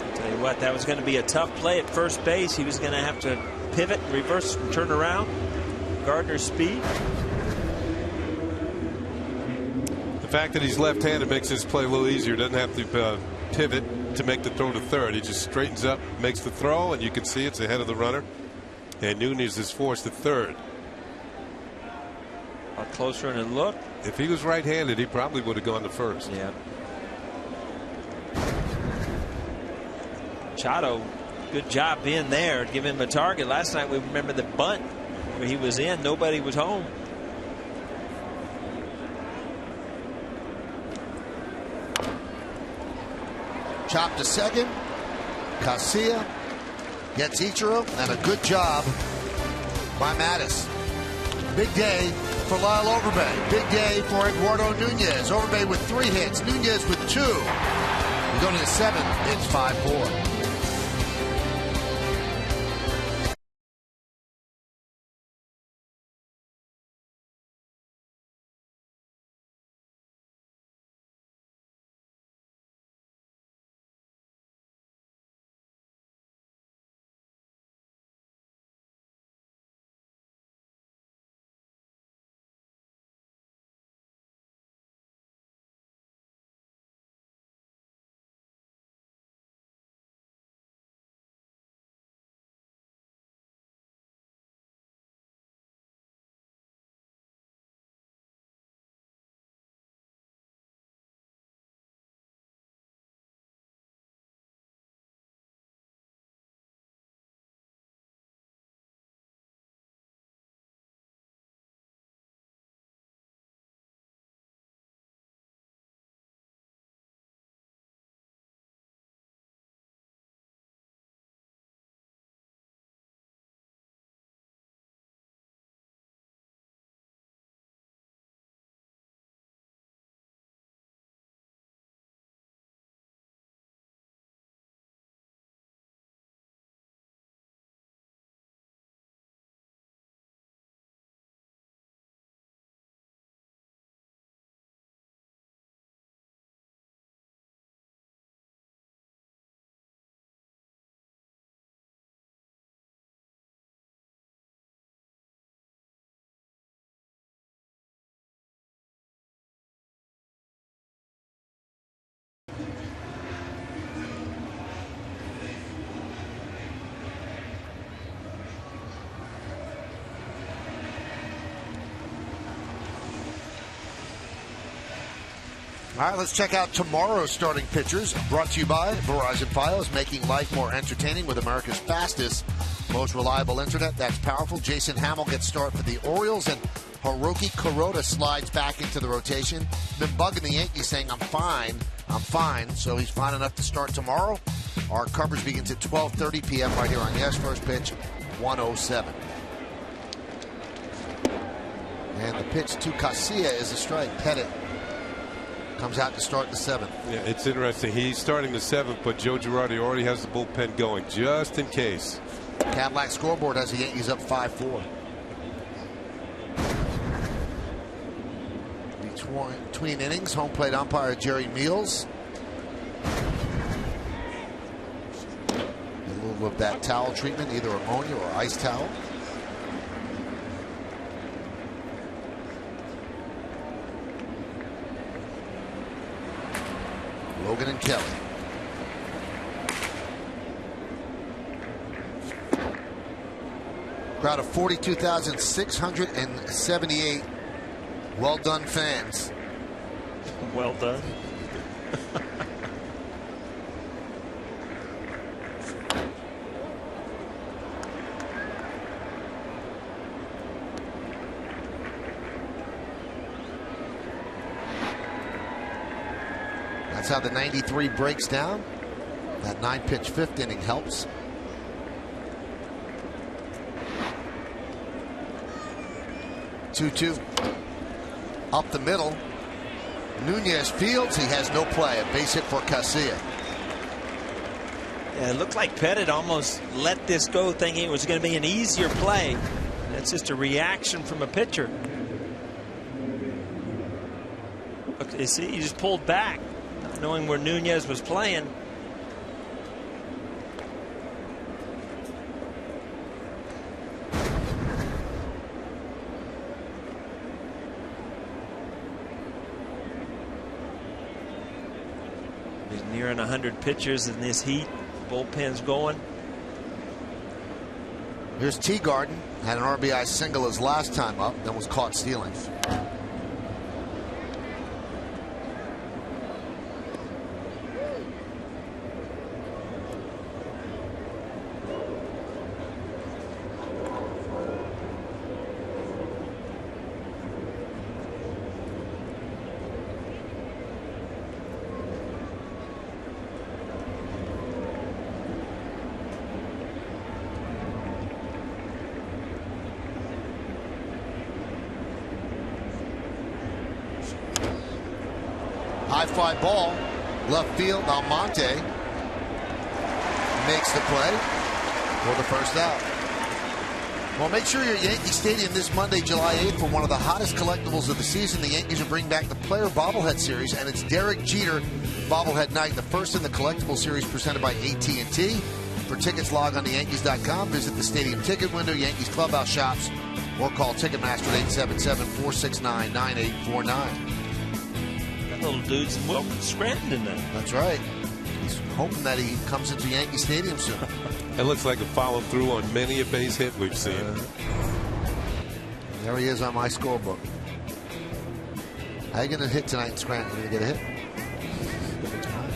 I'll tell you what, that was going to be a tough play at first base. He was going to have to pivot, reverse, and turn around. Gardner's speed. The fact that he's left-handed makes his play a little easier. Doesn't have to pivot to make the throw to third. He just straightens up, makes the throw, and you can see it's ahead of the runner. And Nunez is forced to third. Closer in a look. If he was right-handed, he probably would have gone to first. Yeah. Machado, good job being there, give him a target. Last night we remember the bunt where he was in, nobody was home. Chop to second. Casilla gets Ichiro, and a good job by Mattis. Big day for Lyle Overbay. Big day for Eduardo Nunez. Overbay with 3 hits. Nunez with 2. We're going to the 7. It's 5-4. All right, let's check out tomorrow's starting pitchers. Brought to you by Verizon Fios, making life more entertaining with America's fastest, most reliable internet. That's powerful. Jason Hamill gets start for the Orioles, and Hiroki Kuroda slides back into the rotation. Been bugging the Yankees saying, I'm fine. So he's fine enough to start tomorrow. Our coverage begins at 12:30 p.m. right here on Yes. First pitch, 107. And the pitch to Casilla is a strike. Pettit comes out to start the 7th. Yeah, it's interesting. He's starting the 7th, but Joe Girardi already has the bullpen going just in case. Cadillac scoreboard has the Yankees up 5-4. Between innings, home plate umpire Jerry Meals. A little of that towel treatment, either ammonia or ice towel. Logan and Kelly. Crowd of 42,678 well done fans. Well done. That's how the 93 breaks down. That 9-pitch 5th inning helps. Two up the middle. Nunez fields. He has no play. A base hit for Casilla. Yeah, it looked like Pettit almost let this go, thinking it was going to be an easier play. That's just a reaction from a pitcher. Look, you see, he just pulled back, not knowing where Nunez was playing. He's nearing 100 pitchers in this heat. Bullpen's going. Here's Teagarden. Had an RBI single his last time up, then was caught stealing. High fly ball, left field. Almonte makes the play for the first out. Well, make sure you're at Yankee Stadium this Monday, July 8th, for one of the hottest collectibles of the season. The Yankees are bringing back the Player Bobblehead Series, and it's Derek Jeter Bobblehead Night, the first in the collectible series presented by AT&T. For tickets, log on to Yankees.com, visit the stadium ticket window, Yankees clubhouse shops, or call Ticketmaster at 877-469-9849. That little dude's Scranton there. That's right. He's hoping that he comes into Yankee Stadium soon. It looks like a follow-through on many a base hit we've seen. There he is on my scorebook. How you going to hit tonight in Scranton? Going to get a hit?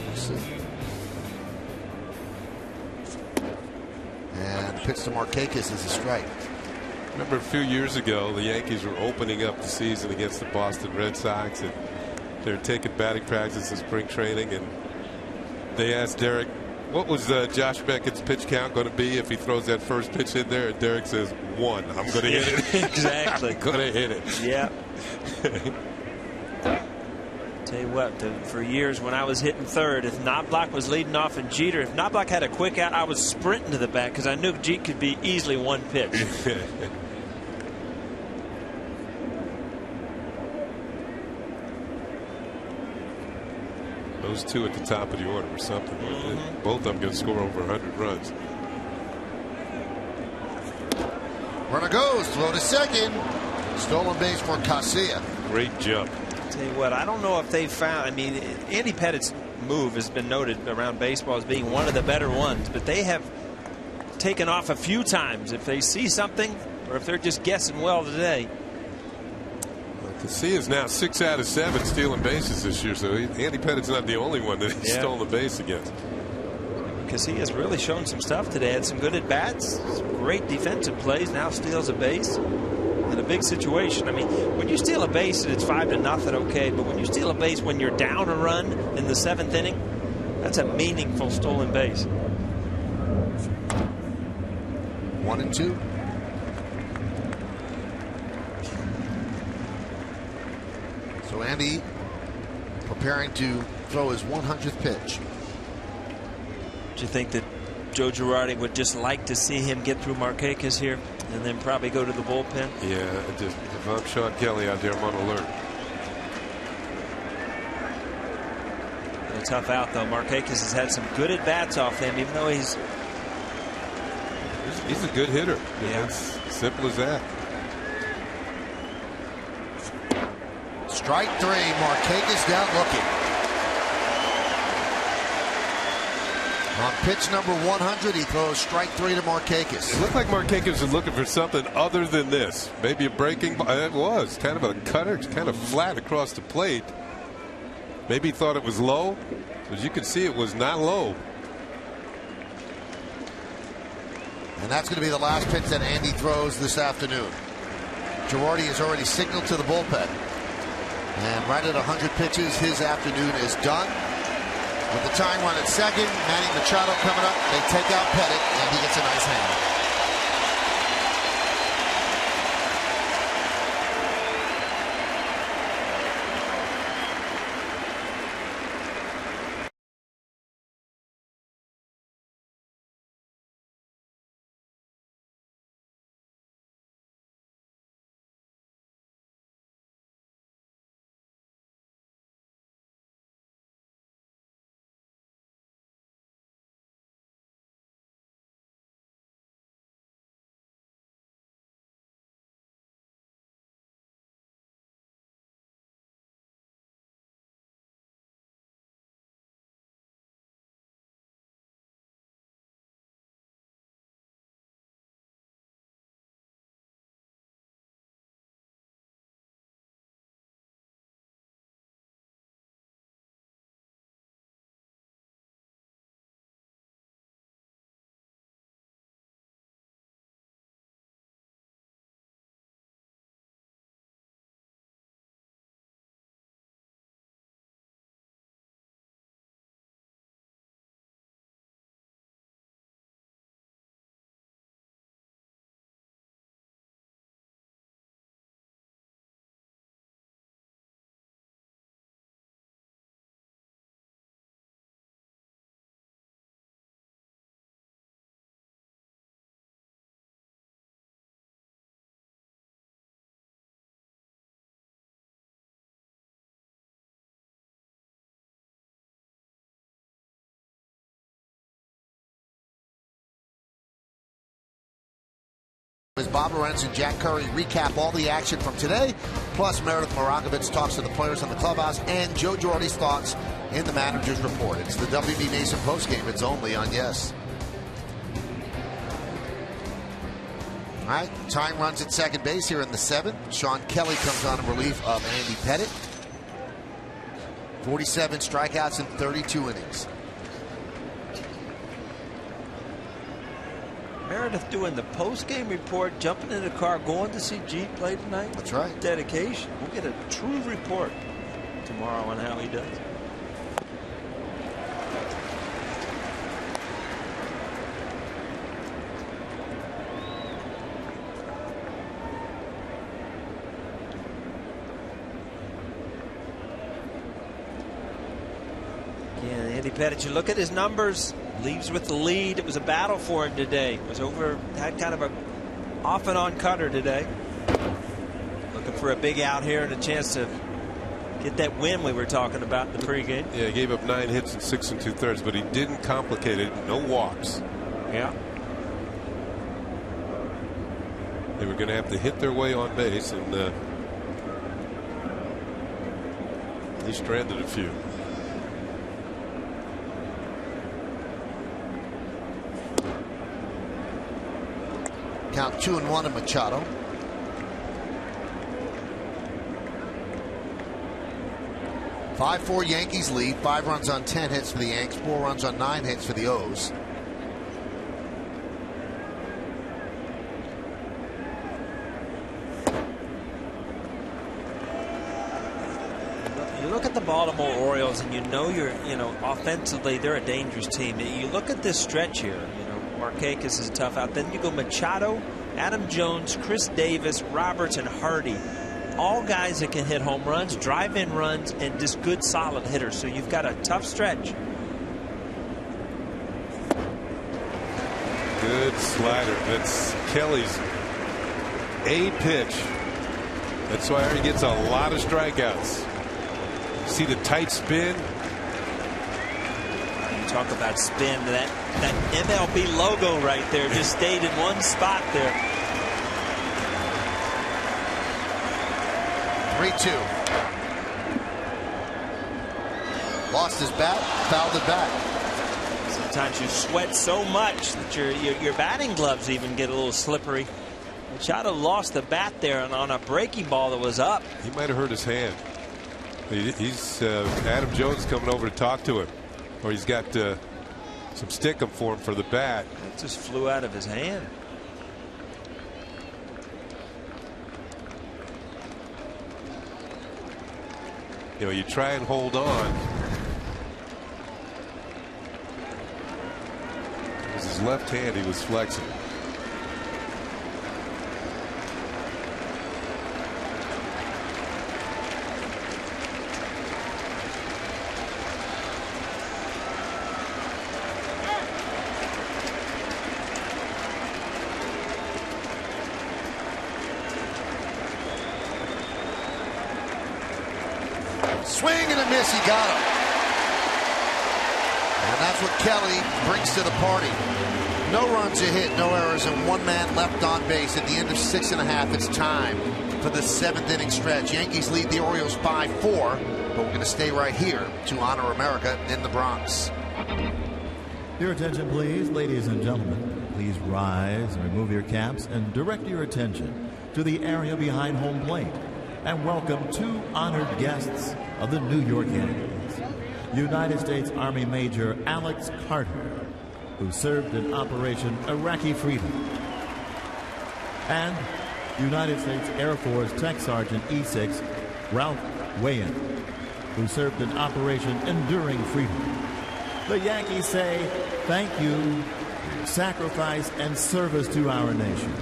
Let's see. And pitch to Markakis is a strike. Remember a few years ago, the Yankees were opening up the season against the Boston Red Sox, and they were taking batting practice in spring training, and they asked Derek, what was Josh Beckett's pitch count going to be if he throws that first pitch in there? And Derek says, 1. I'm going to hit it. Exactly. I'm going to hit it. Yeah. Tell you what, for years when I was hitting third, if Knobloch was leading off and Jeter, if Knobloch had a quick out, I was sprinting to the bat because I knew Jeter could be easily one pitch. Those two at the top of the order or something. Both of them going to score over 100 runs. Runner goes, throw to second. Stolen base for Casilla. Great jump. Tell you what, I don't know if they found. I mean, Andy Pettit's move has been noted around baseball as being one of the better ones, but they have taken off a few times. If they see something, or if they're just guessing well today. Casillas now 6 out of 7 stealing bases this year, so Andy Pettit's not the only one that he's stolen the base against. Casillas really shown some stuff today. Had some good at bats, some great defensive plays. Now steals a base in a big situation. I mean, when you steal a base and it's 5-0, okay, but when you steal a base when you're down a run in the 7th inning, that's a meaningful stolen base. 1-2. So Andy preparing to throw his 100th pitch. Do you think that Joe Girardi would just like to see him get through Markakis here and then probably go to the bullpen? Yeah, if I'm Sean Kelly out there, I'm on alert. A tough out, though. Markakis has had some good at-bats off him, even though he's a good hitter. Yeah. It's simple as that. Strike 3, Markakis down looking. On pitch number 100, he throws strike 3 to Markakis. It looked like Markakis was looking for something other than this. Maybe a breaking ball. It was kind of a cutter. It's kind of flat across the plate. Maybe he thought it was low. As you can see, it was not low. And that's going to be the last pitch that Andy throws this afternoon. Girardi has already signaled to the bullpen. And right at 100 pitches, his afternoon is done. With the tying run at second, Manny Machado coming up. They take out Pettit, and he gets a nice hand. As Bob Lorenz and Jack Curry recap all the action from today, plus Meredith Morakovich talks to the players in the clubhouse, and Joe Girardi's thoughts in the manager's report. It's the WB Mason postgame. It's only on Yes. All right, time runs at second base here in the 7th. Sean Kelly comes on in relief of Andy Pettit. 47 strikeouts in 32 innings. Meredith doing the post-game report, jumping in the car, going to see G play tonight. That's right. Dedication. We'll get a true report tomorrow on how he does. Again, Andy Pettit, you look at his numbers. Leaves with the lead. It was a battle for him today. Had kind of a off and on cutter today. Looking for a big out here and a chance to get that win we were talking about in the pregame. Yeah, he gave up 9 hits in 6 2/3, but he didn't complicate it. No walks. Yeah. They were going to have to hit their way on base, and he stranded a few. Count 2-1 to Machado. "5-4 Yankees lead. 5 runs on 10 hits for the Yanks. 4 runs on 9 hits for the O's. You look at the Baltimore Orioles, and you know offensively they're a dangerous team. You look at this stretch here. Markakis is tough out. Then you go Machado, Adam Jones, Chris Davis, Roberts, and Hardy. All guys that can hit home runs, drive-in runs, and just good solid hitters. So you've got a tough stretch. Good slider. That's Kelly's A pitch. That's why he gets a lot of strikeouts. See the tight spin. Talk about spin. That MLB logo right there just stayed in one spot there. 3-2. Lost his bat, fouled it back. Sometimes you sweat so much that your batting gloves even get a little slippery. Machado lost the bat there, and on a breaking ball that was up. He might have hurt his hand. He's Adam Jones coming over to talk to him. Or he's got some stickum for him for the bat. It just flew out of his hand. You try and hold on. With his left hand, he was flexing. Swing and a miss. He got him. And that's what Kelly brings to the party. No runs a hit, no errors, and 1 man left on base. At the end of 6 1/2, it's time for the 7th inning stretch. Yankees lead the Orioles 5-4, but we're going to stay right here to honor America in the Bronx. Your attention, please, ladies and gentlemen. Please rise and remove your caps and direct your attention to the area behind home plate. And welcome 2 honored guests of the New York Yankees. United States Army Major Alex Carter, who served in Operation Iraqi Freedom, and United States Air Force Tech Sergeant E6 Ralph Wayan, who served in Operation Enduring Freedom. The Yankees say thank you for your sacrifice and service to our nation.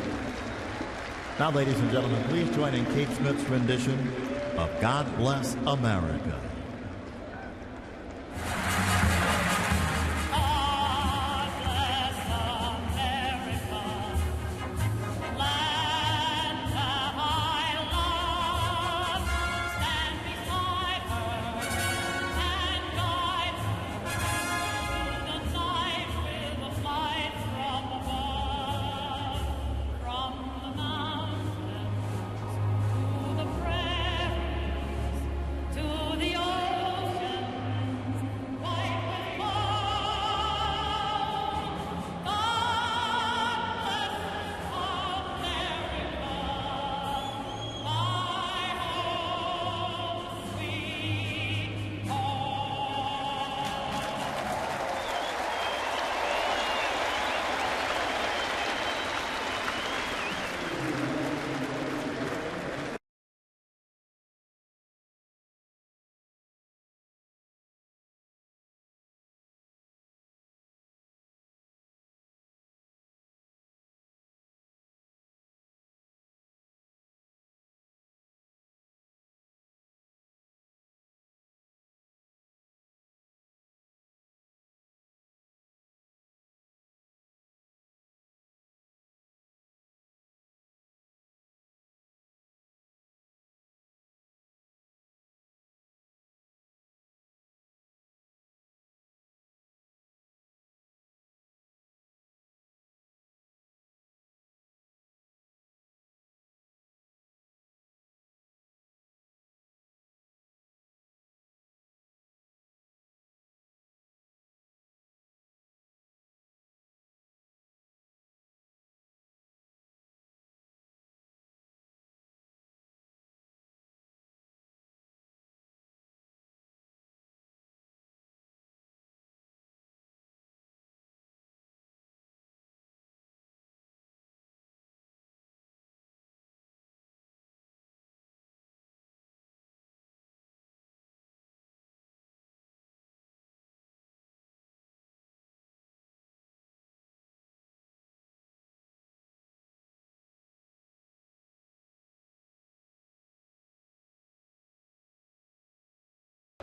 Now, ladies and gentlemen, please join in Kate Smith's rendition of God Bless America.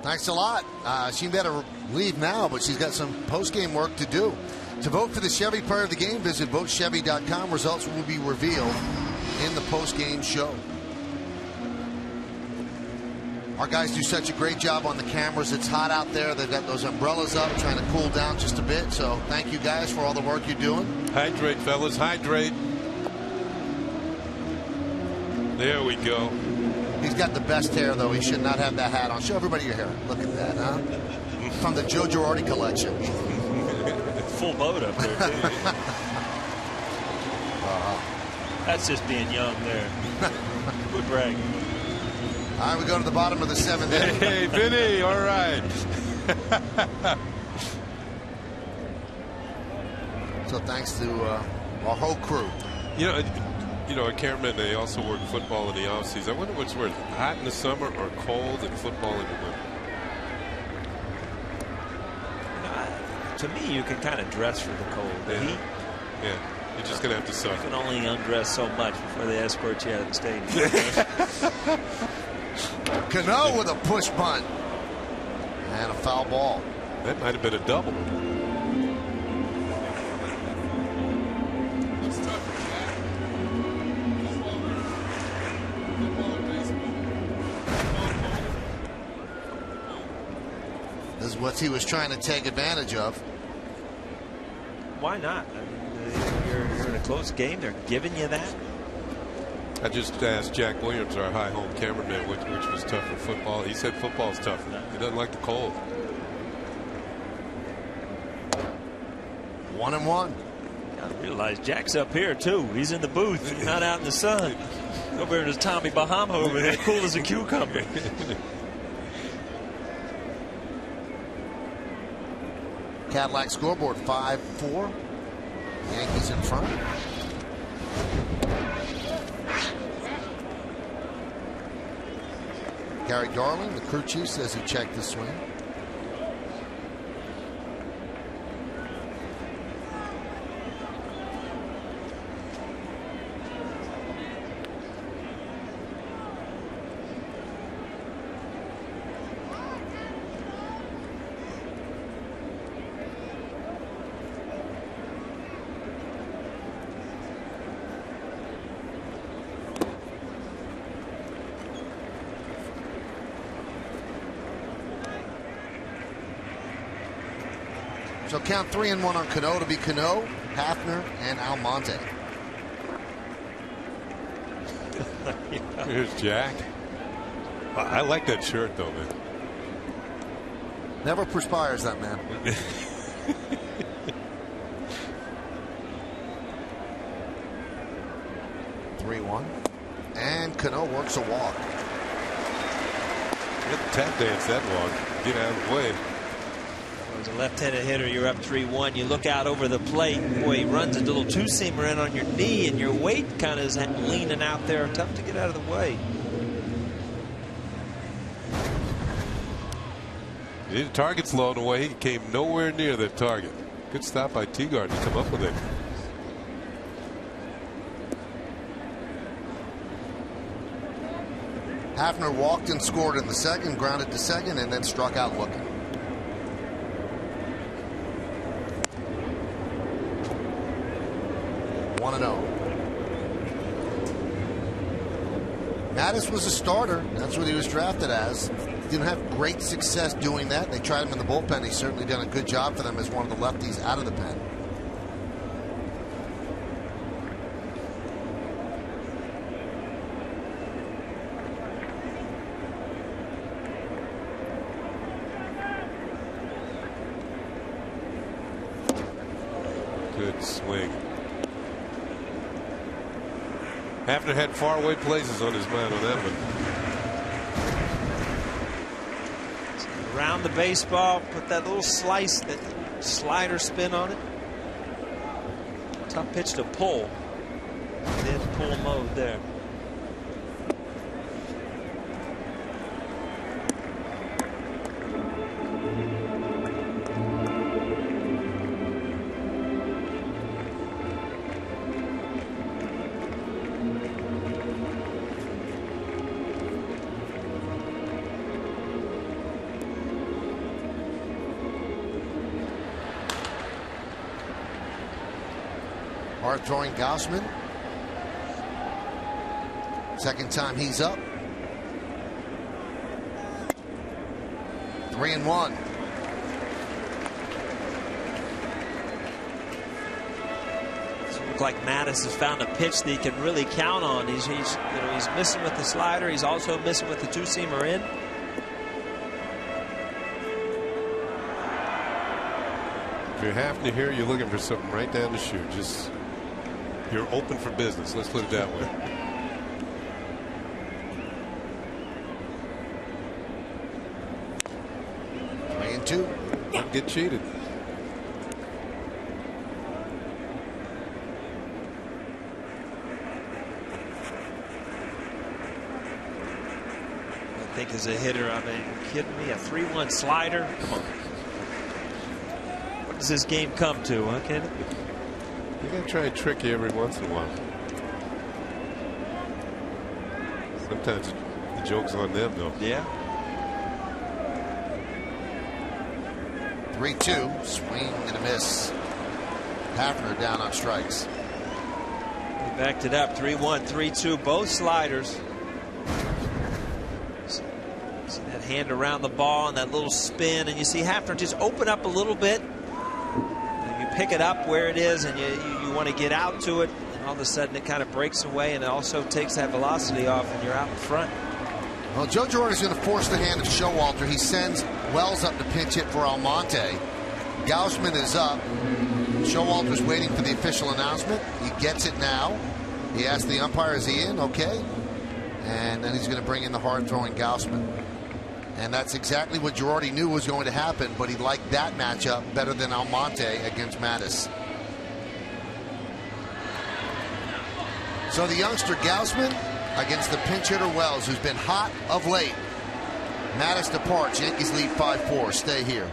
Thanks a lot. She better leave now, but she's got some post-game work to do. To vote for the Chevy player of the game, visit votechevy.com. Results will be revealed in the post-game show. Our guys do such a great job on the cameras. It's hot out there. They've got those umbrellas up, trying to cool down just a bit. So thank you guys for all the work you're doing. Hydrate, fellas, hydrate. There we go. He's got the best hair, though. He should not have that hat on. Show everybody your hair. Look at that, huh? From the Joe Girardi collection. Full boat up there, too. That's just being young there. Good brag. All right, we go to the bottom of the 7th. Hey, Vinny, all right. So thanks to our whole crew. You know, a cameraman, they also work football in the offseason. I wonder what's worse, hot in the summer or cold and football in the winter. To me, you can kind of dress for the cold. The heat. Yeah, you're just going to have to suffer. You can only undress so much before they escort you out of the stadium. Cano with a push punt. And a foul ball. That might have been a double. This is what he was trying to take advantage of. Why not? I mean, you're in a close game. They're giving you that. I just asked Jack Williams, our high home cameraman, which was tougher, football. He said football's tougher. He doesn't like the cold. 1-1. I realize Jack's up here too. He's in the booth. He's not out in the sun. Over here, there's Tommy Bahama over there, cool as a cucumber. Cadillac scoreboard 5-4. Yankees in front. Gary Darling, the crew chief, says he checked the swing. So count 3-1 on Cano to be Cano, Hafner, and Almonte. Here's Jack. I like that shirt, though, man. Never perspires, that man. And Cano works a walk. Tap dance that walk. Get out of the way. As a left-handed hitter, you're up 3-1. You look out over the plate. Boy, he runs a little two-seamer in on your knee, and your weight kind of is leaning out there. Tough to get out of the way. The target's low away. He came nowhere near that target. Good stop by Teagard to come up with it. Hafner walked and scored in the second, grounded to second, and then struck out looking. Mattis was a starter. That's what he was drafted as. Didn't have great success doing that. They tried him in the bullpen. He's certainly done a good job for them as one of the lefties out of the pen. Good swing. Hafner had faraway places on his mind on that one. Around the baseball, put that little slice, that slider spin on it. Tough pitch to pull. Then pull mode there. Hard throwing Gausman. Second time he's up. 3-1. Look like Mattis has found a pitch that he can really count on. He's missing with the slider. He's also missing with the two-seamer in. If you're Hafner here, you're looking for something right down the chute. Just you're open for business. Let's put it that way. 3-2. Don't get cheated. I think as a hitter, I mean, are you kidding me? A 3-1 slider? Come on. What does this game come to, huh, Kenny? You gotta try and trick you every once in a while. Sometimes the joke's on them, though. Yeah. 3-2. Swing and a miss. Hafner down on strikes. He backed it up. 3-1, 3-2. Both sliders. See that hand around the ball and that little spin, and you see Hafner just open up a little bit. And you pick it up where it is, and you want to get out to it, and all of a sudden it kind of breaks away, and it also takes that velocity off, and you're out in front. Well, Joe Girardi's going to force the hand of Showalter. He sends Wells up to pinch hit for Almonte. Gausman is up. Showalter's waiting for the official announcement. He gets it now. He asks the umpire, is he in? Okay. And then he's going to bring in the hard-throwing Gausman. And that's exactly what Girardi knew was going to happen, but he liked that matchup better than Almonte against Mattis. So the youngster Gausman against the pinch hitter Wells, who's been hot of late. Mattis departs. Yankees lead 5-4. Stay here.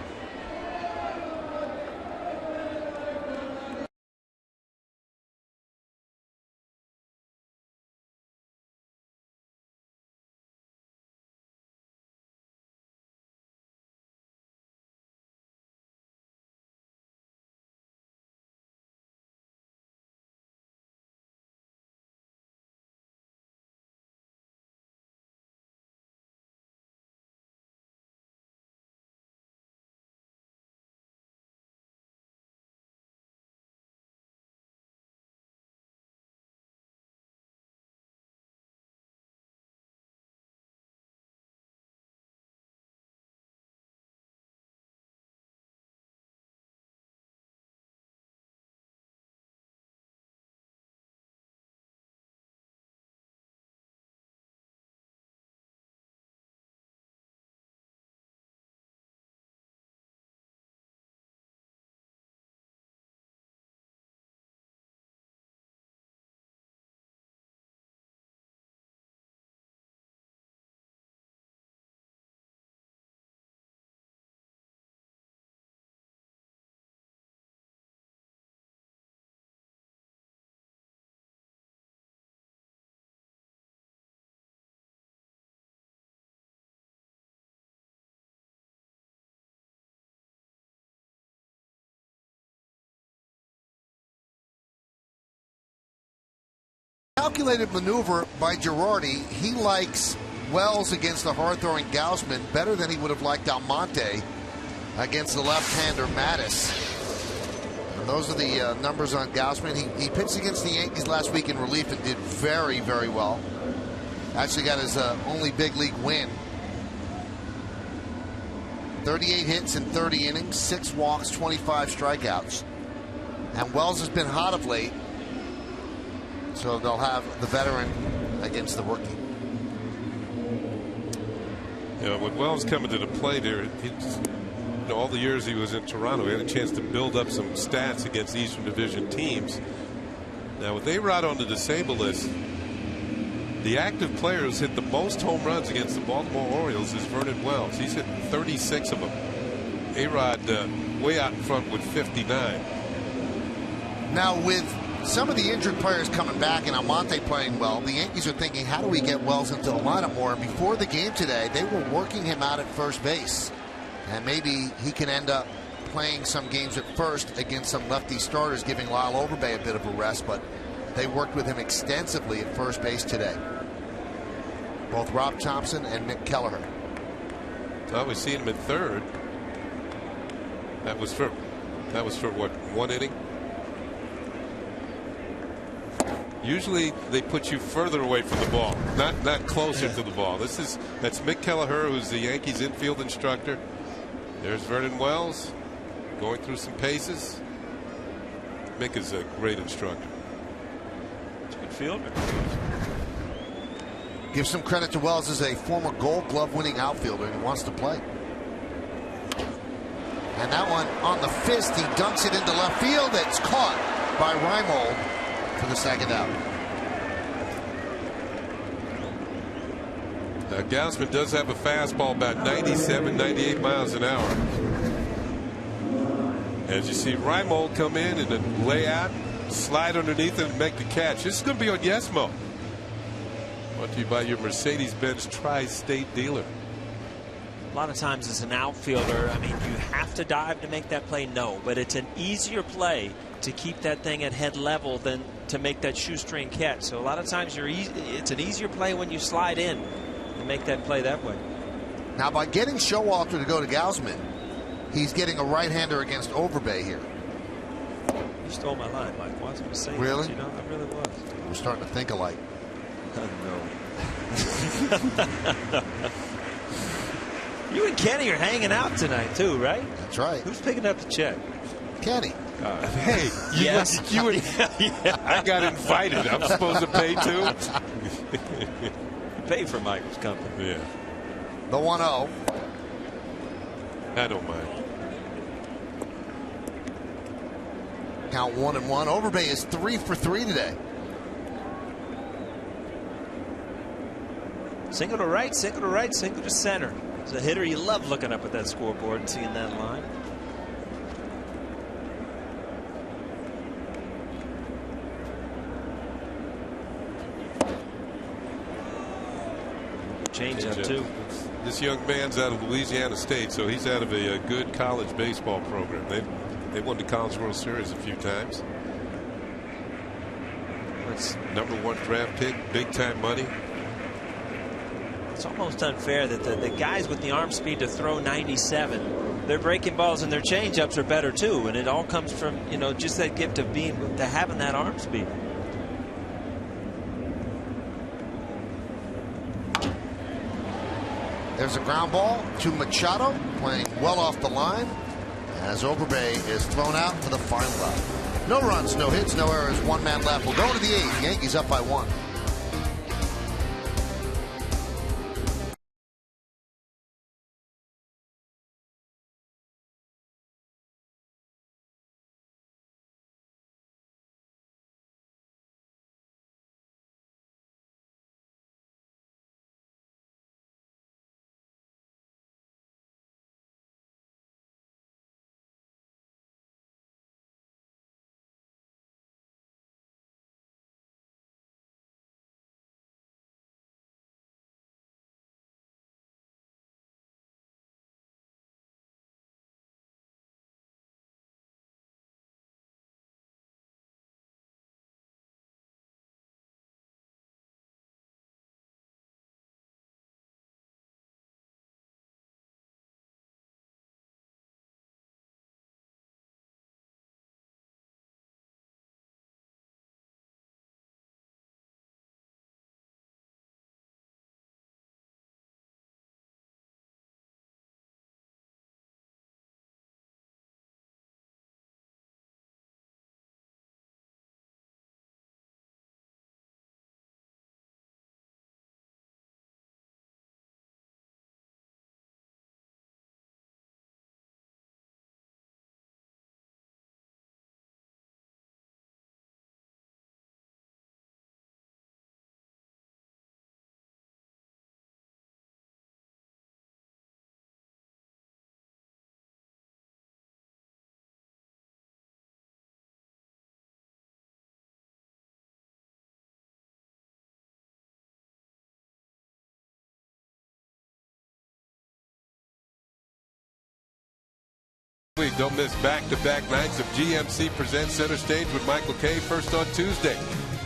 Calculated maneuver by Girardi. He likes Wells against the hard-throwing Gausman better than he would have liked Almonte against the left-hander Mattis. And those are the numbers on Gausman. He pitched against the Yankees last week in relief and did very, very well. Actually got his only big league win. 38 hits in 30 innings, 6 walks, 25 strikeouts. And Wells has been hot of late. So they'll have the veteran against the rookie. Yeah, when Wells coming to the plate there, all the years he was in Toronto, he had a chance to build up some stats against Eastern Division teams. Now, with A-Rod on the disabled list, the active player who's hit the most home runs against the Baltimore Orioles is Vernon Wells. He's hit 36 of them. A-Rod way out in front with 59. Now, with some of the injured players coming back and Almonte playing well, the Yankees are thinking, how do we get Wells into the lineup more? And before the game today, they were working him out at first base. And maybe he can end up playing some games at first against some lefty starters, giving Lyle Overbay a bit of a rest, but they worked with him extensively at first base today. Both Rob Thompson and Mick Kelleher. Well, we see him in third. That was for what, 1 inning? Usually they put you further away from the ball, not closer to the ball. That's Mick Kelleher, who's the Yankees infield instructor. There's Vernon Wells going through some paces. Mick is a great instructor. It's a good fielder. Give some credit to Wells as a former Gold Glove winning outfielder, and he wants to play. And that one on the fist, he dunks it into left field. It's caught by Reimold for the second out. Gausman does have a fastball about 97, 98 miles an hour. As you see Reimold come in and then lay out, slide underneath it and make the catch. This is going to be on Yesmo. Brought to you by your Mercedes-Benz Tri-State dealer. A lot of times as an outfielder, I mean, you have to dive to make that play, no, but it's an easier play to keep that thing at head level than to make that shoestring catch. So a lot of times it's an easier play when you slide in and make that play that way. Now, by getting Showalter to go to Gausman, he's getting a right-hander against Overbay here. You stole my line, Mike. Why was I saying really? That, you know, I really was. We're starting to think alike. No. You and Kenny are hanging out tonight too, right? That's right. Who's picking up the check? Kenny. Hey, yes. I got invited. I'm supposed to pay too. Pay for Michael's company. Yeah. The 1-0. I don't mind. Count 1-1. Overbay is 3 for 3 today. Single to right, single to right, single to center. As a hitter, you love looking up at that scoreboard and seeing that line. Change up too. This young man's out of Louisiana State, so he's out of a good college baseball program. They won the College World Series a few times. That's #1 draft pick, big time money. It's almost unfair that the guys with the arm speed to throw 97, their breaking balls and their changeups are better too, and it all comes from, you know, just that gift of having that arm speed. There's a ground ball to Machado, playing well off the line as Overbay is thrown out to the final out. No runs, no hits, no errors, 1 man left. We'll go to the 8th. Yankees up by 1. Don't miss back-to-back nights of GMC Presents Center Stage with Michael Kay, first on Tuesday.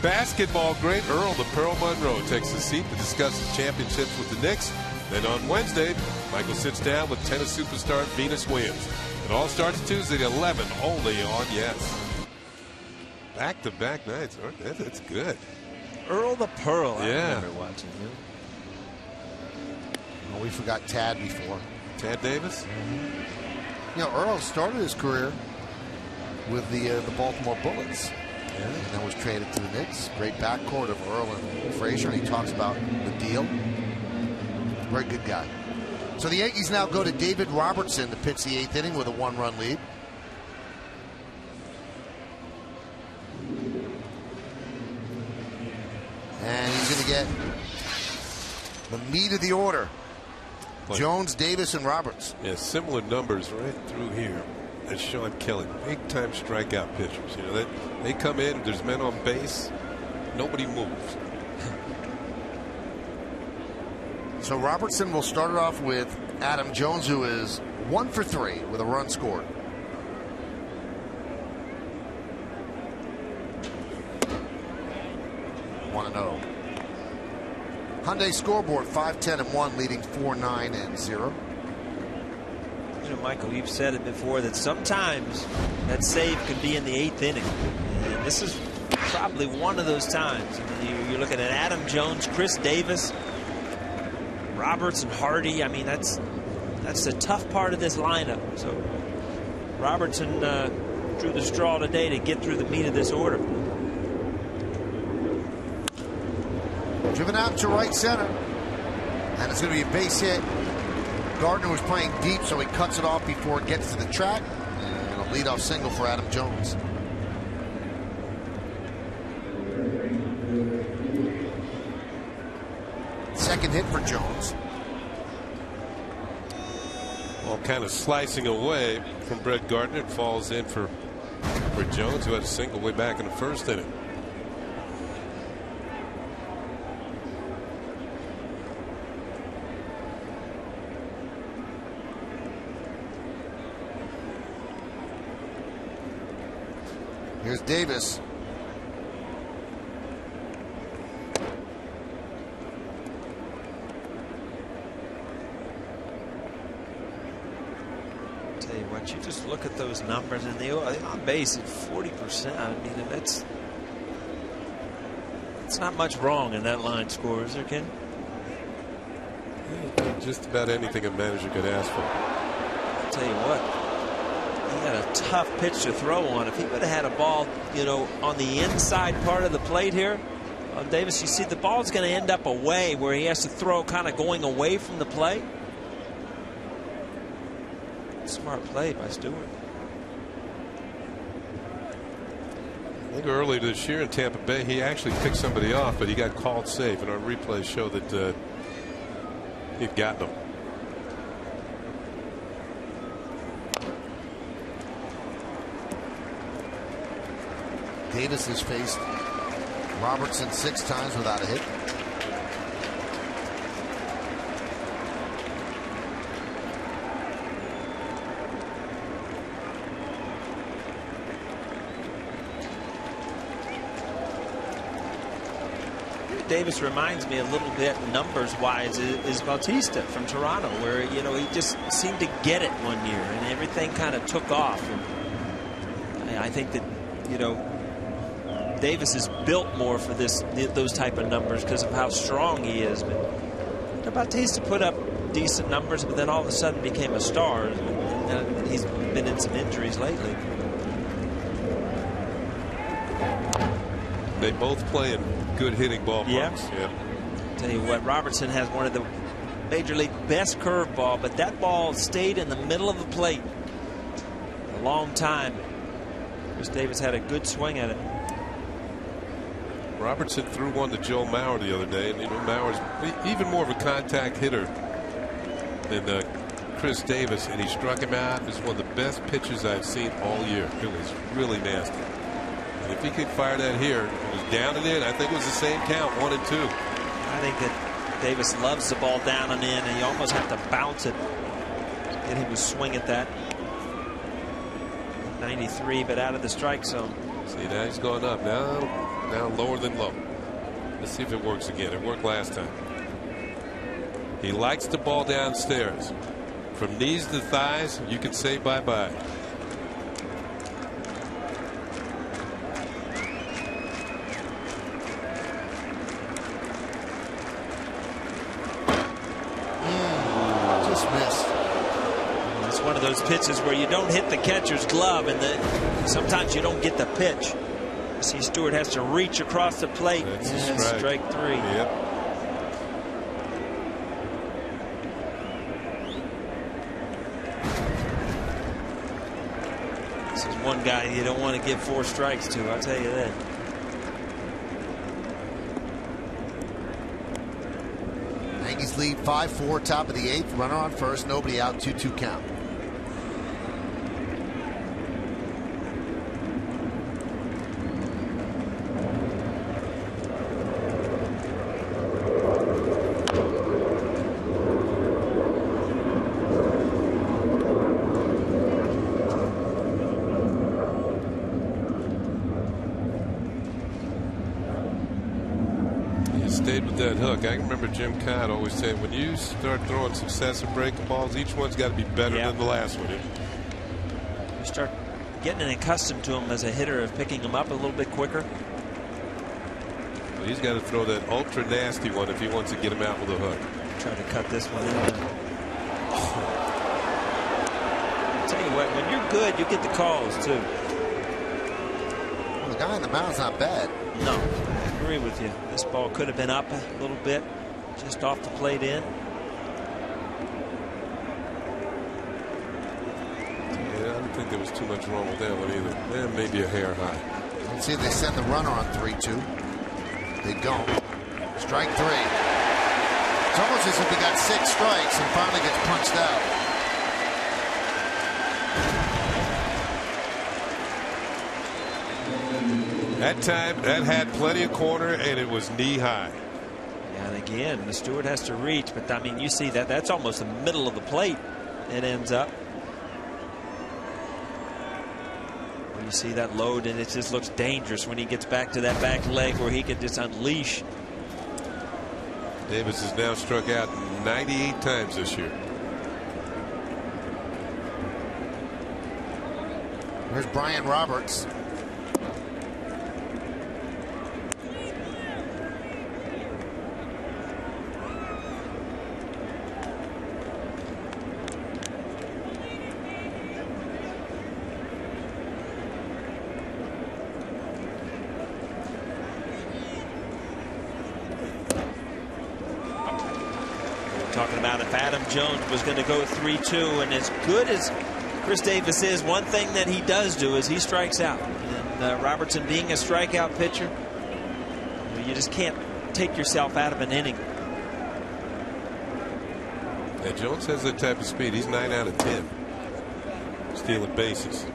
Basketball great Earl the Pearl Monroe takes a seat to discuss his championships with the Knicks. Then on Wednesday, Michael sits down with tennis superstar Venus Williams. It all starts Tuesday at 11, only on Yes. Back-to-back nights. That's good. Earl the Pearl. Yeah. I remember watching him. Well, we forgot Tad before. Tad Davis? You know, Earl started his career with the Baltimore Bullets. Yeah. And then was traded to the Knicks. Great backcourt of Earl and Frazier. And he talks about the deal. Very good guy. So the Yankees now go to David Robertson to pitch the 8th inning with a 1-run lead. And he's going to get the meat of the order. Jones, Davis, and Roberts. Yeah, similar numbers right through here as Sean Kelly. Big-time strikeout pitchers. You know, they come in, there's men on base, nobody moves. So Robertson will start it off with Adam Jones, who is 1 for 3 with a run scored. One 1-0. Hyundai scoreboard 5-10-1, leading 4-9-0. You know, Michael, you've said it before that sometimes that save can be in the 8th inning. And this is probably one of those times. You're looking at Adam Jones, Chris Davis, Roberts, and Hardy. I mean, that's the tough part of this lineup. So Robertson drew the straw today to get through the meat of this order. Driven out to right center. And it's going to be a base hit. Gardner was playing deep, so he cuts it off before it gets to the track. And a leadoff single for Adam Jones. Second hit for Jones. Well, kind of slicing away from Brett Gardner. It falls in for Jones, who had a single way back in the first inning. Here's Davis. Tell you what, you just look at those numbers, and the on base at 40%. I mean, it's not much wrong in that line score, is there, Ken? Yeah, just about anything a manager could ask for. I'll tell you what. He had a tough pitch to throw on. If he would have had a ball, you know, on the inside part of the plate here, Davis, you see the ball's going to end up away where he has to throw kind of going away from the plate. Smart play by Stewart. I think earlier this year in Tampa Bay, he actually picked somebody off, but he got called safe, and our replays show that he'd gotten him. Davis has faced Robertson 6 times without a hit. Davis reminds me a little bit numbers-wise is Bautista from Toronto, where, you know, he just seemed to get it one year and everything kind of took off. And I think that, you know, Davis is built more for those type of numbers because of how strong he is. But Bautista put up decent numbers, but then all of a sudden became a star. And he's been in some injuries lately. They both play in good hitting ballparks. Yeah. Tell you what, Robertson has one of the major league best curveball, but that ball stayed in the middle of the plate a long time. Chris Davis had a good swing at it. Robertson threw one to Joe Mauer the other day, and you know, Mauer's even more of a contact hitter than Chris Davis, and he struck him out. It was one of the best pitches I've seen all year. It was really nasty. And if he could fire that here, it was down and in. I think it was the same count, 1 and 2. I think that Davis loves the ball down and in, and you almost have to bounce it to get him to swing at that. 93, but out of the strike zone. See, now he's going up. Now lower than low. Let's see if it works again. It worked last time. He likes the ball downstairs. From knees to thighs, you can say bye-bye. Just missed. It's one of those pitches where you don't hit the catcher's glove, and sometimes you don't get the pitch. You see Stewart has to reach across the plate. That's a and strike. Strike 3. Yep. This is one guy you don't want to give 4 strikes to, I'll tell you that. Yankees lead 5-4, top of the 8th. Runner on first, nobody out, 2-2 count. Stayed with that hook. I remember Jim Cott always saying, when you start throwing successive breaking balls, each one's got to be better than the last one. You start getting accustomed to him as a hitter, of picking him up a little bit quicker. Well, he's got to throw that ultra nasty one if he wants to get him out with a hook. Try to cut this one in. I'll tell you what, when you're good, you get the calls too. Well, the guy on the mound's not bad. No, I agree with you. This ball could have been up a little bit, just off the plate in. Yeah, I don't think there was too much wrong with that one either. Maybe a hair high. Let's see if they send the runner on 3-2. They don't. Strike 3. It's almost as if he got 6 strikes and finally gets punched out. That time, that had plenty of corner, and it was knee high. And again, the Stewart has to reach, but I mean, you see that that's almost the middle of the plate. It ends up. When you see that load, and it just looks dangerous when he gets back to that back leg where he could just unleash. Davis has now struck out 98 times this year. Here's Brian Roberts. Talking about if Adam Jones was going to go 3-2, and as good as Chris Davis is, one thing that he does do is he strikes out. And Robertson being a strikeout pitcher, you just can't take yourself out of an inning. Yeah, Jones has that type of speed. He's 9 out of 10 stealing bases.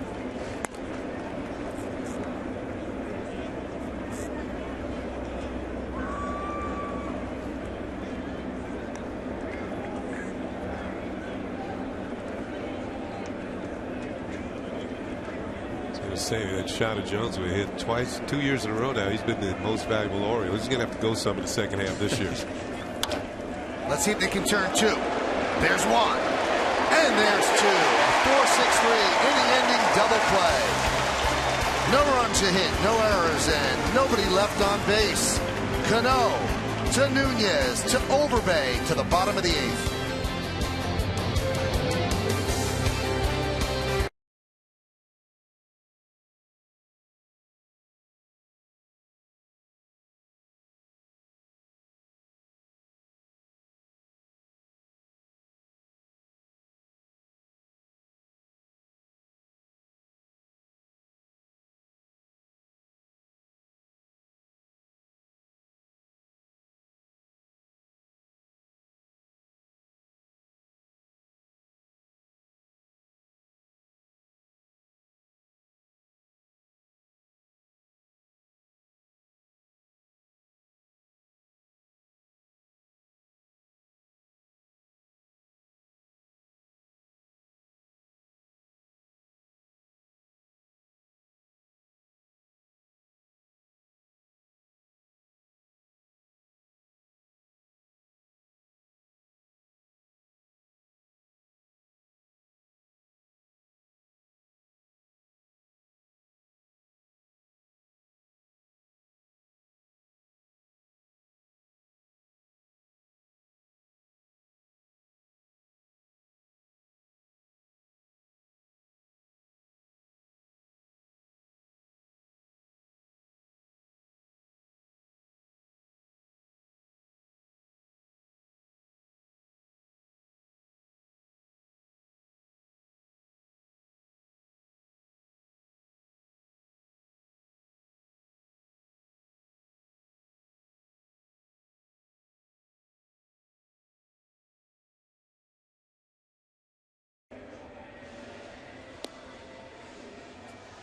Saying that shot of Jones we hit twice, 2 years in a row now. He's been the most valuable Oriole. He's going to have to go some in the second half this year. Let's see if they can turn 2. There's 1. And there's 2. A 4-6-3 inning-ending double play. No runs to hit, no errors, and nobody left on base. Cano to Nunez to Overbay to the bottom of the 8th.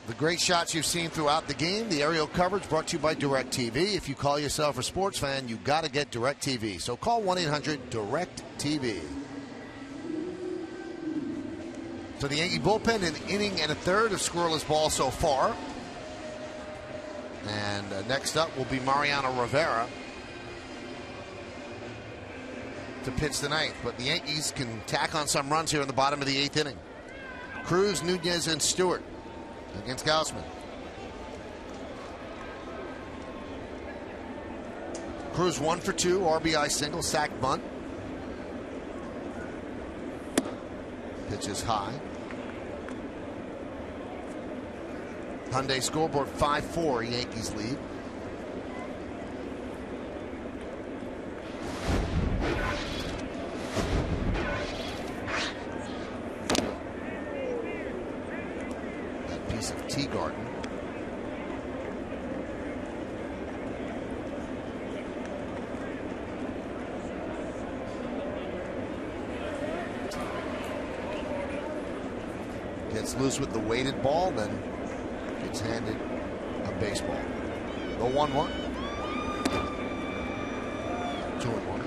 The great shots you've seen throughout the game. The aerial coverage brought to you by DirecTV. If you call yourself a sports fan, you got to get DirecTV. So call 1-800-DirecTV. So the Yankee bullpen, an inning and a third of scoreless ball so far. And next up will be Mariano Rivera to pitch the ninth. But the Yankees can tack on some runs here in the bottom of the eighth inning. Cruz, Nunez, and Stewart against Gausman. Cruz 1 for 2, RBI single, sac bunt. Pitch is high. Hyundai scoreboard 5-4, Yankees lead. That piece of tea garden. Gets loose with the weighted ball, then gets handed a baseball. The 1-1. 2-1.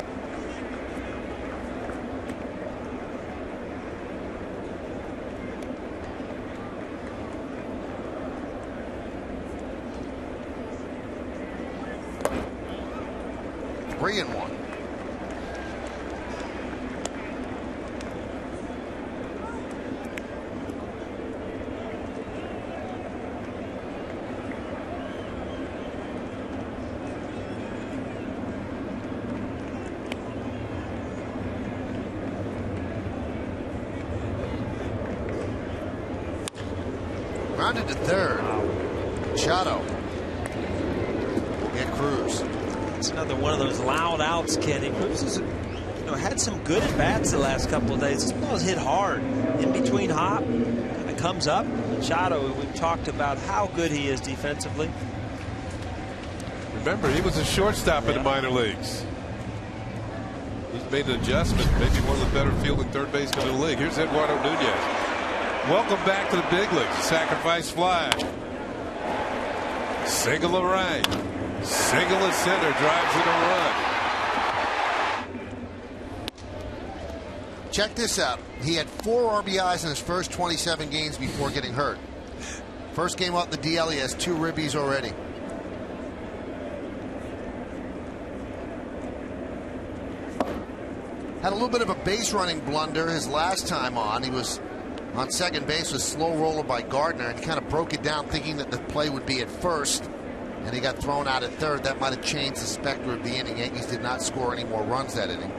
Three and 1. Grounded to third. Machado will get Cruz. It's another one of those loud outs, Kenny. Cruz has had some good at bats the last couple of days. This ball's hit hard in between hop. Kind of comes up. Machado, we've talked about how good he is defensively. Remember, he was a shortstop in the minor leagues. He's made an adjustment. Maybe one of the better fielding third basemen in the league. Here's Eduardo Nunez. Welcome back to the big leagues. Sacrifice fly. Single to right. Single to center. Drives in a run. Check this out. He had 4 RBIs in his first 27 games before getting hurt. First game out in the DL, he has 2 ribbies already. Had a little bit of a base running blunder his last time on. He was on second base with slow roller by Gardner, and he kind of broke it down thinking that the play would be at first, and he got thrown out at third. That might have changed the specter of the inning. Yankees did not score any more runs that inning.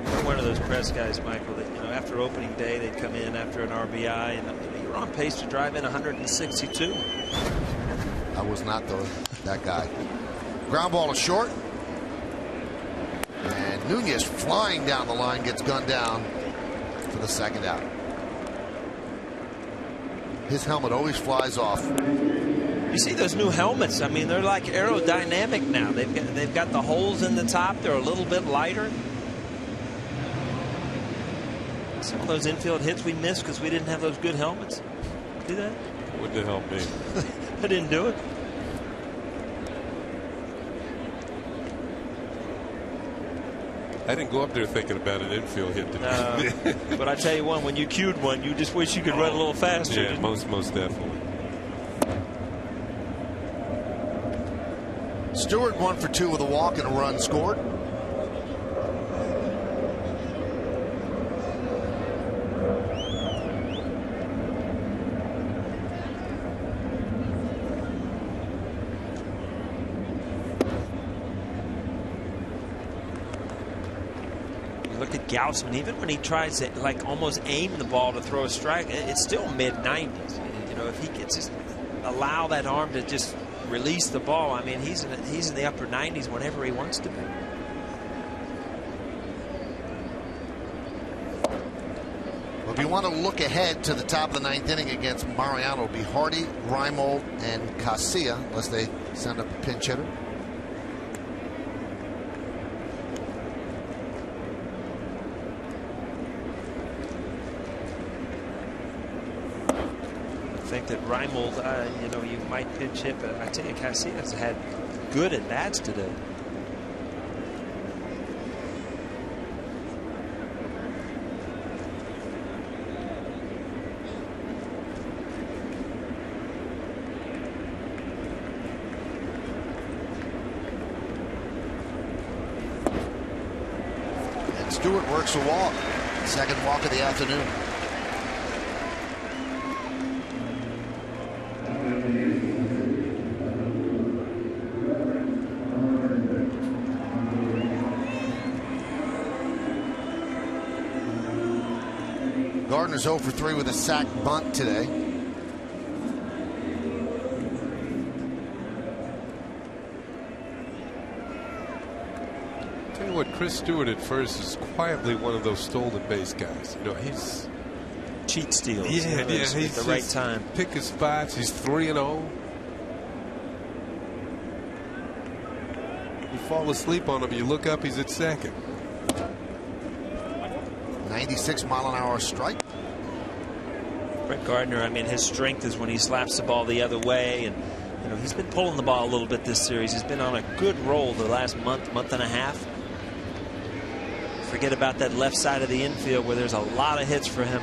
You're one of those press guys, Michael, that after opening day they'd come in after an RBI, and you're on pace to drive in 162. I was not that guy. Ground ball to short. And Nunez flying down the line gets gunned down for the second out. His helmet always flies off. You see those new helmets? I mean, they're like aerodynamic now. They've got the holes in the top. They're a little bit lighter. Some of those infield hits we missed because we didn't have those good helmets. Do that? Wouldn't it help me? I didn't do it. I didn't go up there thinking about an infield hit. But I tell you one, when you cued one, you just wish you could run a little faster. Yeah, most definitely. Stewart 1 for 2 with a walk and a run scored. Look at Gausman. Even when he tries to almost aim the ball to throw a strike, it's still mid-90s. If he gets allow that arm to just release the ball, I mean, he's in the upper 90s whenever he wants to be. Well, if you want to look ahead to the top of the ninth inning against Mariano, it'll be Hardy, Reimold, and Casilla, unless they send up a pinch hitter. think that Reimold, you know, you might pinch hit, but I tell you, Casillas had good at bats today. And Stewart works a walk. Second walk of the afternoon. Gardner's 0 for 3 with a sac bunt today. Tell you what, Chris Stewart at first is quietly one of those stolen base guys. You know, he's cheat steals. Yeah, he's he's at the right time. Pick his spots. He's 3-0. You fall asleep on him, you look up, he's at second. 96-mile-an-hour strike. Brett Gardner, I mean, his strength is when he slaps the ball the other way, and you know, he's been pulling the ball a little bit this series. He's been on a good roll the last month and a half. Forget about that left side of the infield where there's a lot of hits for him.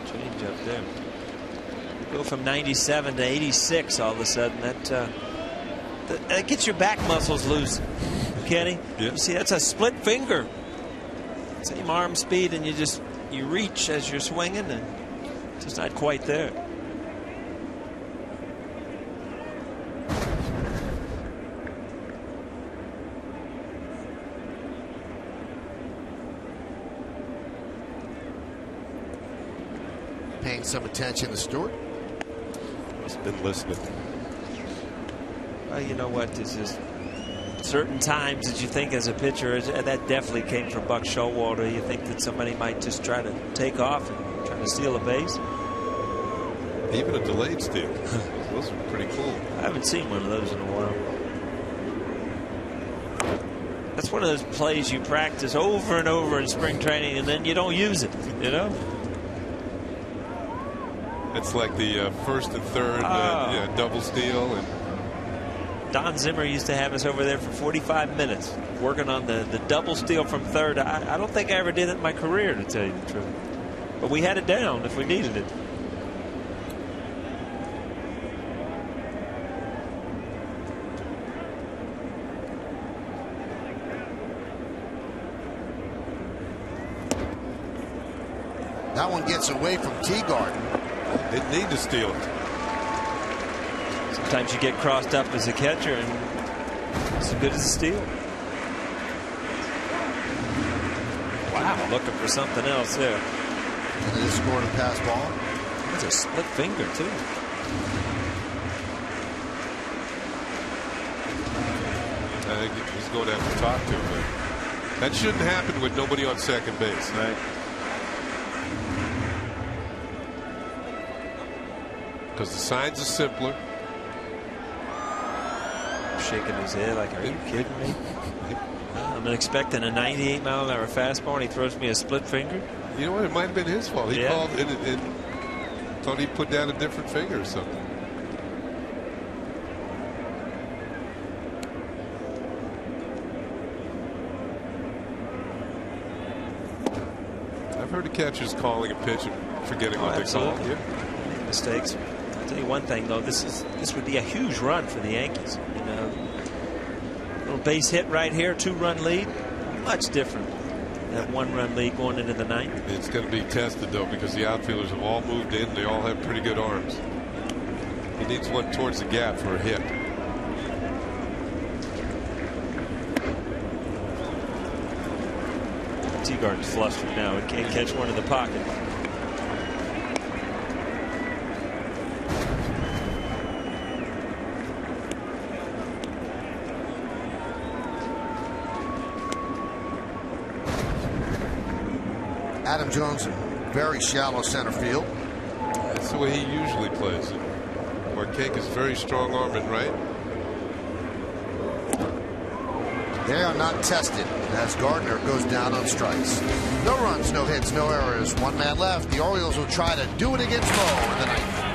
Change up there. Go from 97 to 86 all of a sudden. That gets your back muscles loose, Kenny. Yeah. You see, that's a split finger. Same arm speed, and you reach as you're swinging, and it's just not quite there. Paying some attention to Stewart. He's been listening. Well, you know what? This is certain times that you think as a pitcher, that definitely came from Buck Showalter. You think that somebody might just try to take off and try to steal a base. Even a delayed steal. Those are pretty cool. I haven't seen one of those in a while. That's one of those plays you practice over and over in spring training, and then you don't use it, you know? It's like the first and third double steal. And Don Zimmer used to have us over there for 45 minutes working on the double steal from third. I don't think I ever did it in my career, to tell you the truth. But we had it down if we needed it. That one gets away from Teagarden. Didn't need to steal it. Sometimes you get crossed up as a catcher, and it's as good as a steal. Wow, looking for something else there. And they scored a pass ball. That's a split finger, too. I think he's going to have to talk to him. That shouldn't happen with nobody on second base. Right. Because the signs are simpler. Shaking his head like, are you kidding me? I'm expecting a 98-mile-an-hour fastball, and he throws me a split finger. You know what? It might have been his fault. He called and thought he put down a different finger or something. I've heard of catchers calling a pitch and forgetting what they called. Yeah. Mistakes. I'll tell you one thing, though. This would be a huge run for the Yankees. You know, little base hit right here, 2-run lead. Much different. That 1-run lead going into the ninth. It's going to be tested, though, because the outfielders have all moved in. They all have pretty good arms. He needs one towards the gap for a hit. Teagarden's flustered now. He can't catch one in the pocket. Adam Jones, very shallow center field. That's the way he usually plays it. Marquez is very strong arm and right. They are not tested as Gardner goes down on strikes. No runs, no hits, no errors. One man left. The Orioles will try to do it against Mo in the ninth.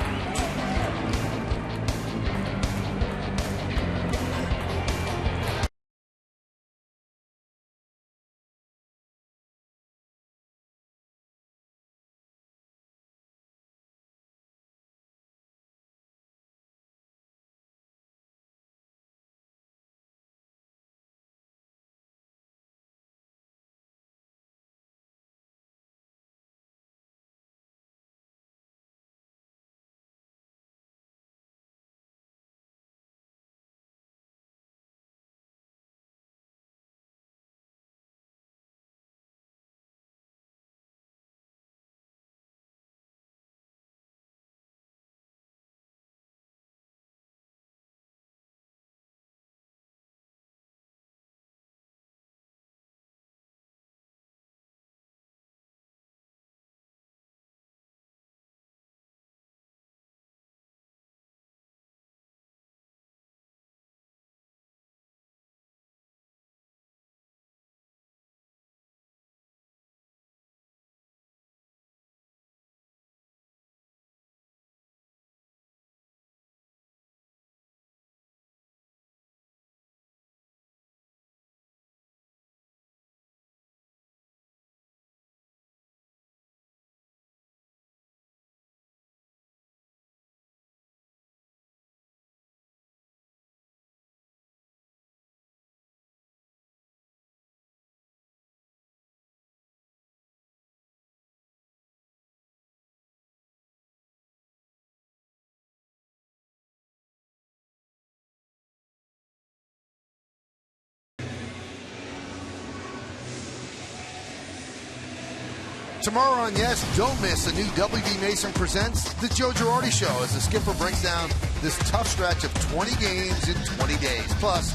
Tomorrow on Yes, don't miss a new W.B. Mason presents The Joe Girardi Show as the skipper breaks down this tough stretch of 20 games in 20 days. Plus,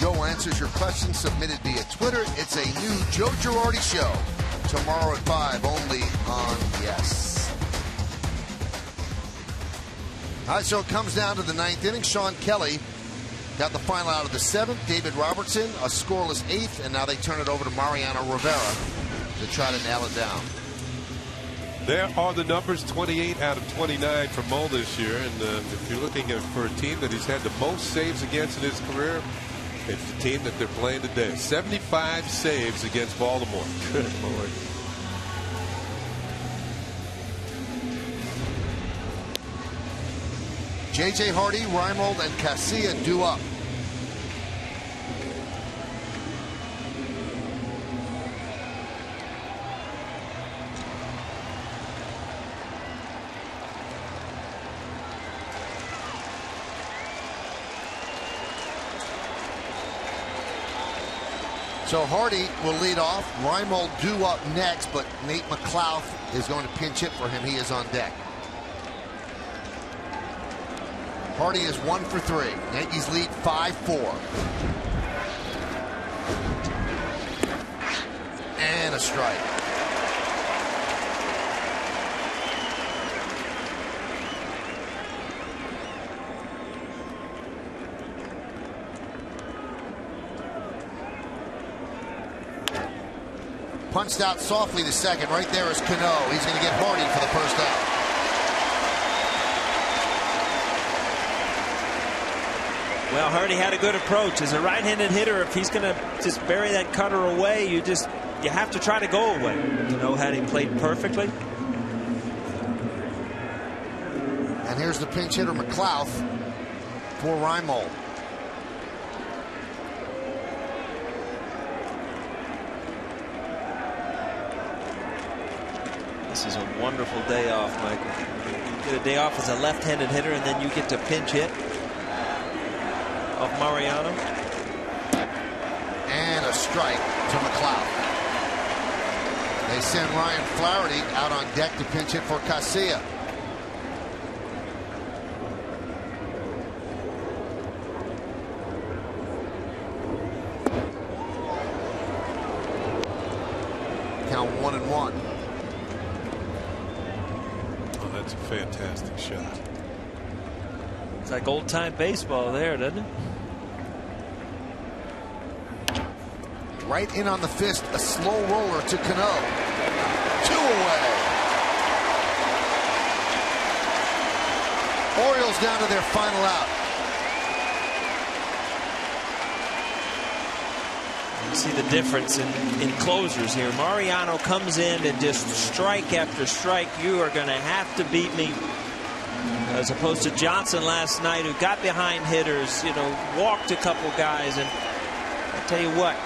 Joe answers your questions submitted via Twitter. It's a new Joe Girardi Show tomorrow at 5 only on Yes. All right, so it comes down to the ninth inning. Sean Kelly got the final out of the seventh. David Robertson, a scoreless eighth, and now they turn it over to Mariano Rivera to try to nail it down. There are the numbers, 28 out of 29 for Mo this year. And if you're looking at for a team that he's had the most saves against in his career, it's the team that they're playing today. 75 saves against Baltimore. Good Lord. J.J. Hardy, Reimold, and Casilla due up. So Hardy will lead off. Reimold due up next, but Nate McLouth is going to pinch hit for him. He is on deck. Hardy is 1 for 3. Yankees lead 5-4. And a strike. Punched out softly to second. Right there is Cano. He's going to get Hardy for the first out. Well, Hardy had a good approach. As a right-handed hitter, if he's going to just bury that cutter away, you have to try to go away. You know, had he played perfectly. And here's the pinch hitter, McLouth, for Reimold. This is a wonderful day off, Michael. You get a day off as a left-handed hitter, and then you get to pinch hit of Mariano. And a strike to McLouth. They send Ryan Flaherty out on deck to pinch hit for Casilla. Count 1-1. Oh, that's a fantastic shot. It's like old-time baseball there, doesn't it? Right in on the fist, a slow roller to Cano. 2 away. Orioles down to their final out. You see the difference in closers here. Mariano comes in and just strike after strike. You are going to have to beat me. As opposed to Johnson last night, who got behind hitters, walked a couple guys. And I tell you what,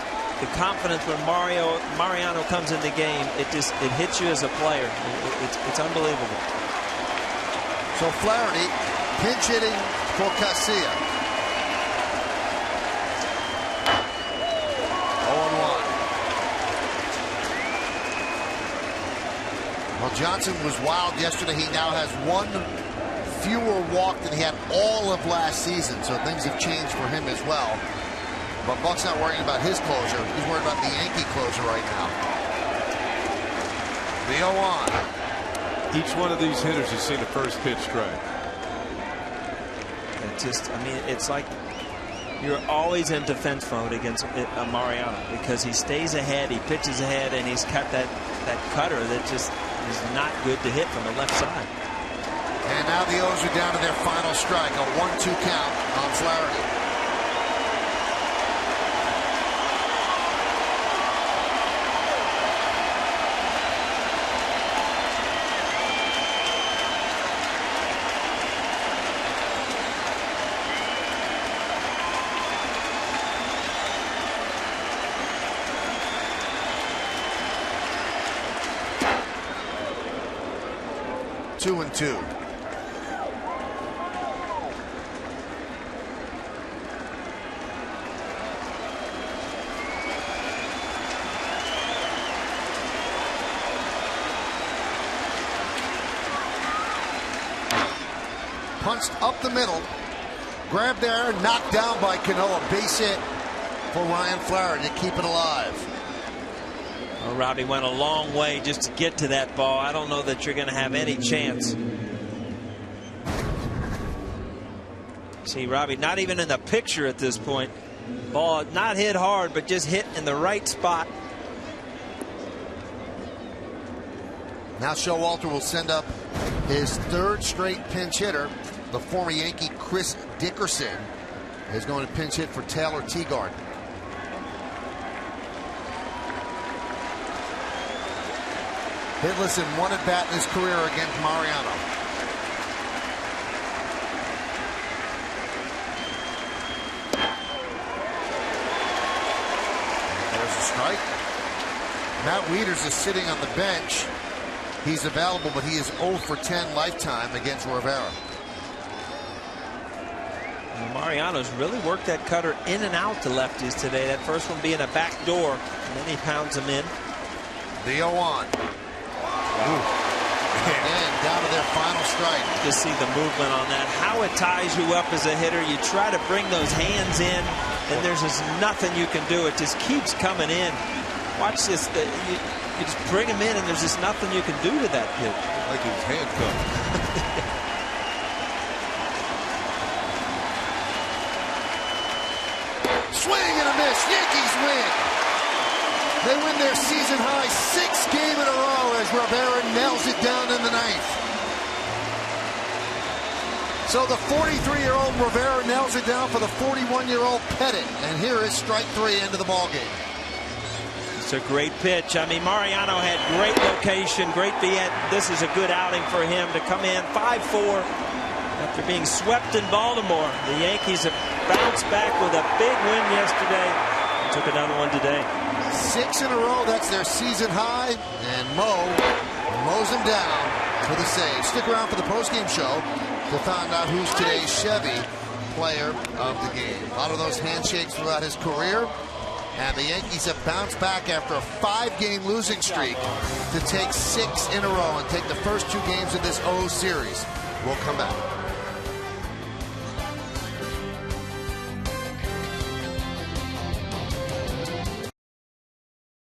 the confidence when Mariano comes in the game, it hits you as a player. It's unbelievable. So Flaherty pinch hitting for Casilla. 0-1. Well, Johnson was wild yesterday. He now has 1 fewer walk than he had all of last season, so things have changed for him as well. But Buck's not worrying about his closer. He's worried about the Yankee closer right now. The 0-1. Each one of these hitters has seen a first pitch strike. It's like you're always in defense mode against Mariano, because he stays ahead, he pitches ahead, and he's got that cutter that just is not good to hit from the left side. And now the O's are down to their final strike, a 1-2 count on Flaherty. Two and two. Punched up the middle, grabbed there, knocked down by Cano. A base hit for Ryan Flaherty to keep it alive. Well, Robbie went a long way just to get to that ball. I don't know that you're going to have any chance. See, Robbie, not even in the picture at this point. Ball not hit hard, but just hit in the right spot. Now Showalter will send up his 3rd straight pinch hitter. The former Yankee Chris Dickerson is going to pinch hit for Taylor Teagarden. Hitless in 1 at bat in his career against Mariano. There's a strike. Matt Wieters is sitting on the bench. He's available, but he is 0 for 10 lifetime against Rivera. Mariano's really worked that cutter in and out to lefties today. That first one being a back door, and then he pounds them in. The 0-1. And down to their final strike. Just see the movement on that. How it ties you up as a hitter. You try to bring those hands in, and there's just nothing you can do. It just keeps coming in. Watch this. You just bring him in, and there's just nothing you can do to that pitch. Like he was handcuffed. Swing and a miss. Yankees win. They win their season high 6th game in a row as Rivera nails it down in the 9th. So the 43-year-old Rivera nails it down for the 41-year-old Pettit. And here is strike 3 into the ballgame. It's a great pitch. I mean, Mariano had great location, great viet. This is a good outing for him to come in 5-4 after being swept in Baltimore. The Yankees have bounced back with a big win yesterday and took another one today. 6 in a row, that's their season high, and mows him down for the save. Stick around for the postgame show to find out who's today's Chevy player of the game. A lot of those handshakes throughout his career, and the Yankees have bounced back after a 5-game losing streak to take 6 in a row and take the first 2 games of this O series. We'll come back.